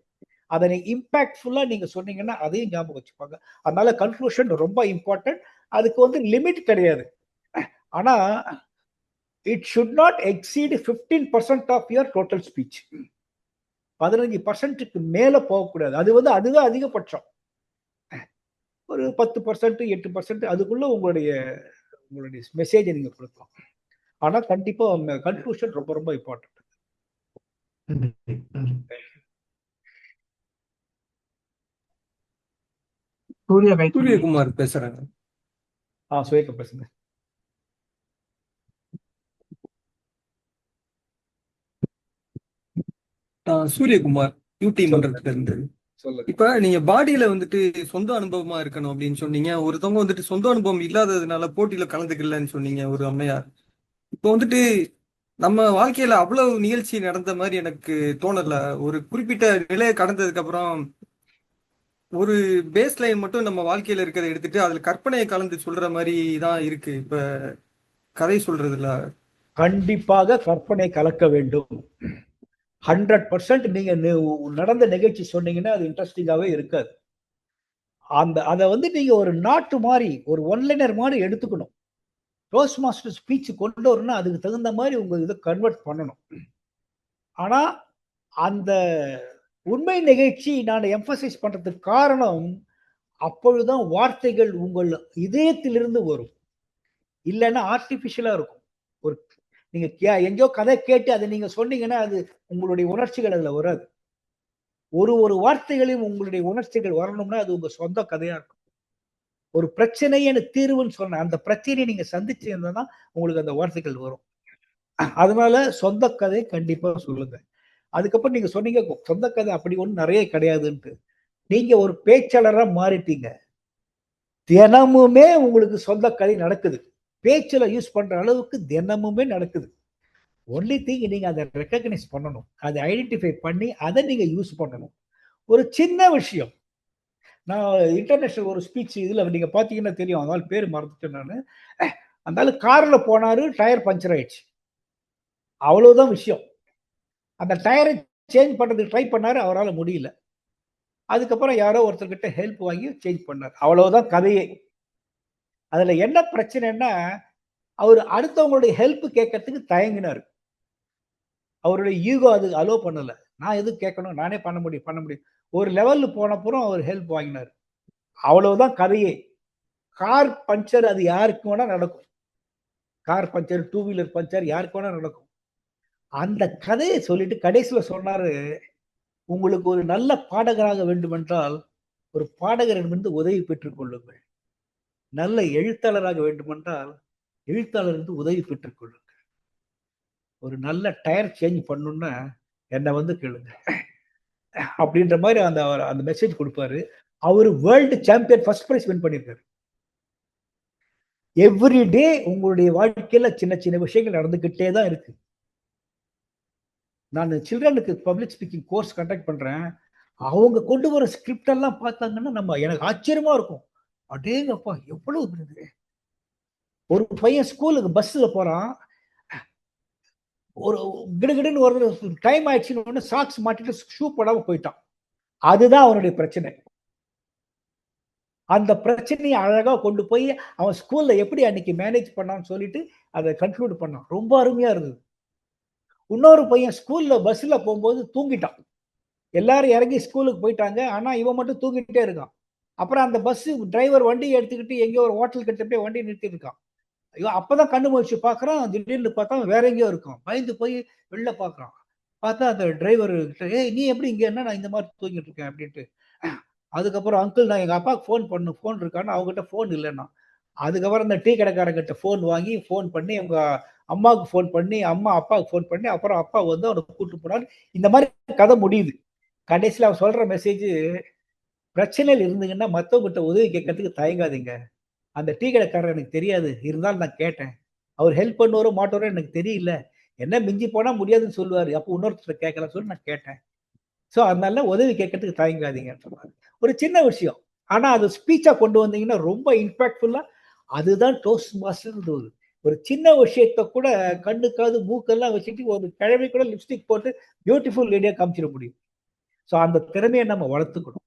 அதனை இம்பாக்ட்ஃபுல்லா நீங்க சொன்னீங்கன்னா அதையும் ஞாபகம் வச்சுப்பாங்க. அதனால கன்க்ளூஷன் ரொம்ப இம்பார்ட்டன்ட். அதுக்கு வந்து லிமிட் கிடையாது. ஆனா it should not exceed 15% of your total speech. 15%க்கு மேல போகக்கூடாது. அது வந்து அதுவே அதிகபட்சம். ஒரு 10%, 8% அதுக்குள்ள உங்களுடைய மெசேஜை நீங்க கொடுக்கலாம். ஆனா கண்டிப்பா கன்க்ளூஷன் ரொம்ப ரொம்ப இம்பார்ட்டன்ட். சூரியகுமார் பேசுறாங்க. சுயக்க பேசுங்க. சூரியகுமார் யூடி மன்றத்துல இருந்து. இப்ப நீங்க பாடியில வந்துட்டு சொந்த அனுபவமா இருக்கணும் அப்படின்னு சொன்னீங்க. ஒருத்தவங்க வந்துட்டு சொந்த அனுபவம் இல்லாததுனால போட்டியில கலந்துக்கலன்னு சொன்னீங்க ஒரு அம்மையார். இப்போ வந்துட்டு நம்ம வாழ்க்கையில அவ்வளவு நிகழ்ச்சி நடந்த மாதிரி எனக்கு தோணல. ஒரு குறிப்பிட்ட நிலையை கடந்ததுக்கு அப்புறம் ஒரு பேஸ் லைன் மட்டும் நம்ம வாழ்க்கையில இருக்கிறத எடுத்துட்டு அதுல கற்பனையை கலந்து சொல்ற மாதிரி தான் இருக்கு இப்ப கதை சொல்றதுல. கண்டிப்பாக கற்பனை கலக்க வேண்டும். 100% நீங்க நடந்த நிகழ்ச்சி சொன்னீங்கன்னா அது இன்ட்ரெஸ்டிங்காவே இருக்காது. அதை வந்து நீங்க ஒரு நாட்டு மாதிரி ஒரு ஒன்லைனர் மாதிரி எடுத்துக்கணும். டோஸ்ட் மாஸ்டர் ஸ்பீச் கொண்டு வரணும்னா அதுக்கு தகுந்த மாதிரி உங்க இதை கன்வெர்ட் பண்ணணும். ஆனா அந்த உண்மை நிகழ்ச்சி நான் எம்பசைஸ் பண்றதுக்கு காரணம், அப்பொழுதுதான் வார்த்தைகள் உங்கள் இதயத்திலிருந்து வரும். இல்லைன்னா ஆர்டிபிஷியலா இருக்கும். ஒரு நீங்க எங்கேயோ கதை கேட்டு அதை நீங்க சொன்னீங்கன்னா அது உங்களுடைய உணர்ச்சிகள் அதுல வராது. ஒரு வார்த்தைகளையும் உங்களுடைய உணர்ச்சிகள் வரணும்னா அது உங்க சொந்த கதையா இருக்கும். ஒரு பிரச்சனையை தீர்வுன்னு சொன்ன அந்த பிரச்சனையை நீங்க சந்திச்சிருந்தா உங்களுக்கு அந்த வார்த்தைகள் வரும். அதனால சொந்த கதை கண்டிப்பா சொல்லுங்க. அதுக்கப்புறம் நீங்க சொன்னீங்க சொந்த கதை அப்படி ஒண்ணு நிறைய கிடையாதுன்ட்டு. நீங்க ஒரு பேச்சாளரா மாறிட்டீங்க. தினமுமே உங்களுக்கு சொந்த கதை நடக்குது. பேச்சுல யூஸ் பண்ற அளவுக்கு தினமுமே நடக்குது. ஒன்லி திங் நீங்க அதை ரெக்கக்னைஸ் பண்ணணும். அதை ஐடென்டிஃபை பண்ணி அதை நீங்க யூஸ் பண்ணணும். ஒரு சின்ன விஷயம், நான் இன்டர்நேஷனல் ஒரு ஸ்பீச் இதுல நீங்க பாத்தீங்கன்னா தெரியும். அதனால பேர் மறந்துட்டேன் நானு. அந்த கார்ல போனாரு, டயர் பஞ்சர் ஆயிடுச்சு. அவ்வளவுதான் விஷயம். அந்த டயரை சேஞ்ச் பண்றதுக்கு ட்ரை பண்ணாரு, அவரால் முடியல. அதுக்கப்புறம் யாரோ ஒருத்தர்கிட்ட ஹெல்ப் வாங்கி சேஞ்ச் பண்ணார். அவ்வளவுதான் கதையே. அதுல என்ன பிரச்சனைன்னா, அவர் அடுத்தவங்களுடைய ஹெல்ப் கேட்கறதுக்கு தயங்கினார். அவருடைய ஈகோ அது அலோ பண்ணல. நான் எதுவும் கேட்கணும், நானே பண்ண முடியும். ஒரு லெவல்ல போனப்புறம் அவர் ஹெல்ப் வாங்கினார். அவ்வளவுதான் கதையே. கார் பஞ்சர் அது யாருக்கு வேணா நடக்கும். கார் பஞ்சர், 2 வீலர் பஞ்சர் யாருக்கு வேணா நடக்கும். அந்த கதையை சொல்லிட்டு கடைசியில சொன்னாரு, உங்களுக்கு ஒரு நல்ல பாடகராக வேண்டுமென்றால் ஒரு பாடகரிடமிருந்து உதவி பெற்றுக் கொள்ளுங்கள். நல்ல எழுத்தாளராக வேண்டுமென்றால் எழுத்தாளரிடமிருந்து உதவி பெற்றுக் கொள்ளுங்கள். ஒரு நல்ல டயர் சேஞ்ச் பண்ணணும்னா என்னை வந்து கேளுங்க அப்படின்ற மாதிரி அந்த மெசேஜ் கொடுப்பாரு. அவரு world champion first prize win பண்ணியிருக்காரு. எவ்ரி டே உங்களுடைய வாழ்க்கையில சின்ன சின்ன விஷயங்கள் நடந்துகிட்டே தான் இருக்கு. நான் சில்ட்ரனுக்கு பப்ளிக் ஸ்பீக்கிங் கோர்ஸ் கண்டக்ட் பண்றேன். அவங்க கொண்டு வர ஸ்கிரிப்ட் எல்லாம் பார்த்தாங்கன்னா எனக்கு ஆச்சரியமா இருக்கும். அடேங்கப்பா எவ்வளவு இருந்தது. ஒரு பையன் ஸ்கூலுக்கு பஸ்ல போறான், ஒரு கிடுகிடுன்னு ஒரு டைம் ஆயிடுச்சுன்னு சாக்ஸ் மாட்டிட்டு ஷூ போடாம போயிட்டான். அதுதான் அவனுடைய பிரச்சனை. அந்த பிரச்சனையை அழகா கொண்டு போய் அவன் ஸ்கூல்ல எப்படி அன்னைக்கு மேனேஜ் பண்ணான்னு சொல்லிட்டு அதை கன்க்ளூட் பண்ணான். ரொம்ப அருமையா இருந்தது. இன்னொரு பையன் ஸ்கூல்ல பஸ்ல போகும்போது தூங்கிட்டான். எல்லாரும் இறங்கி ஸ்கூலுக்கு போயிட்டாங்க, ஆனா இவன் மட்டும் தூங்கிட்டே இருக்கான். அப்புறம் அந்த பஸ் டிரைவர் வண்டி எடுத்துக்கிட்டு எங்கேயோ ஒரு ஹோட்டல் கிட்ட போய் வண்டி நிறுத்திட்டு இருக்கான். ஐயோ, அப்பதான் கண்ணு முழிச்சு பாக்குறான், திடீர்னு பார்த்தா வேற எங்கேயோ இருக்கும். பயந்து போய் வெளில பாக்குறான். பார்த்தா அந்த டிரைவர் கிட்ட, ஏய் நீ எப்படி இங்க, என்ன நான் இந்த மாதிரி தூங்கிட்டு இருக்கேன் அப்படின்ட்டு. அதுக்கப்புறம் அங்கிள் நான் எங்க அப்பாவுக்கு ஃபோன் இருக்கான்னு, அவங்ககிட்ட ஃபோன் இல்லைன்னா. அதுக்கப்புறம் இந்த டீ கடைக்காரங்கிட்ட ஃபோன் வாங்கி ஃபோன் பண்ணி அவங்க அம்மாவுக்கு ஃபோன் பண்ணி, அம்மா அப்பாவுக்கு ஃபோன் பண்ணி, அப்புறம் அப்பா வந்து அவனை கூட்டு போனாரு. இந்த மாதிரி கதை முடியுது. கடைசியில் அவன் சொல்ற மெசேஜ், பிரச்சனையில் இருந்தீங்கன்னா மற்றவங்கிட்ட உதவி கேட்கறதுக்கு தயங்காதீங்க. அந்த டீ கடைக்காரர் எனக்கு தெரியாது, இருந்தாலும் நான் கேட்டேன். அவர் ஹெல்ப் பண்ணுவாரோ மாட்டாரோ எனக்கு தெரியல, என்ன மிஞ்சி போனா முடியாதுன்னு சொல்லுவாரு, அப்போ இன்னொருத்தர் கேட்கலாம் சொல்லி நான் கேட்டேன். ஸோ அதனால உதவி கேட்கறதுக்கு தயங்காதீங்கன்னு சொன்னாரு. ஒரு சின்ன விஷயம், ஆனா அது ஸ்பீச்சா கொண்டு வந்தீங்கன்னா ரொம்ப இம்பாக்ட்ஃபுல்லா. அதுதான் டோஸ்ட் மாஸ்டர். ஒரு சின்ன விஷயத்த கூட கண்ணுக்காது மூக்கெல்லாம் வச்சுட்டு ஒரு கிழமை கூட லிப்ஸ்டிக் போட்டு பியூட்டிஃபுல் லேடியா காமிச்சிட முடியும். ஸோ அந்த திறமையை நம்ம வளர்த்துக்கணும்.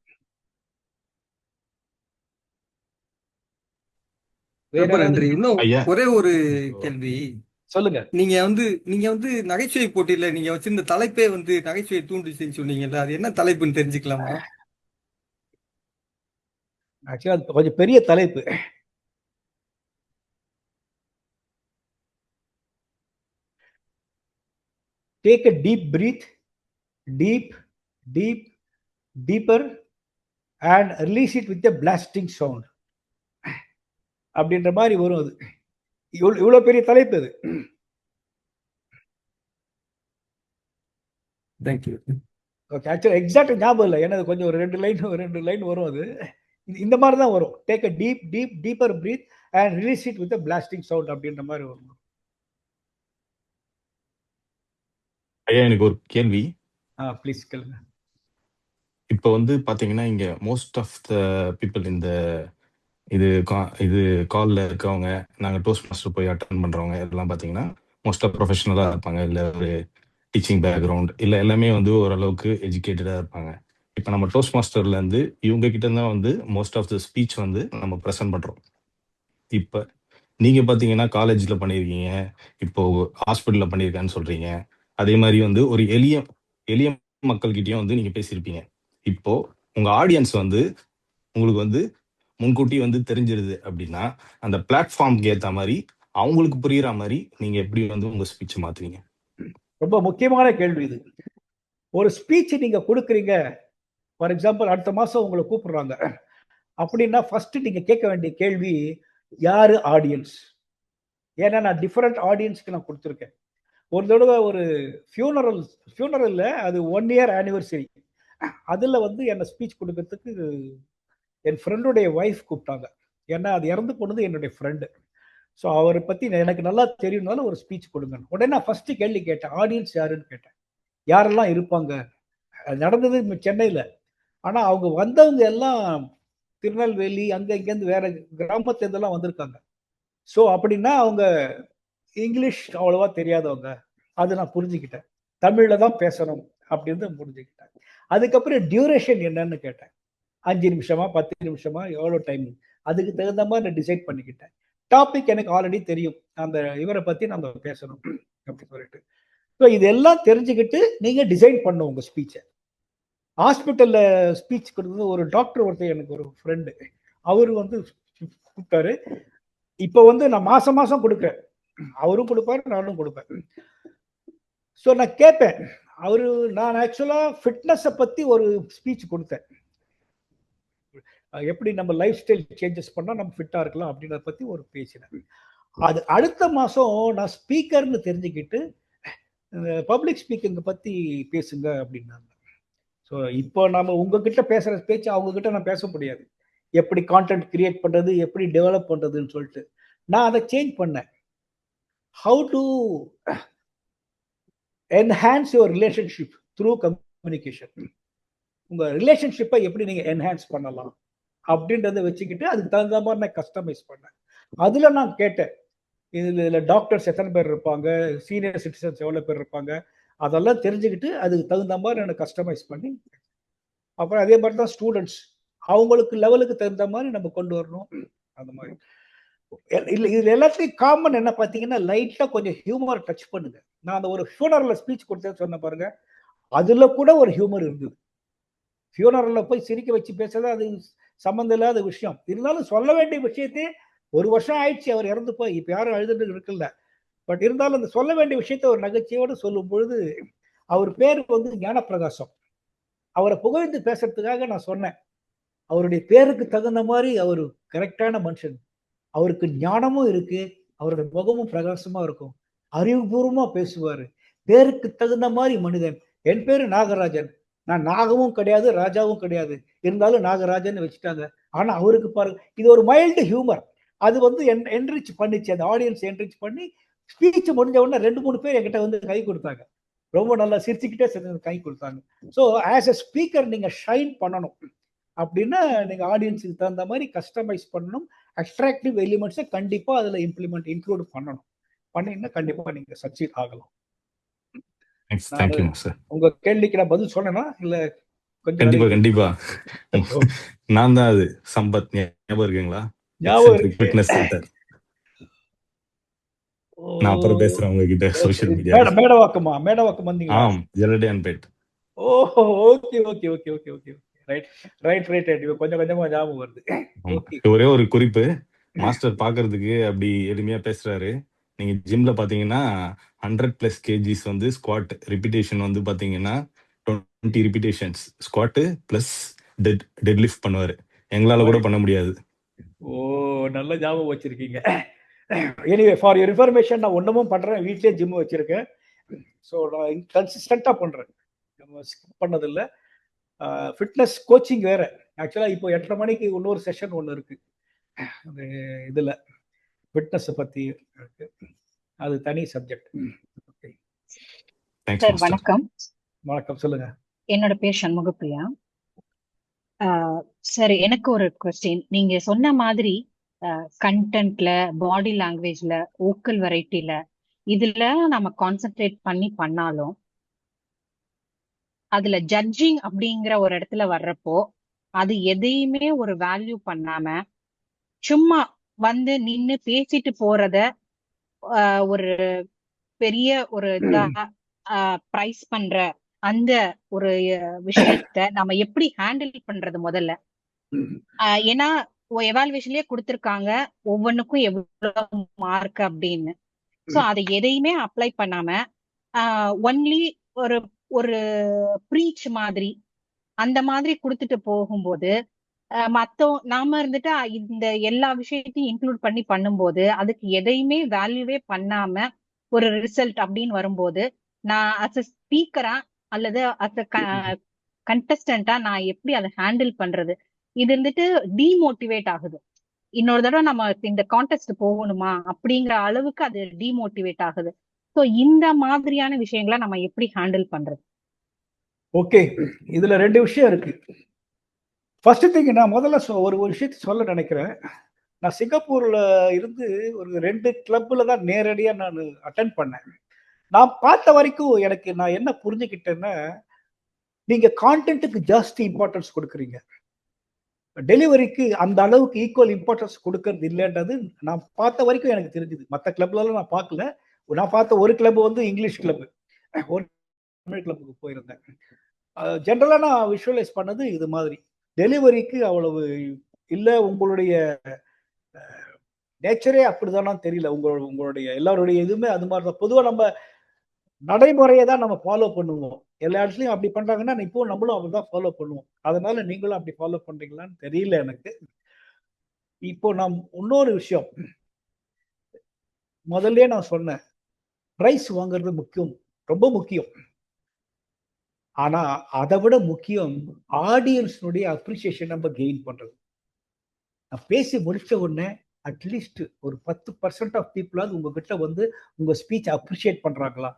ரொம்ப நன்றி. இன்னும் ஐயா ஒரே ஒரு கேள்வி. சொல்லுங்க. நீங்க வந்து நகைச்சுவை போட்டியில நீங்க வச்சிருந்த தலைப்பே வந்து நகைச்சுவை தூண்டுச்சுன்னு சொன்னீங்கல்ல, அது என்ன தலைப்புன்னு தெரிஞ்சுக்கலாமா? ஆக்சுவலா அது கொஞ்சம் பெரிய தலைப்பு. Take a deep breath, deep, deep, deeper, and release it with a blasting sound. அப்படின்ற மாதிரி வரும். அது இவ்வளவு பெரிய தலைப்பு அது. தேங்க்யூ. ஓகே, ஆக்சுவலா எக்ஸாக்ட் ஞாபகம் இல்லை, ஏன்னா கொஞ்சம் ஒரு ரெண்டு லைன் வரும். அது இந்த மாதிரி தான் வரும். Take a deeper breath and release it with blasting sound அப்படின்ற மாதிரி வரும். ஐயா எனக்கு ஒரு கேள்வி. ப்ளீஸ் கேளுங்க. இப்போ வந்து பாத்தீங்கன்னா இங்க மோஸ்ட் ஆஃப் த பீப்புள் இந்த இது கால்ல இருக்கவங்க, நாங்க டோஸ்ட் மாஸ்டர் போய் அட்டன் பண்றவங்க எல்லாம் பாத்தீங்கன்னா மோஸ்டா ப்ரொஃபஷனலா இருப்பாங்க, இல்ல ஒரு டீச்சிங் பேக்ரவுண்ட், இல்ல எல்லாமே வந்து ஓரளவுக்கு எஜுகேட்டடா இருப்பாங்க. இப்போ நம்ம டோஸ்ட் மாஸ்டர்ல இருந்து இவங்க கிட்ட தான் வந்து மோஸ்ட் ஆஃப் த ஸ்பீச் வந்து நம்ம ப்ரெசென்ட் பண்றோம். இப்போ நீங்க பாத்தீங்கன்னா காலேஜ்ல பண்ணியிருக்கீங்க, இப்போ ஹாஸ்பிட்டல்ல பண்ணியிருக்கேன்னு சொல்றீங்க. அதே மாதிரி வந்து ஒரு எளிய மக்கள்கிட்டயும் வந்து நீங்க பேசியிருப்பீங்க. இப்போ உங்க ஆடியன்ஸ் வந்து உங்களுக்கு வந்து முன்கூட்டி வந்து தெரிஞ்சிருது அப்படின்னா, அந்த பிளாட்ஃபார்ம்க்கு ஏத்த மாதிரி அவங்களுக்கு புரியுற மாதிரி நீங்க எப்படி வந்து உங்க ஸ்பீச் மாத்துவீங்க? ரொம்ப முக்கியமான கேள்வி இது. ஒரு ஸ்பீச் நீங்க கொடுக்குறீங்க, ஃபார் எக்ஸாம்பிள் அடுத்த மாசம் உங்களை கூப்பிடுறாங்க அப்படின்னா, ஃபர்ஸ்ட் நீங்க கேட்க வேண்டிய கேள்வி, யாரு ஆடியன்ஸ்? ஏன்னா நான் டிஃபரெண்ட் ஆடியன்ஸ்க்கு நான் கொடுத்துருக்கேன். ஒரு தடவை ஒரு ஃபியூனரல்ல அது 1 year ஆனிவர்சரி, அதுல வந்து என்ன ஸ்பீச் கொடுக்கறதுக்கு என் ஃப்ரெண்டுடைய ஒய்ஃப் கூப்பிட்டாங்க. ஏன்னா அது இறந்து போனது என்னுடைய ஃப்ரெண்டு. ஸோ அவரை பத்தி எனக்கு நல்லா தெரியும்னால ஒரு ஸ்பீச் கொடுங்க. உடனே நான் ஃபர்ஸ்ட் கேள்வி கேட்டேன், ஆடியன்ஸ் யாருன்னு கேட்டேன். யாரெல்லாம் இருப்பாங்க? அது நடந்தது சென்னையில, ஆனா அவங்க வந்தவங்க எல்லாம் திருநெல்வேலி அங்க இங்கேருந்து வேற கிராமத்துலேருந்தெல்லாம் வந்திருக்காங்க. ஸோ அப்படின்னா அவங்க இங்கிலீஷ் அவ்வளவா தெரியாதவங்க, அது நான் புரிஞ்சுக்கிட்டேன். தமிழ்ல தான் பேசணும் அப்படின்னு புரிஞ்சுக்கிட்டேன். அதுக்கப்புறம் டியூரேஷன் என்னன்னு கேட்டேன். 5 நிமிஷமா 10 நிமிஷமா எவ்வளோ டைம், அதுக்கு தகுந்த மாதிரி நான் டிசைட் பண்ணிக்கிட்டேன். டாபிக் எனக்கு ஆல்ரெடி தெரியும், அந்த இவரை பத்தி நம்ம பேசணும் அப்படின்னு சொல்லிட்டு. ஸோ இதெல்லாம் தெரிஞ்சுக்கிட்டு நீங்க டிசைன் பண்ணும் உங்க ஸ்பீச்சை. ஹாஸ்பிட்டல்ல ஸ்பீச் கொடுத்தது ஒரு டாக்டர் ஒருத்தர், எனக்கு ஒரு ஃப்ரெண்டு, அவரு வந்து கூப்பிட்டாரு. இப்போ வந்து நான் மாசம் மாசம் கொடுக்குறேன், அவரும் கொடுப்பாரு நானும் கொடுப்பேன். ஸோ நான் கேட்பேன், நான் ஆக்சுவலா ஃபிட்னஸை பத்தி ஒரு ஸ்பீச் கொடுத்தேன். எப்படி நம்ம லைஃப் ஸ்டைல் சேஞ்சஸ் பண்ணா நம்ம ஃபிட்டா இருக்கலாம் அப்படின்றத பத்தி ஒரு பேசினேன். அது அடுத்த மாசம் நான் ஸ்பீக்கர்னு தெரிஞ்சுக்கிட்டு பப்ளிக் ஸ்பீக்கிங் பத்தி பேசுங்க அப்படின்னாங்க. ஸோ இப்போ நம்ம உங்ககிட்ட பேசுற பேச்சு அவங்க கிட்ட நான் பேச முடியாது. எப்படி கான்டென்ட் கிரியேட் பண்றது, எப்படி டெவலப் பண்றதுன்னு சொல்லிட்டு நான் அதை சேஞ்ச் பண்ணேன். How to enhance your relationship through communication. உங்க ரிலேஷன்ஷிப்பை எப்படி நீங்க என்ஹான்ஸ் பண்ணலாம் அப்படின்றத வச்சுக்கிட்டு அதுக்கு தகுந்த மாதிரி நான் கஸ்டமைஸ் பண்ணேன். அதுல நான் கேட்டேன், இதில் டாக்டர்ஸ் எத்தனை பேர் இருப்பாங்க, சீனியர் சிட்டிசன்ஸ் எவ்வளோ பேர் இருப்பாங்க, அதெல்லாம் தெரிஞ்சுக்கிட்டு அதுக்கு தகுந்த மாதிரி எனக்கு கஸ்டமைஸ் பண்ணி, அப்புறம் அதே மாதிரி தான் ஸ்டூடெண்ட்ஸ் அவங்களுக்கு லெவலுக்கு தகுந்த மாதிரி நம்ம கொண்டு வரணும். அந்த மாதிரி இல்லை, இதுல எல்லாத்துலையும் காமன் என்ன பார்த்தீங்கன்னா, லைட்டாக கொஞ்சம் ஹியூமர் டச் பண்ணுங்க. நான் அந்த ஒரு ஃபியூனரில் ஸ்பீச் கொடுத்தேன்னு சொன்ன பாருங்க, அதில் கூட ஒரு ஹியூமர் இருந்தது. ஃபியூனரில் போய் சிரிக்க வச்சு பேசுறது அது சம்மந்தம் இல்லாத விஷயம். இருந்தாலும் சொல்ல வேண்டிய விஷயத்தையே 1 வருஷம் ஆயிடுச்சு அவர் இறந்து போய், இப்போ யாரும் அழுதுட்டு இருக்குல்ல. பட் இருந்தாலும் அந்த சொல்ல வேண்டிய விஷயத்த ஒரு நகைச்சுவையோடு சொல்லும் பொழுது, அவர் பேர் வந்து ஞானப்பிரகாசம். அவரை புகழ்ந்து பேசுறதுக்காக நான் சொன்னேன், அவருடைய பேருக்கு தகுந்த மாதிரி அவர் கரெக்டான மனுஷன், அவருக்கு ஞானமும் இருக்கு, அவருடைய முகமும் பிரகாசமா இருக்கும், அறிவுபூர்வமா பேசுவாரு, பேருக்கு தகுந்த மாதிரி மனிதன். என் பேரு நாகராஜன், நான் நாகமும் கிடையாது ராஜாவும் கிடையாது, இருந்தாலும் நாகராஜன் வச்சுட்டாங்க. ஆனா அவருக்கு பாருங்க, இது ஒரு மைல்டு ஹியூமர். அது வந்து என்ரிச் பண்ணிச்சு, அந்த ஆடியன்ஸ் என்ரிச் பண்ணி ஸ்பீச் முடிஞ்ச உடனே 2-3 பேர் என்கிட்ட வந்து கை கொடுத்தாங்க, ரொம்ப நல்லா சிரிச்சுக்கிட்டே கை கொடுத்தாங்க. ஸோ ஆஸ் எ ஸ்பீக்கர் நீங்க ஷைன் பண்ணணும் அப்படின்னா நீங்க ஆடியன்ஸுக்கு தகுந்த மாதிரி கஸ்டமைஸ் பண்ணணும். அட்ராக்டிவ் எலிமெண்ட்ஸை கண்டிப்பா அதுல இன்க்ளூட் பண்ணணும். பண்ணீங்கன்னா கண்டிப்பா நீங்க சக்சீட் ஆகலாம். உங்க கேள்விக்கு நான் பதில் சொன்னேன்னா இல்ல? கண்டிப்பா கண்டிப்பா. நான் தான் அது சம்பத், ஞாபகம் இருக்குங்களா? Fitness centre. நான் அப்புறம் பேசுறேன் உங்ககிட்ட சோஷியல் மீடியா. மேடவாக்கம் வந்தீங்களா? ஆம், ஜெரடியான்பேட். ஓஹோ, okay okay okay okay okay right right right right. கொஞ்சம் கொஞ்சமா ஞாபகம் வருது. ஒரே ஒரு குறிப்பு, மாஸ்டர் பாக்குறதுக்கு அப்படி எளிமையா பேசுறாரு. நீங்க ஜிம்ல பாத்தீங்கன்னா 100+ kgs வந்து ஸ்குவாட் ரிப்பீட்டேஷன் வந்து பாத்தீங்கன்னா 20 repetitions squat plus deadlift பண்ணுவாரு. எங்களால கூட பண்ண முடியாது. ஓ, நல்ல ஞாபகம் வச்சிருக்கீங்க. எனிவே ஃபார் யுவர் இன்ஃபர்மேஷன், நான் ஒன்றுமும் பண்றேன், வீட்லயே ஜிம் வச்சிருக்கேன். ஸோ நான் கன்சிஸ்டண்டா பண்றேன், ஸ்கிப் பண்ணதில்லை. ஃபிட்னஸ் கோச்சிங் வேற. ஆக்சுவலா இப்போ 8:30 மணிக்கு இன்னொரு செஷன் ஒன்று இருக்கு, அந்த இதுல ஃபிட்னஸ் பத்தி இருக்கு, அது தனி சப்ஜெக்ட். சார் வணக்கம். வணக்கம், சொல்லுங்க. என்னோட பேர் சண்முகப்பிரியா. சார், எனக்கு ஒரு கொஸ்டின். நீங்க சொன்ன மாதிரி கண்டென்ட்ல, பாடி லாங்குவேஜ்ல, ஓக்கல் வெரைட்டில இதுல நம்ம கான்சென்ட்ரேட் பண்ணி பண்ணாலும் அதுல ஜட்ஜிங் அப்படிங்கிற ஒரு இடத்துல வர்றப்போ அது எதையுமே ஒரு வேல்யூ பண்ணாம சும்மா வந்து நின்னு பேசிட்டு போறத ஒரு பெரிய ஒரு இதா பிரைஸ் பண்ற அந்த ஒரு விஷயத்த நம்ம எப்படி ஹேண்டில் பண்றது முதல்ல? ஏன்னா எவாலுவேஷன்லயே கொடுத்திருக்காங்க ஒவ்வொன்றுக்கும் எவ்வளவு மார்க் அப்படின்னு. சோ அதை எதையுமே அப்ளை பண்ணாம ஒன்லி ஒரு ஒரு ப்ரீச் மாதிரி அந்த மாதிரி கொடுத்துட்டு போகும்போது நாம இருந்துட்டு இந்த எல்லா விஷயத்தையும் இன்க்ளூட் பண்ணி பண்ணும்போது அதுக்கு எதையுமே வேல்யூவே பண்ணாம ஒரு ரிசல்ட் அப்படின்னு வரும்போது நான் அஸ் அ ஸ்பீக்கரா அல்லது அஸ் அ கண்டஸ்டண்டா நான் எப்படி அதை ஹேண்டில் பண்றது? இது இருந்துட்டு டிமோட்டிவேட் ஆகுது. இன்னொரு தடவை நம்ம இந்த கான்டெஸ்ட் போகணுமா அப்படிங்கிற அளவுக்கு அது டிமோட்டிவேட் ஆகுது. ஸோ இந்த மாதிரியான விஷயங்களை நம்ம எப்படி ஹேண்டில் பண்றது? ஓகே, இதுல 2 விஷயம் இருக்கு. ஃபர்ஸ்ட் திங், நான் முதல்ல ஒரு விஷயத்தை சொல்ல நினைக்கிறேன். நான் சிங்கப்பூர்ல இருந்து ஒரு 2 கிளப்ல தான் நேரடியா நான் அட்டென்ட் பண்ணேன். நான் பார்த்த வரைக்கும் எனக்கு நான் என்ன புரிஞ்சுக்கிட்டேன்னா, நீங்க கான்டென்ட்டுக்கு ஜாஸ்தி இம்பார்ட்டன்ஸ் கொடுக்குறீங்க, டெலிவரிக்கு அந்த அளவுக்கு ஈக்குவல் இம்பார்ட்டன்ஸ் கொடுக்கறது இல்லைன்றது நான் பார்த்த வரைக்கும் எனக்கு தெரிஞ்சுது. மற்ற கிளப்லாம் நான் பார்க்கல. நான் பார்த்த ஒரு கிளப் வந்து இங்கிலீஷ் கிளப், ஒரு தமிழ் கிளப்புக்கு போயிருந்தேன். ஜென்ரலா நான் விஷுவலைஸ் பண்ணது இது மாதிரி, டெலிவரிக்கு அவ்வளவு இல்லை. உங்களுடைய நேச்சரே அப்படிதானா தெரியல. உங்களுடைய எல்லாருடைய இதுவுமே அது மாதிரி தான். பொதுவாக நம்ம நடைமுறையை தான் நம்ம ஃபாலோ பண்ணுவோம். எல்லா இடத்துலையும் அப்படி பண்றாங்கன்னா இப்போ நம்மளும் அப்படிதான் ஃபாலோ பண்ணுவோம். அதனால நீங்களும் அப்படி ஃபாலோ பண்றீங்களான்னு தெரியல எனக்கு. இப்போ நான் இன்னொரு விஷயம், முதல்ல நான் சொன்னேன், பிரைஸ் வாங்குறது முக்கியம், ரொம்ப முக்கியம். ஆனா அதை விட முக்கியம் ஆடியன்ஸுடைய அப்ரிசியேஷன் நம்ம கெயின் பண்றது. நான் பேசி முடிச்ச உடனே அட்லீஸ்ட் ஒரு 10% ஆஃப் பீப்புளாவது உங்ககிட்ட வந்து உங்க ஸ்பீச் அப்ரிஷியேட் பண்றாங்களா,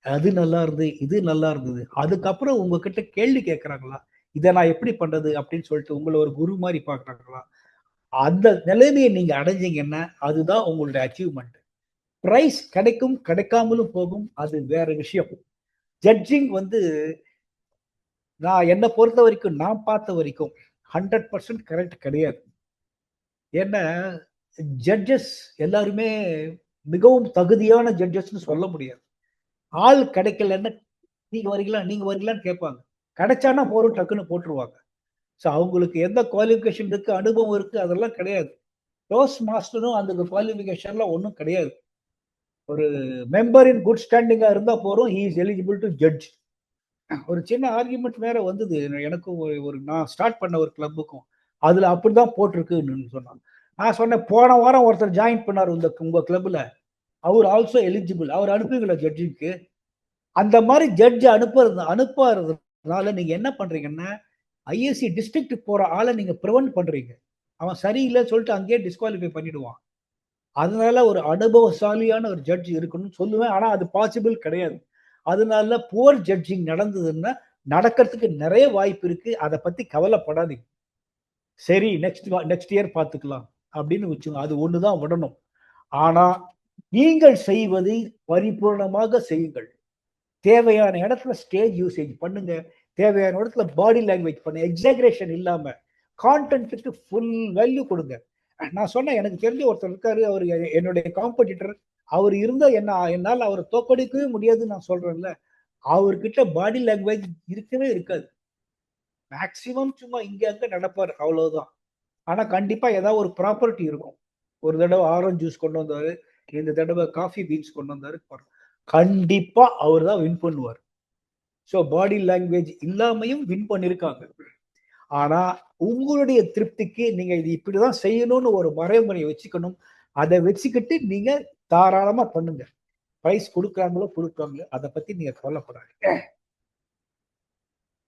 அது நல்லா இருந்தது, இது நல்லா இருந்தது, அதுக்கப்புறம் உங்ககிட்ட கேள்வி கேட்கறாங்களா, இதை நான் எப்படி பண்றது அப்படின்னு சொல்லிட்டு உங்களை ஒரு குரு மாதிரி பாக்குறாங்களா, அந்த நிலைமையை நீங்க அடைஞ்சீங்கன்னா அதுதான் உங்களுடைய அச்சீவ்மெண்ட். பிரைஸ் கிடைக்கும் கிடைக்காமலும் போகும், அது வேற விஷயம். ஜட்ஜிங் வந்து நான் என்னை பொறுத்த வரைக்கும் நான் பார்த்த வரைக்கும் 100% கரெக்ட் கிடையாது. ஏன்னா ஜட்ஜஸ் எல்லாருமே மிகவும் தகுதியான ஜட்ஜஸ்ன்னு சொல்ல முடியாது. ஆள் கிடைக்கலன்னு நீங்க வரீங்களான்னு கேட்பாங்க. கிடைச்சானா போறோம் டக்குன்னு போட்டுருவாங்க. ஸோ அவங்களுக்கு எந்த குவாலிஃபிகேஷன் இருக்கு, அனுபவம் இருக்கு, அதெல்லாம் கிடையாது. டோஸ்ட் மாஸ்டரும் அந்த குவாலிஃபிகேஷன்லாம் ஒன்றும் கிடையாது. ஒரு மெம்பர் இன் குட் ஸ்டாண்டிங்கா இருந்தா போறோம், he is eligible to judge. ஒரு சின்ன ஆர்குமெண்ட் வேற வந்தது எனக்கும். ஒரு நான் ஸ்டார்ட் பண்ண ஒரு கிளப்புக்கும் அதுல அப்படிதான் போட்டிருக்குன்னு சொன்னாங்க. நான் சொன்னேன், போன வாரம் ஒருத்தர் ஜாயின் பண்ணார் உங்க கிளப்ல, அவர் ஆல்சோ எலிஜிபிள், அவர் அனுப்புவீங்களா ஜட்ஜுக்கு? அந்த மாதிரி ஜட்ஜ் அனுப்பாததுனால நீங்க என்ன பண்றீங்கன்னா, ஐஎஸ்சி டிஸ்ட்ரிக்ட் போற ஆளை நீங்க ப்ரிவென்ட் பண்றீங்க. அவன் சரியில்லைன்னு சொல்லிட்டு அங்கேயே டிஸ்குவாலிஃபை பண்ணிடுவான். அதனால ஒரு அனுபவசாலியான ஒரு ஜட்ஜ் இருக்கணும்னு சொல்லுவேன். ஆனா அது பாசிபிள் கிடையாது. அதனால புவர் ஜட்ஜிங் நடந்ததுன்னா நடக்கிறதுக்கு நிறைய வாய்ப்பு இருக்கு. அதை பத்தி கவலைப்படாதீங்க. சரி, நெக்ஸ்ட் இயர் பார்த்துக்கலாம் அப்படின்னு வச்சுங்க. அது ஒண்ணுதான் விடணும். ஆனா நீங்கள் செய்வதை பரிபூர்ணமாக செய்யுங்கள். தேவையான இடத்துல ஸ்டேஜ் யூசேஜ் பண்ணுங்க, தேவையான இடத்துல பாடி லாங்குவேஜ் பண்ணுங்க, எக்ஸாகரேஷன் இல்லாம கான்டென்ட்டுக்கு ஃபுல் வேல்யூ கொடுங்க. நான் சொன்னேன், எனக்கு தெரிஞ்ச ஒருத்தர் இருக்காரு, அவர் என்னுடைய காம்படிட்டர். அவர் இருந்தா என்னால் அவரை தோக்கடிக்கவே முடியாதுன்னு நான் சொல்றேன்ல. அவர்கிட்ட பாடி லாங்குவேஜ் இருக்கவே இருக்காது. மேக்சிமம் சும்மா இங்க அங்க நடப்பார், அவ்வளவுதான். ஆனா கண்டிப்பா ஏதாவது ஒரு ப்ராப்பர்ட்டி இருக்கும். ஒரு தடவை ஆரஞ்சு ஜூஸ் கொண்டு வந்தாரு, இந்த தடவை காஃபி பீன்ஸ் கொண்டு வந்தாரு, கண்டிப்பா அவர் தான் வின் பண்ணுவார். ஸோ பாடி லாங்குவேஜ் இல்லாமையும் வின் பண்ணிருக்காங்க. ஆனா உங்களுடைய திருப்திக்கு நீங்க இது இப்படிதான் செய்யணும்னு ஒரு வரைமுறை வச்சுக்கணும். அதை வச்சுக்கிட்டு நீங்க தாராளமா பண்ணுங்க. பிரைஸ் கொடுக்குறாங்களோ அதை பத்தி நீங்க கவலைப்படாதீங்க.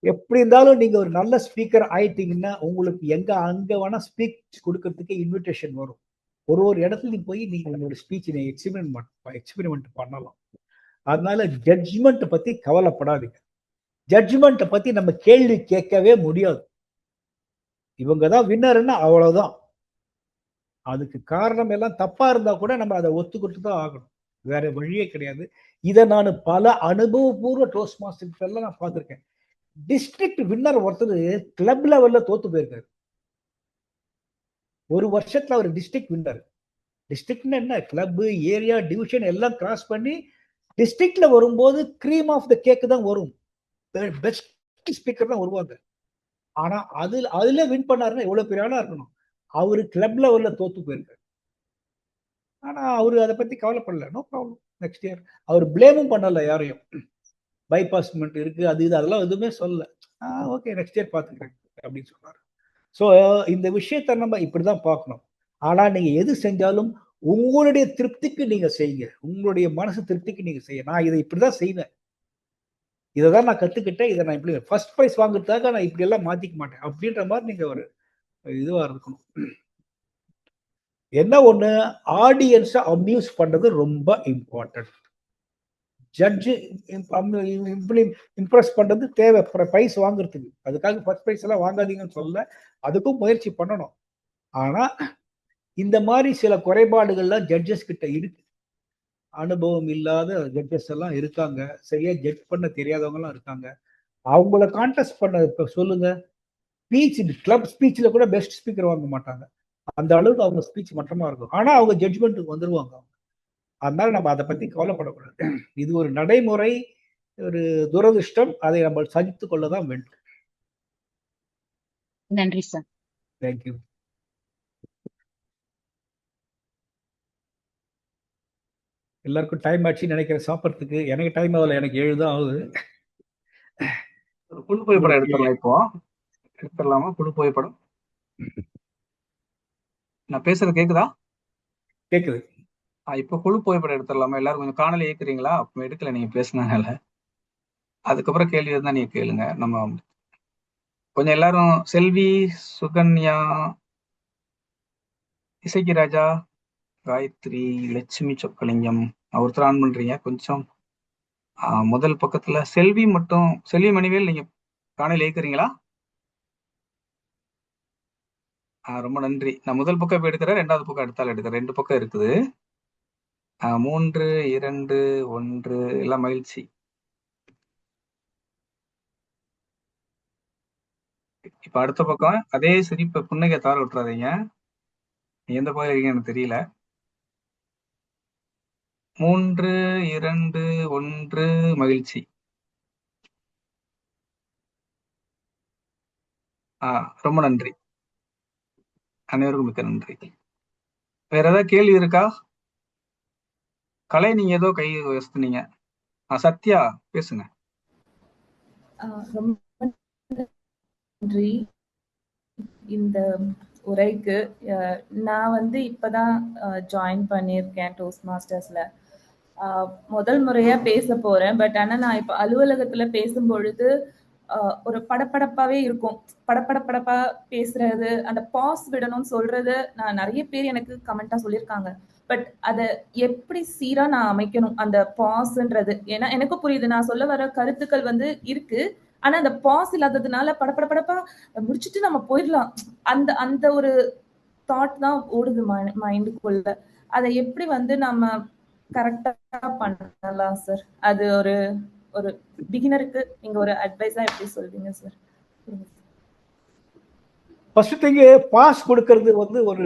எப்படி இருந்தாலும் நீங்க ஒரு நல்ல ஸ்பீக்கர் ஆயிட்டீங்கன்னா உங்களுக்கு அங்க வேணா ஸ்பீச் கொடுக்கறதுக்கு இன்விடேஷன் வரும். ஒரு இடத்துல போய் நீங்க உங்களோட ஸ்பீச் எக்ஸ்பெரிமெண்ட் பண்ணலாம். அதனால ஜட்ஜ்மெண்ட் பத்தி கவலைப்படாதீங்க. ஜட்ஜ்மெண்ட் பத்தி நம்ம கேள்வி கேட்கவே முடியாது. இவங்கதான் வின்னர்னா அவ்வளவுதான். அதுக்கு காரணம் எல்லாம் தப்பா இருந்தா கூட நம்ம அதை ஒத்துக்கிட்டு தான் ஆகணும். வேற வழியே கிடையாது. இதை நான் பல அனுபவபூர்வ டோஸ்ட் மாஸ்டர் எல்லாம் நான் பார்த்திருக்கேன். டிஸ்ட்ரிக்ட் வின்னர் ஒருத்தர் கிளப் லெவல்ல தோத்து போயிருக்காரு. ஒரு வருஷத்துல அவர் டிஸ்ட்ரிக்ட் வின்னர். டிஸ்ட்ரிக்ட்னா என்ன, கிளப், ஏரியா, டிவிஷன் எல்லாம் கிராஸ் பண்ணி டிஸ்ட்ரிக்ட்ல வரும்போது கிரீம் ஆஃப் த கேக் தான் வரும். பெஸ்ட் ஸ்பீக்கர் தான் வருவாங்க. ஆனா அதுல வின் பண்ணாருன்னா எவ்வளவு பெரிய ஆளா இருக்கணும். அவரு கிளப் லெவல்ல தோத்து போயிருக்காரு. ஆனா அவரு அதை பத்தி கவலைப்படல. No problem, next year. அவர் பிளேமும் பண்ணல யாரையும். பைபாஸ்மெண்ட் இருக்கு, அது இது அதெல்லாம் எதுவுமே சொல்லல. ஓகே, நெக்ஸ்ட் இயர் பாத்துக்கிறேன் அப்படின்னு சொன்னாரு. ஸோ இந்த விஷயத்த நம்ம இப்படிதான் பார்க்கணும். ஆனா நீங்க எது செஞ்சாலும் உங்களுடைய திருப்திக்கு நீங்க செய்யுங்க. உங்களுடைய மனசு திருப்திக்கு நீங்க செய்ய. நான் இதை இப்படிதான் செய்வேன், இதைதான் நான் கத்துக்கிட்டேன், இதை நான் இப்படி ஃபர்ஸ்ட் பிரைஸ் வாங்குறதுக்காக நான் இப்படி எல்லாம் மாத்திக்க மாட்டேன் அப்படின்ற மாதிரி நீங்க ஒரு இதுவா இருக்கணும். என்ன ஒண்ணு, ஆடியன்ஸை அம்யூஸ் பண்றது ரொம்ப இம்பார்ட்டன்ட். ஜட்ஜு இம்ப்ரெஸ் பண்றது தேவை பிரைஸ் வாங்குறதுக்கு. அதுக்காக ஃபர்ஸ்ட் பிரைஸ் எல்லாம் வாங்காதீங்கன்னு சொல்ல, அதுக்கும் முயற்சி பண்ணணும். ஆனா இந்த மாதிரி சில குறைபாடுகள்லாம் ஜட்ஜஸ் கிட்ட இருக்கு. அனுபவம் இல்லாத ஜட்ஜஸ் எல்லாம் இருக்காங்க, சரியா ஜட்ஜ் பண்ண தெரியாதவங்க எல்லாம் இருக்காங்க. அவங்கள கான்டெஸ்ட் பண்ண இப்ப சொல்லுங்க. ஸ்பீச், கிளப் ஸ்பீச்ல கூட பெஸ்ட் ஸ்பீக்கர் வாங்க மாட்டாங்க. அந்த அளவுக்கு அவங்க ஸ்பீச் மட்டமா இருக்கும். ஆனா அவங்க ஜட்ஜ்மெண்ட்டுக்கு வந்துருவாங்க. அதனால நம்ம அதை பத்தி கவலைப்படக்கூடாது. இது ஒரு நடைமுறை, ஒரு துரதிருஷ்டம். அதை நம்ம சகித்து கொள்ளதான் வேண்டும். நன்றி சார். தேங்க்யூ. எல்லாருக்கும் டைம் ஆச்சு நினைக்கிறேன் சாப்பிட்றதுக்கு. எனக்கு டைம் ஆகல, எனக்கு 7 தான் ஆகுது. குழு புகைப்படம் எடுத்துடலாம். இப்போ எடுத்துடலாமா குழு புகைப்படம்? நான் பேசுறது கேக்குதா? கேக்குது. இப்போ குழு புகைப்படம் எடுத்துடலாமா? எல்லாரும் கொஞ்சம் காணொலி ஏக்குறீங்களா? அப்ப எடுக்கல நீங்க பேசுனதுனால. அதுக்கப்புறம் கேள்வி இருந்தா நீங்க கேளுங்க. நம்ம கொஞ்சம் எல்லாரும் செல்வி, சுகன்யா, இசைக்கு ராஜா, காயத்ரி, லட்சுமி சொக்கலிங்கம் ஒருத்தர் ஆன் பண்றீங்க கொஞ்சம். முதல் பக்கத்துல செல்வி மட்டும், செல்வி மணிவேல் நீங்க காணொலி ஏக்குறீங்களா? ரொம்ப நன்றி. நான் முதல் பக்கம் இப்ப எடுக்கிறேன், 2வது பக்கம் அடுத்தால எடுக்கிறேன். 2 பக்கம் இருக்குது. 3, 2, 1 எல்லாம் மகிழ்ச்சி. இப்ப அடுத்த பக்கம் அதே சிரிப்ப புன்னகைய தவற விட்டுறாதீங்க. எந்த பக்கம் இருக்கீங்க எனக்கு தெரியல. 3, 2, 1 மகிழ்ச்சி. ரொம்ப நன்றி. அனைவருக்கும் மிக்க நன்றி. வேற ஏதாவது கேள்வி இருக்கா? கலை, நீங்க ஏதோ கை வசத்துனீங்க. சத்யா பேசுங்க. ரொம்ப நன்றி இந்த உரைக்கு. நான் வந்து இப்பதான் ஜாயின் பண்ணியிருக்கேன் டோஸ்ட் மாஸ்டர்ஸ்ல. முதல் முறையா பேச போறேன். பட் ஆனா நான் இப்ப அலுவலகத்துல பேசும்பொழுது ஒரு படப்படப்பாவே இருக்கும். படப்படப்படப்பா பேசுறது, அந்த பாஸ் விடணும்னு சொல்றது நான் நிறைய பேர் எனக்கு கமெண்டா சொல்லியிருக்காங்க. பட் அதை எப்படி சீரா நான் அமைக்கணும் அந்த பாஸ்ன்றது. ஏன்னா எனக்கும் புரியுது, நான் சொல்ல வர கருத்துக்கள் வந்து இருக்கு. ஆனா அந்த பாஸ் இல்லாததுனால படப்படப்படப்பா முடிச்சுட்டு நம்ம போயிடலாம். அந்த அந்த ஒரு தாட் தான் ஓடுது மைண்டுக்குள்ள. அதை எப்படி வந்து நம்ம கரெக்டா பண்ணலாம் சார்? அது ஒரு ஒரு பிகினருக்கு நீங்க ஒரு அட்வைஸா எப்படி சொல்வீங்க சார்? ஃபர்ஸ்ட் திங், பாஸ் கொடுக்கறது வந்து ஒரு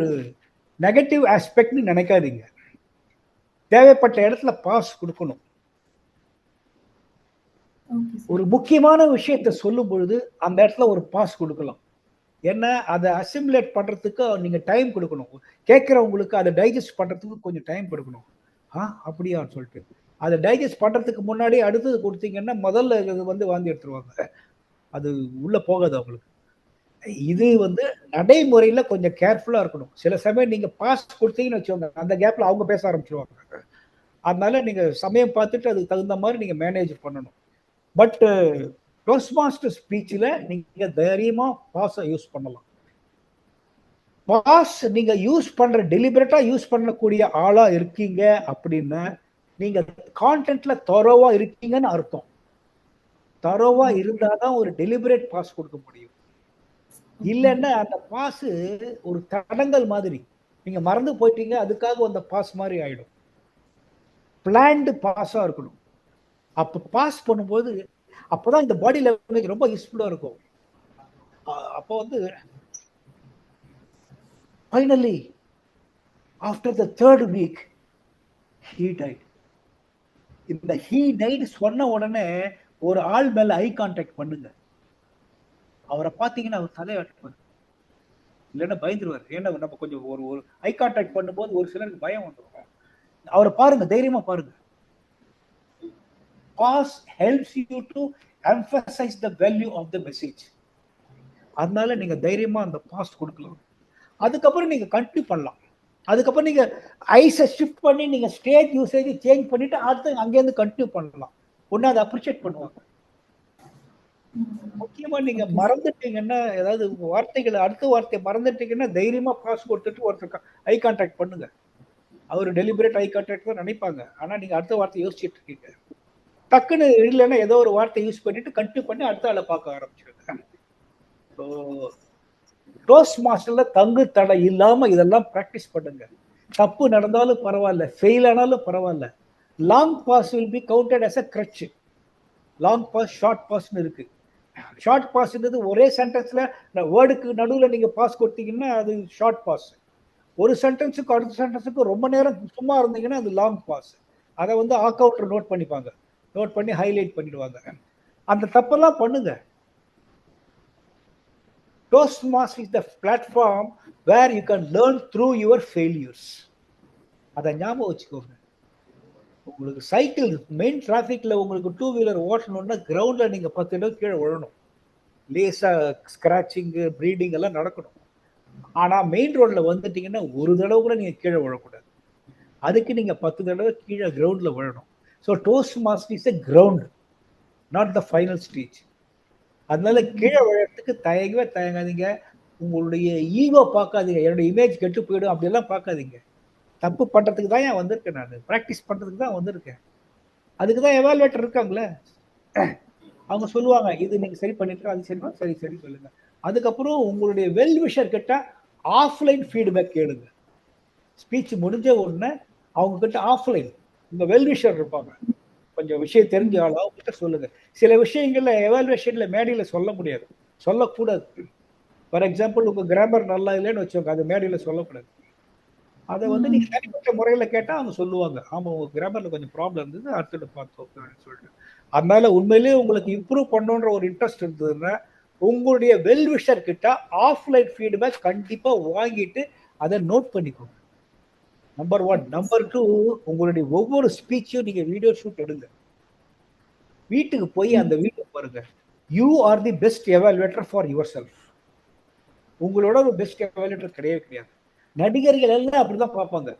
நெகட்டிவ் ஆஸ்பெக்ட்னு நினைக்காதீங்க. தேவைப்பட்ட இடத்துல பாஸ் கொடுக்கணும். ஒரு முக்கியமான விஷயத்த சொல்லும் பொழுது அந்த இடத்துல ஒரு பாஸ் கொடுக்கலாம். ஏன்னா அதை அசிமுலேட் பண்றதுக்கு நீங்க டைம் கொடுக்கணும். கேட்கிறவங்களுக்கு அதை டைஜஸ்ட் பண்றதுக்கு கொஞ்சம் டைம் கொடுக்கணும். அப்படியான்னு சொல்லிட்டு அதை டைஜஸ்ட் பண்றதுக்கு முன்னாடி அடுத்தது கொடுத்தீங்கன்னா முதல்ல இது வந்து வாந்தி எடுத்துருவாங்க. அது உள்ள போகாது அவங்களுக்கு. இது வந்து நடைமுறையில கொஞ்சம் கேர்ஃபுல்லா இருக்கணும். சில சமயம் நீங்க பாஸ் கொடுத்தீங்கன்னு வச்சுக்கோங்க, அந்த கேப்ல அவங்க பேச ஆரம்பிச்சிருவாங்க. அதனால நீங்க சமயம் பார்த்துட்டு அதுக்கு தகுந்த மாதிரி நீங்க மேனேஜ் பண்ணணும். பட் டோஸ்ட் மாஸ்டர் ஸ்பீச்சில் நீங்க தைரியமா பாஸை யூஸ் பண்ணலாம். பாஸ் நீங்க யூஸ் பண்ற டெலிபரேட்டா யூஸ் பண்ணக்கூடிய ஆளா இருக்கீங்க அப்படின்னா நீங்க கான்டென்ட்ல தரோவா இருக்கீங்கன்னு அர்த்தம். தரோவா இருந்தாதான் ஒரு டெலிபரேட் பாஸ் கொடுக்க முடியும். இல்லைன்னா அந்த பாஸ் ஒரு தடங்கல் மாதிரி, நீங்க மறந்து போயிட்டீங்க, அதுக்காக அந்த பாஸ் மாதிரி ஆயிடும். பிளான்டு பாஸா இருக்கணும். அப்ப பாஸ் பண்ணும்போது அப்பதான் இந்த பாடி லாங்குவேஜ் ரொம்ப யூஸ்ஃபுல்லா இருக்கும். அப்போ வந்து finally after the 3rd week he died. இந்த he died சொன்ன உடனே ஒரு ஆள் மேல ஐ கான்டாக்ட் பண்ணுங்க. அவரை பார்த்தீங்கன்னா அவர் தலையாட்டுவார், இல்லைன்னா பயந்துருவார். ஏன்னா நம்ம கொஞ்சம் ஒரு ஒரு ஐ கான்டாக்ட் பண்ணும்போது ஒரு சிலருக்கு பயம் வந்துடும். அவரை பாருங்க, தைரியமா பாருங்க. Pause helps you to emphasise the value of the message. அதனால நீங்க தைரியமா அந்த பாஸ் கொடுக்கலாம். அதுக்கப்புறம் நீங்க கண்டினியூ பண்ணலாம். அதுக்கப்புறம் நீங்க ஐஸை ஷிஃப்ட் பண்ணி நீங்க ஸ்டேஜ் யூசேஜ் சேஞ்ச் பண்ணிட்டு அடுத்து அங்கேருந்து கண்டினியூ பண்ணலாம். ஒன்னு அதை அப்ரிஷியேட் பண்ணுவாங்க. முக்கியமா நீங்க மறந்துட்டீங்கன்னா, ஏதாவது வார்த்தைகளை அடுத்த வார்த்தையை மறந்துட்டீங்கன்னா தைரியமா பாஸ் கொடுத்துட்டு ஒருத்தர் ஐ கான்டாக்ட் பண்ணுங்க. அவர் டெலிபரேட் ஐ கான்டாக்ட் தான் நினைப்பாங்க. ஆனா நீங்க அடுத்த வார்த்தை யோசிச்சுட்டு இருக்கீங்க. டக்குன்னு இல்லைன்னா ஏதோ ஒரு வார்த்தை யூஸ் பண்ணிட்டு கண்டினியூ பண்ணி அடுத்த ஆளை பார்க்க ஆரம்பிச்சிருங்க. டோஸ்ட் மாஸ்டர்ல தங்கு தடை இல்லாம இதெல்லாம் பிராக்டிஸ் பண்ணுங்க. தப்பு நடந்தாலும் பரவாயில்ல, ஃபெயில் ஆனாலும் பரவாயில்ல. Long pause will be counted as a crutch. Long pause, short பாஸ்ன்னு இருக்கு. ஷார்ட் பாஸ்ன்றது ஒரே சென்டென்ஸ்ல வேர்டுக்கு நடுவில் நீங்க பாஸ் கொடுத்தீங்கன்னா அது ஷார்ட் பாஸ். ஒரு சென்டென்ஸுக்கு அடுத்த சென்டென்ஸுக்கு ரொம்ப நேரம் சும்மா இருந்தீங்கன்னா அது லாங் பாஸ். அதை வந்து ஆக்கவுட்டர் நோட் பண்ணிப்பாங்க, நோட் பண்ணி ஹைலைட் பண்ணிடுவாங்க. அந்த தப்பெல்லாம் பண்ணுங்க. Toastmasters is the platform where you can learn through your failures. அதை ஞாபகம் வச்சுக்கோங்க. உங்களுக்கு சைக்கிள் மெயின் டிராஃபிக்ல உங்களுக்கு 2 வீலர் ஓட்டணும்னா கிரவுண்ட்ல நீங்க 10 தடவை கீழே விழணும். லேசா ஸ்கிராச்சிங், ப்ரீடிங் எல்லாம் நடக்கணும். ஆனா மெயின் ரோட்ல வந்துட்டீங்கன்னா ஒரு தடவை கூட நீங்க கீழே விழக்கூடாது. அதுக்கு நீங்க 10 தடவை கீழே கிரவுண்ட்ல விழணும். So toast master is a ground, not the final stage. அதனால கீழே விழறதுக்கு தயங்காதீங்க. உங்களுடைய ஈகோ பார்க்காதீங்க, என்னோட இமேஜ் கெட்டு போயிடும் அப்படியெல்லாம் பார்க்காதீங்க. தப்பு பண்றதுக்கு தான் ஏன் வந்திருக்கேன், நான் ப்ராக்டிஸ் பண்றதுக்கு தான் வந்திருக்கேன். அதுக்கு தான் எவாலுவேட்டர் இருக்காங்களே, அவங்க சொல்லுவாங்க இது நீங்க சரி பண்ணிட்டு அது சரி சரி சரி சொல்லுங்க. அதுக்கப்புறம் உங்களுடைய வெல் விஷர் கிட்ட ஆஃப்லைன் ஃபீட்பேக் கேளுங்க. ஸ்பீச் முடிஞ்ச உடனே அவங்க கிட்ட ஆஃப்லைன் இந்த வெல்விஷர் இருப்பாங்க, கொஞ்சம் விஷயம் தெரிஞ்ச ஆள், அவங்க கிட்ட சொல்லுங்க. சில விஷயங்கள்ல எவாலுவேஷன்ல மேடையில சொல்ல முடியாது, சொல்லக்கூடாது. ஃபார் எக்ஸாம்பிள் உங்க கிராமர் நல்லா இல்லைன்னு வச்சோங்க, அது மேடையில சொல்லக்கூடாது. அதை வந்து நீங்க தனிப்பட்ட முறையில கேட்டா அவங்க சொல்லுவாங்க, ஆமா உங்க கிராமர்ல கொஞ்சம் ப்ராப்ளம் இருந்தது, அடுத்தது பார்த்தோம் சொல்லிட்டு. அதனால உண்மையிலேயே உங்களுக்கு இம்ப்ரூவ் பண்ணணுன்ற ஒரு இன்ட்ரெஸ்ட் இருந்ததுன்னா உங்களுடைய வெல்விஷர் கிட்ட ஆஃப்லைன் ஃபீட்பேக் கண்டிப்பா வாங்கிட்டு அதை நோட் பண்ணிக்கோங்க. நம்பர் 1. நம்பர் 2, உங்களுடைய ஒவ்வொரு ஸ்பீச்சையும் நீங்க வீடியோ ஷூட் எடுங்க. வீட்டுக்கு போய் அந்த வீடியோ பாருங்க. You are the best evaluator for your self. உங்களோட ஒரு பெஸ்ட் எவாலுவேட்டர் கிடையவே கிடையாது. நடிகர்கள் எல்லாம் அப்படிதான் பார்ப்பாங்க,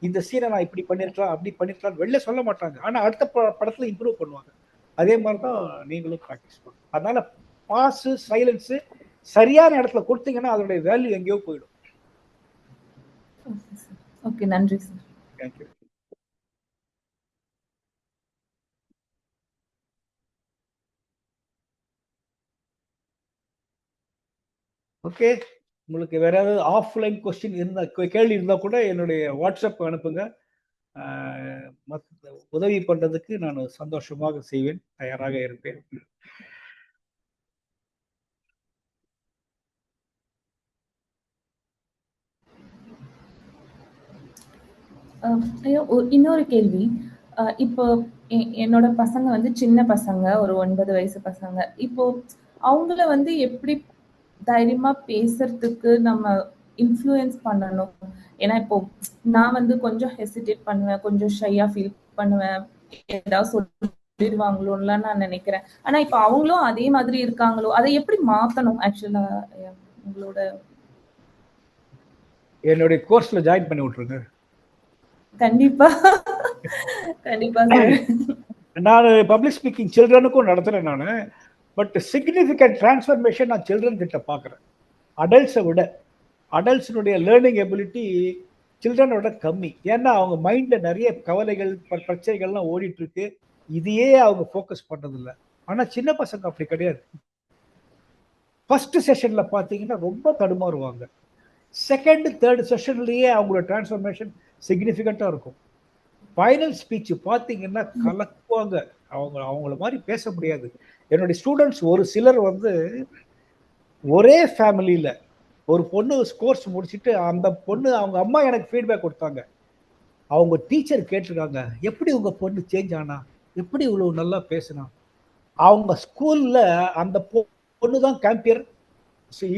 இந்த சீனை நான் இப்படி பண்ணிருக்கலாம் அப்படி பண்ணிருக்கலாம் வெளில சொல்ல மாட்டாங்க, ஆனா அடுத்த படத்துல இம்ப்ரூவ் பண்ணுவாங்க. அதே மாதிரிதான் நீங்களும் ப்ராக்டிஸ் பண்ணுங்க. அதனால பாஸ் சைலன்ஸ் சரியான இடத்துல கொடுத்தீங்கன்னா அதோடைய வேல்யூ எங்கேயோ போயிடும். ஓகே, நன்றி சார். தேங்க்யூ. ஓகே, உங்களுக்கு வேற ஏதாவது ஆஃப்லைன் கொஸ்டின் இருந்தா, கேள்வி இருந்தா கூட என்னுடைய வாட்ஸ்அப் அனுப்புங்க. உதவி பண்றதுக்கு நான் சந்தோஷமாக செய்வேன், தயாராக இருப்பேன். ஐயா, இன்னொரு கேள்வி. இப்போ என்னோட பசங்க வந்து சின்ன பசங்க, ஒரு 9 வயசு பசங்க. இப்போ அவங்கள வந்து எப்படி தைரியமா பேசுறதுக்கு நம்ம இன்ஃப்ளூயன்ஸ் பண்ணணும்? ஏன்னா இப்போ நான் வந்து கொஞ்சம் ஹெசிடேட் பண்ணுவேன், கொஞ்சம் ஷையா ஃபீல் பண்ணுவேன், ஏதாவது சொல்லிடுவாங்களோன்னுலாம் நான் நினைக்கிறேன். ஆனா இப்போ அவங்களும் அதே மாதிரி இருக்காங்களோ, அதை எப்படி மாத்தணும்? ஆக்சுவலா உங்களோட என்னுடைய கோர்ஸ்ல ஜாயின் பண்ணி விட்டுருங்க. கண்டிப்பா கண்டிப்பா சார். நான் பப்ளிக் ஸ்பீக்கிங் சில்ட்ரனுக்கும் நடத்துறேன் நான். பட் சிக்னிஃபிகண்ட் டிரான்ஸ்ஃபர்மேஷன் நான் சில்ட்ரன் கிட்ட பார்க்குறேன். அடல்ட்ஸை விட அடல்ட்ஸினுடைய லேர்னிங் எபிலிட்டி சில்ட்ரனோட கம்மி. ஏன்னா அவங்க மைண்டில் நிறைய கவலைகள் பிரச்சனைகள்லாம் ஓடிட்டு இருக்கு, இதையே அவங்க ஃபோக்கஸ் பண்ணுறதில்ல. ஆனால் சின்ன பசங்க அப்படி கிடையாது. ஃபர்ஸ்ட் செஷனில் பார்த்தீங்கன்னா ரொம்ப தடுமாறுவாங்க, செகண்ட் தேர்ட் செஷன்லேயே அவங்களோட டிரான்ஸ்ஃபர்மேஷன் சிக்னிஃபிகண்ட்டாக இருக்கும். ஃபைனல் ஸ்பீச் பார்த்தீங்கன்னா கலக்குவாங்க, அவங்கள மாதிரி பேச முடியாது. என்னுடைய ஸ்டூடெண்ட்ஸ் ஒரு சிலர் வந்து ஒரே ஃபேமிலியில் ஒரு பொண்ணு கோர்ஸ் முடிச்சுட்டு அந்த பொண்ணு அவங்க அம்மா எனக்கு ஃபீட்பேக் கொடுத்தாங்க. அவங்க டீச்சர் கேட்டிருக்காங்க, எப்படி உங்க பொண்ணு சேஞ்ச் ஆனா, எப்படி இவ்வளோ நல்லா பேசினா. அவங்க ஸ்கூலில் அந்த பொண்ணு தான் கேம்பியர்.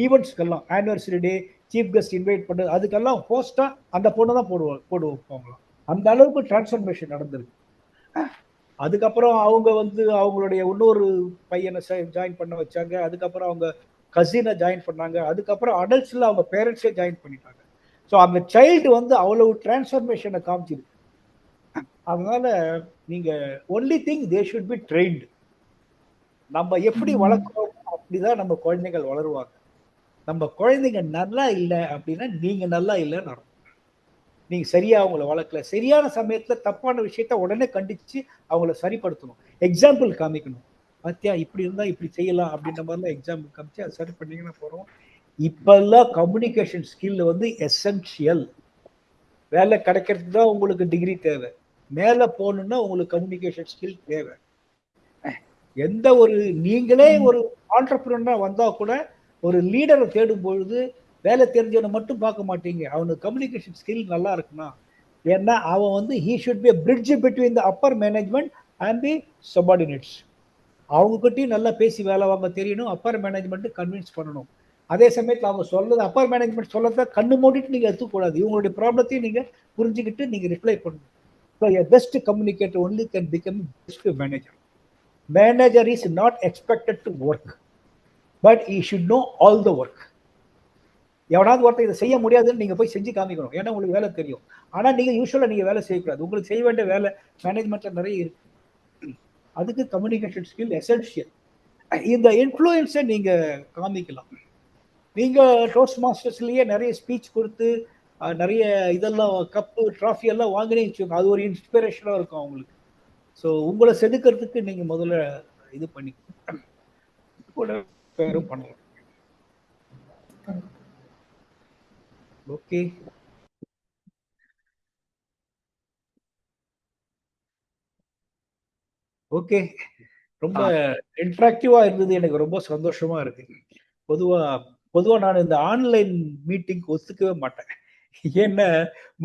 ஈவெண்ட்ஸ்க்கெல்லாம் anniversary day, chief guest invite பண்ணு, அதுக்கெல்லாம் ஹோஸ்ட்டாக அந்த பொண்ணு தான் போடு வைப்பாங்களாம். அந்த அளவுக்கு டிரான்ஸ்ஃபர்மேஷன் நடந்திருக்கு. அதுக்கப்புறம் அவங்க வந்து அவங்களுடைய இன்னொரு பையனை ஜாயின் பண்ண வச்சாங்க, அதுக்கப்புறம் அவங்க கசினை ஜாயின் பண்ணாங்க, அதுக்கப்புறம் அடல்ட்ஸில் அவங்க பேரண்ட்ஸே ஜாயின் பண்ணிட்டாங்க. ஸோ அந்த சைல்டு வந்து அவ்வளவு டிரான்ஸ்ஃபர்மேஷனை காமிச்சிருக்கு. அதனால நீங்கள் only thing they should be trained. நம்ம எப்படி வளர்க்குறோமோ அப்படிதான் நம்ம குழந்தைகள் வளருவாங்க. நம்ம குழந்தைங்க நல்லா இல்லை அப்படின்னா நீங்க நல்லா இல்லைன்னு அர்த்தம். நீங்க சரியா அவங்கள வளர்க்கல. சரியான சமயத்துல தப்பான விஷயத்த உடனே கண்டிச்சு அவங்கள சரிப்படுத்தணும், எக்ஸாம்பிள் காமிக்கணும். பாத்தியா இப்படி இருந்தா இப்படி செய்யலாம் அப்படின்ற மாதிரிலாம் எக்ஸாம்பிள் காமிச்சு அதை சரி பண்ணீங்கன்னா போறோம். இப்பெல்லாம் கம்யூனிகேஷன் ஸ்கில் வந்து எசென்ஷியல். வேலை கிடைக்கிறதுக்கு தான் உங்களுக்கு டிகிரி தேவை, மேலே போகணுன்னா உங்களுக்கு கம்யூனிகேஷன் ஸ்கில் தேவை. எந்த ஒரு நீங்களே ஒரு ஆண்டர்பிரினரா வந்தா கூட ஒரு லீடரை தேடும் பொழுது வேலை தெரிஞ்சவனை மட்டும் பார்க்க மாட்டீங்க, அவனுக்கு கம்யூனிகேஷன் ஸ்கில் நல்லா இருக்குன்னா. ஏன்னா அவன் வந்து he should be a bridge between the upper management and the subordinates. அவங்ககிட்டையும் நல்லா பேசி வேலை வாங்க தெரியணும், அப்பர் மேனேஜ்மெண்ட் கன்வின்ஸ் பண்ணணும். அதே சமயத்தில் அவங்க சொல்றது அப்பர் மேனேஜ்மெண்ட் சொல்லறத கண்ணு மூடிட்டு நீங்க எடுத்துக்கூடாது, இவங்களுடைய ப்ராப்ளத்தையும் நீங்க புரிஞ்சுக்கிட்டு நீங்க ரிப்ளை பண்ணணும். So a best communicator only can become best manager. Manager is not expected to work, but he should know all the work. எவனாவது ஒருத்தர் இதை செய்ய முடியாதுன்னு நீங்க போய் செஞ்சு காமிக்கணும், ஏன்னா உங்களுக்கு வேலை தெரியும். ஆனா நீங்க யூஸ்வலா நீங்க வேலை செய்யக்கூடாது, உங்களுக்கு செய்ய வேண்டிய வேலை மேனேஜ்மெண்ட்ல நிறைய இருக்கு. அதுக்கு கம்யூனிகேஷன் ஸ்கில் எசென்ஷியல். இந்த இன்ஃப்ளூயன்ஸை நீங்க காமிக்கலாம். நீங்க டோஸ்ட் மாஸ்டர்ஸ்லயே நிறைய ஸ்பீச் கொடுத்து நிறைய இதெல்லாம் கப்பு ட்ராஃபி எல்லாம் வாங்கினே வச்சுக்கோங்க, அது ஒரு இன்ஸ்பிரேஷனா இருக்கும் அவங்களுக்கு. ஸோ உங்களை செதுக்கிறதுக்கு நீங்க முதல்ல இது பண்ணி கூட பேரும் பண்ணலாம். ஓகே. ஓகே. ரொம்ப இன்ட்ராக்டிவா இருந்தது. எனக்கு ரொம்ப சந்தோஷமா இருக்கு. பொதுவா பொதுவா நான் இந்த ஆன்லைன் மீட்டிங் ஒத்துக்கவே மாட்டேன். ஏன்னா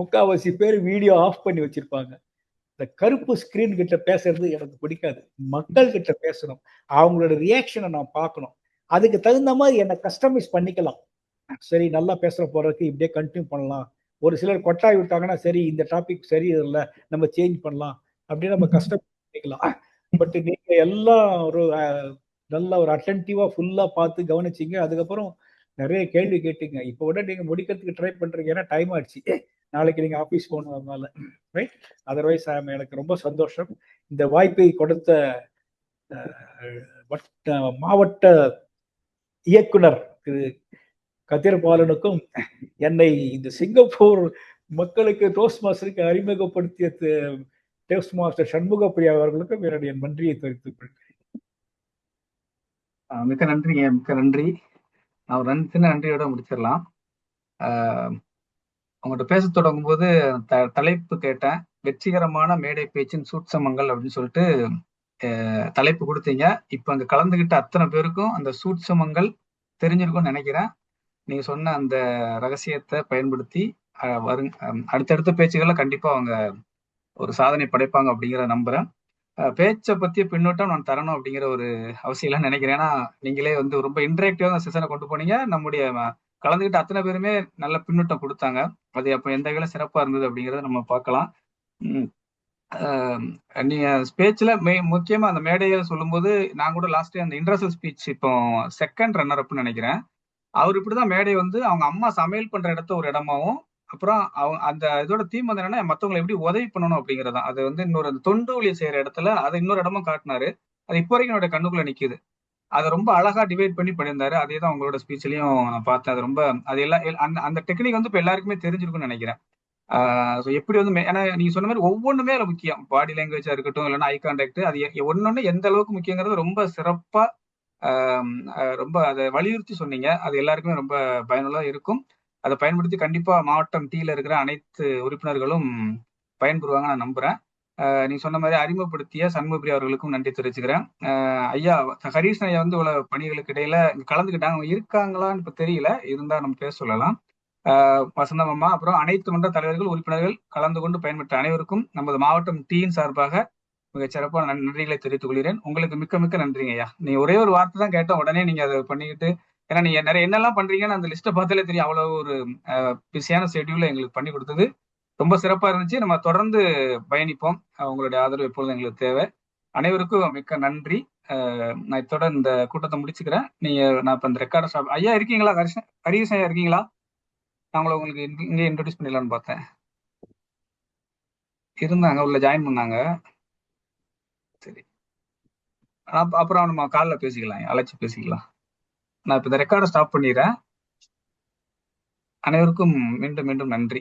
முக்காவாசி பேர் வீடியோ ஆஃப் பண்ணி வச்சிருப்பாங்க. இந்த கருப்பு ஸ்கிரீன் கிட்ட பேசுறது எனக்கு பிடிக்காது. மக்கள் கிட்ட பேசணும். அவங்களோட ரியாக்ஷனை நான் பார்க்கணும். அதுக்கு தகுந்த மாதிரி என்னை கஸ்டமைஸ் பண்ணிக்கலாம். சரி, நல்லா பேசுற போறதுக்கு இப்படியே கண்டினியூ பண்ணலாம். ஒரு சிலர் கொட்டாய் விட்டாங்கன்னா சரி இந்த டாபிக் சரி இல்லை நம்ம சேஞ்ச் பண்ணலாம் அப்படின்னு நம்ம கஸ்டமைஸ் பண்ணிக்கலாம். பட் நீங்க எல்லாம் ஒரு நல்ல ஒரு அட்டென்டிவா ஃபுல்லா பார்த்து கவனிச்சீங்க. அதுக்கப்புறம் நிறைய கேள்வி கேட்டீங்க. இப்போ விட நீங்க முடிக்கிறதுக்கு ட்ரை பண்றீங்க. ஏன்னா டைம் ஆயிடுச்சு. நாளைக்கு நீங்க ஆபீஸ் போகணும். அதனால ரைட். அதர்வைஸ் எனக்கு ரொம்ப சந்தோஷம். இந்த வாய்ப்பை கொடுத்த மாவட்ட இயக்குனர் திரு கதிர்பாலனுக்கும் என்னை இந்த சிங்கப்பூர் மக்களுக்கு டோஸ்ட் மாஸ்டருக்கு அறிமுகப்படுத்திய டோஸ்ட் மாஸ்டர் சண்முக பிரியா அவர்களுக்கும் என்னுடைய நன்றியை தெரிவித்துக் கொள்கிறேன். மிக்க நன்றிங்க, மிக்க நன்றி. நான் ஒரு சின்ன நன்றியோட முடிச்சிடலாம். உங்கள்கிட்ட பேச தொடங்கும் போது தலைப்பு கேட்டேன், வெற்றிகரமான மேடை பேச்சின் சூட்சமங்கள் அப்படின்னு சொல்லிட்டு தலைப்பு கொடுத்தீங்க. இப்ப அங்க கலந்துகிட்ட அத்தனை பேருக்கும் அந்த சூட்சமங்கள் தெரிஞ்சிருக்கும்னு நினைக்கிறேன். நீங்க சொன்ன அந்த ரகசியத்தை பயன்படுத்தி அடுத்தடுத்த பேச்சுகளை கண்டிப்பா அவங்க ஒரு சாதனை படைப்பாங்க அப்படிங்கிறத நம்புறேன். பேச்சை பத்திய பின்னூட்டம் நான் தரணும் அப்படிங்கிற ஒரு அவசியம் நினைக்கிறேன். ஏன்னா நீங்களே வந்து ரொம்ப இன்டராக்டிவா செஷனை கொண்டு போனீங்க. நம்முடைய கலந்துகிட்ட அத்தனை பேருமே நல்ல பின்னூட்டம் கொடுத்தாங்க. அது அப்போ எந்த வகையில சிறப்பா இருந்தது அப்படிங்கிறத நம்ம பார்க்கலாம். நீங்க ஸ்பீச்ல முக்கியமா அந்த மேடையை சொல்லும்போது நான் கூட லாஸ்ட் அந்த இன்டர்நேஷனல் ஸ்பீச் இப்போ செகண்ட் ரன்னர் அப்னு நினைக்கிறேன். அவர் இப்படிதான் மேடை வந்து அவங்க அம்மா சமையல் பண்ற இடத்த ஒரு இடமாவும், அப்புறம் அவங்க அந்த இதோட தீம் வந்து என்னன்னா மத்தவங்களை எப்படி உதவி பண்ணணும் அப்படிங்கிறதா. அது வந்து இன்னொரு தொண்டு ஊழிய செய்யற இடத்துல அதை இன்னொரு இடமும் காட்டினாரு. அது இப்போ வரைக்கும் என்னோட கண்ணுக்குள்ள நிக்குது. அதை ரொம்ப அழகா டிவைட் பண்ணி பண்ணியிருந்தாரு. அதே தான் உங்களோட ஸ்பீச்லயும் நான் பார்த்தேன். அது ரொம்ப அது எல்லாம் அந்த டெக்னிக் வந்து இப்போ எல்லாருக்குமே தெரிஞ்சிருக்கும்னு நினைக்கிறேன். எப்படி வந்து ஏன்னா நீங்க சொன்ன மாதிரி ஒவ்வொன்றுமே அது முக்கியம். பாடி லாங்குவேஜா இருக்கட்டும், இல்லைன்னா ஐ கான்டாக்ட், அது ஒன்னொன்னு எந்த அளவுக்கு முக்கியங்கிறது ரொம்ப சிறப்பா ரொம்ப அதை வலியுறுத்தி சொன்னீங்க. அது எல்லாருக்குமே ரொம்ப பயனுள்ளதா இருக்கும். அதை பயன்படுத்தி கண்டிப்பா மாவட்டம் டீல இருக்கிற அனைத்து உறுப்பினர்களும் பயன்பெறுவாங்க நான் நம்புறேன். நீங்க சொன்ன மாதிரி அறிமுகப்படுத்திய சண்முகப்பிரியா அவர்களுக்கும் நன்றி தெரிவிச்சுக்கிறேன். ஐயா ஹரீஷன் ஐயா வந்து இவ்வளவு பணிகளுக்கு இடையில கலந்துக்கிட்டாங்க. அவங்க இருக்காங்களான்னு இப்ப தெரியல, இருந்தா நம்ம பேச சொல்லலாம். வசந்தம் அம்மா, அப்புறம் அனைத்து மன்ற தலைவர்கள், உறுப்பினர்கள் கலந்து கொண்டு பயன்பெற்ற அனைவருக்கும் நமது மாவட்டம் டீயின் சார்பாக மிக சிறப்பான நன்றிகளை தெரிவித்துக் கொள்கிறேன். உங்களுக்கு மிக்க மிக்க நன்றிங்க ஐயா. நீங்க ஒரே ஒரு வார்த்தை தான் கேட்டோம், உடனே நீங்க அதை பண்ணிக்கிட்டு, ஏன்னா நீங்க நிறைய என்னெல்லாம் பண்றீங்கன்னு அந்த லிஸ்ட்டை பார்த்தாலே தெரியும். அவ்வளவு ஒரு பிஸியான ஷெட்யூல எங்களுக்கு பண்ணி கொடுத்தது ரொம்ப சிறப்பா இருந்துச்சு. நம்ம தொடர்ந்து பயணிப்போம். உங்களுடைய ஆதரவு எப்பொழுதும் எங்களுக்கு தேவை. அனைவருக்கும் மிக்க நன்றி. நான் இத்தோட இந்த கூட்டத்தை முடிச்சுக்கிறேன். நான் இப்ப இந்த ரெக்கார்டை ஐயா இருக்கீங்களா? ஹரிஷன் ஐயா இருக்கீங்களா? நான் உங்களுக்கு இங்கே இன்ட்ரோடியூஸ் பண்ணிடலான்னு பார்த்தேன். இருந்தாங்க, உள்ள ஜாயின் பண்ணாங்க. சரி, அப்புறம் நம்ம காலில் பேசிக்கலாம், அழைச்சி பேசிக்கலாம். நான் இப்போ இந்த ரெக்கார்டை ஸ்டாப் பண்ணிடுறேன். அனைவருக்கும் மீண்டும் மீண்டும் நன்றி.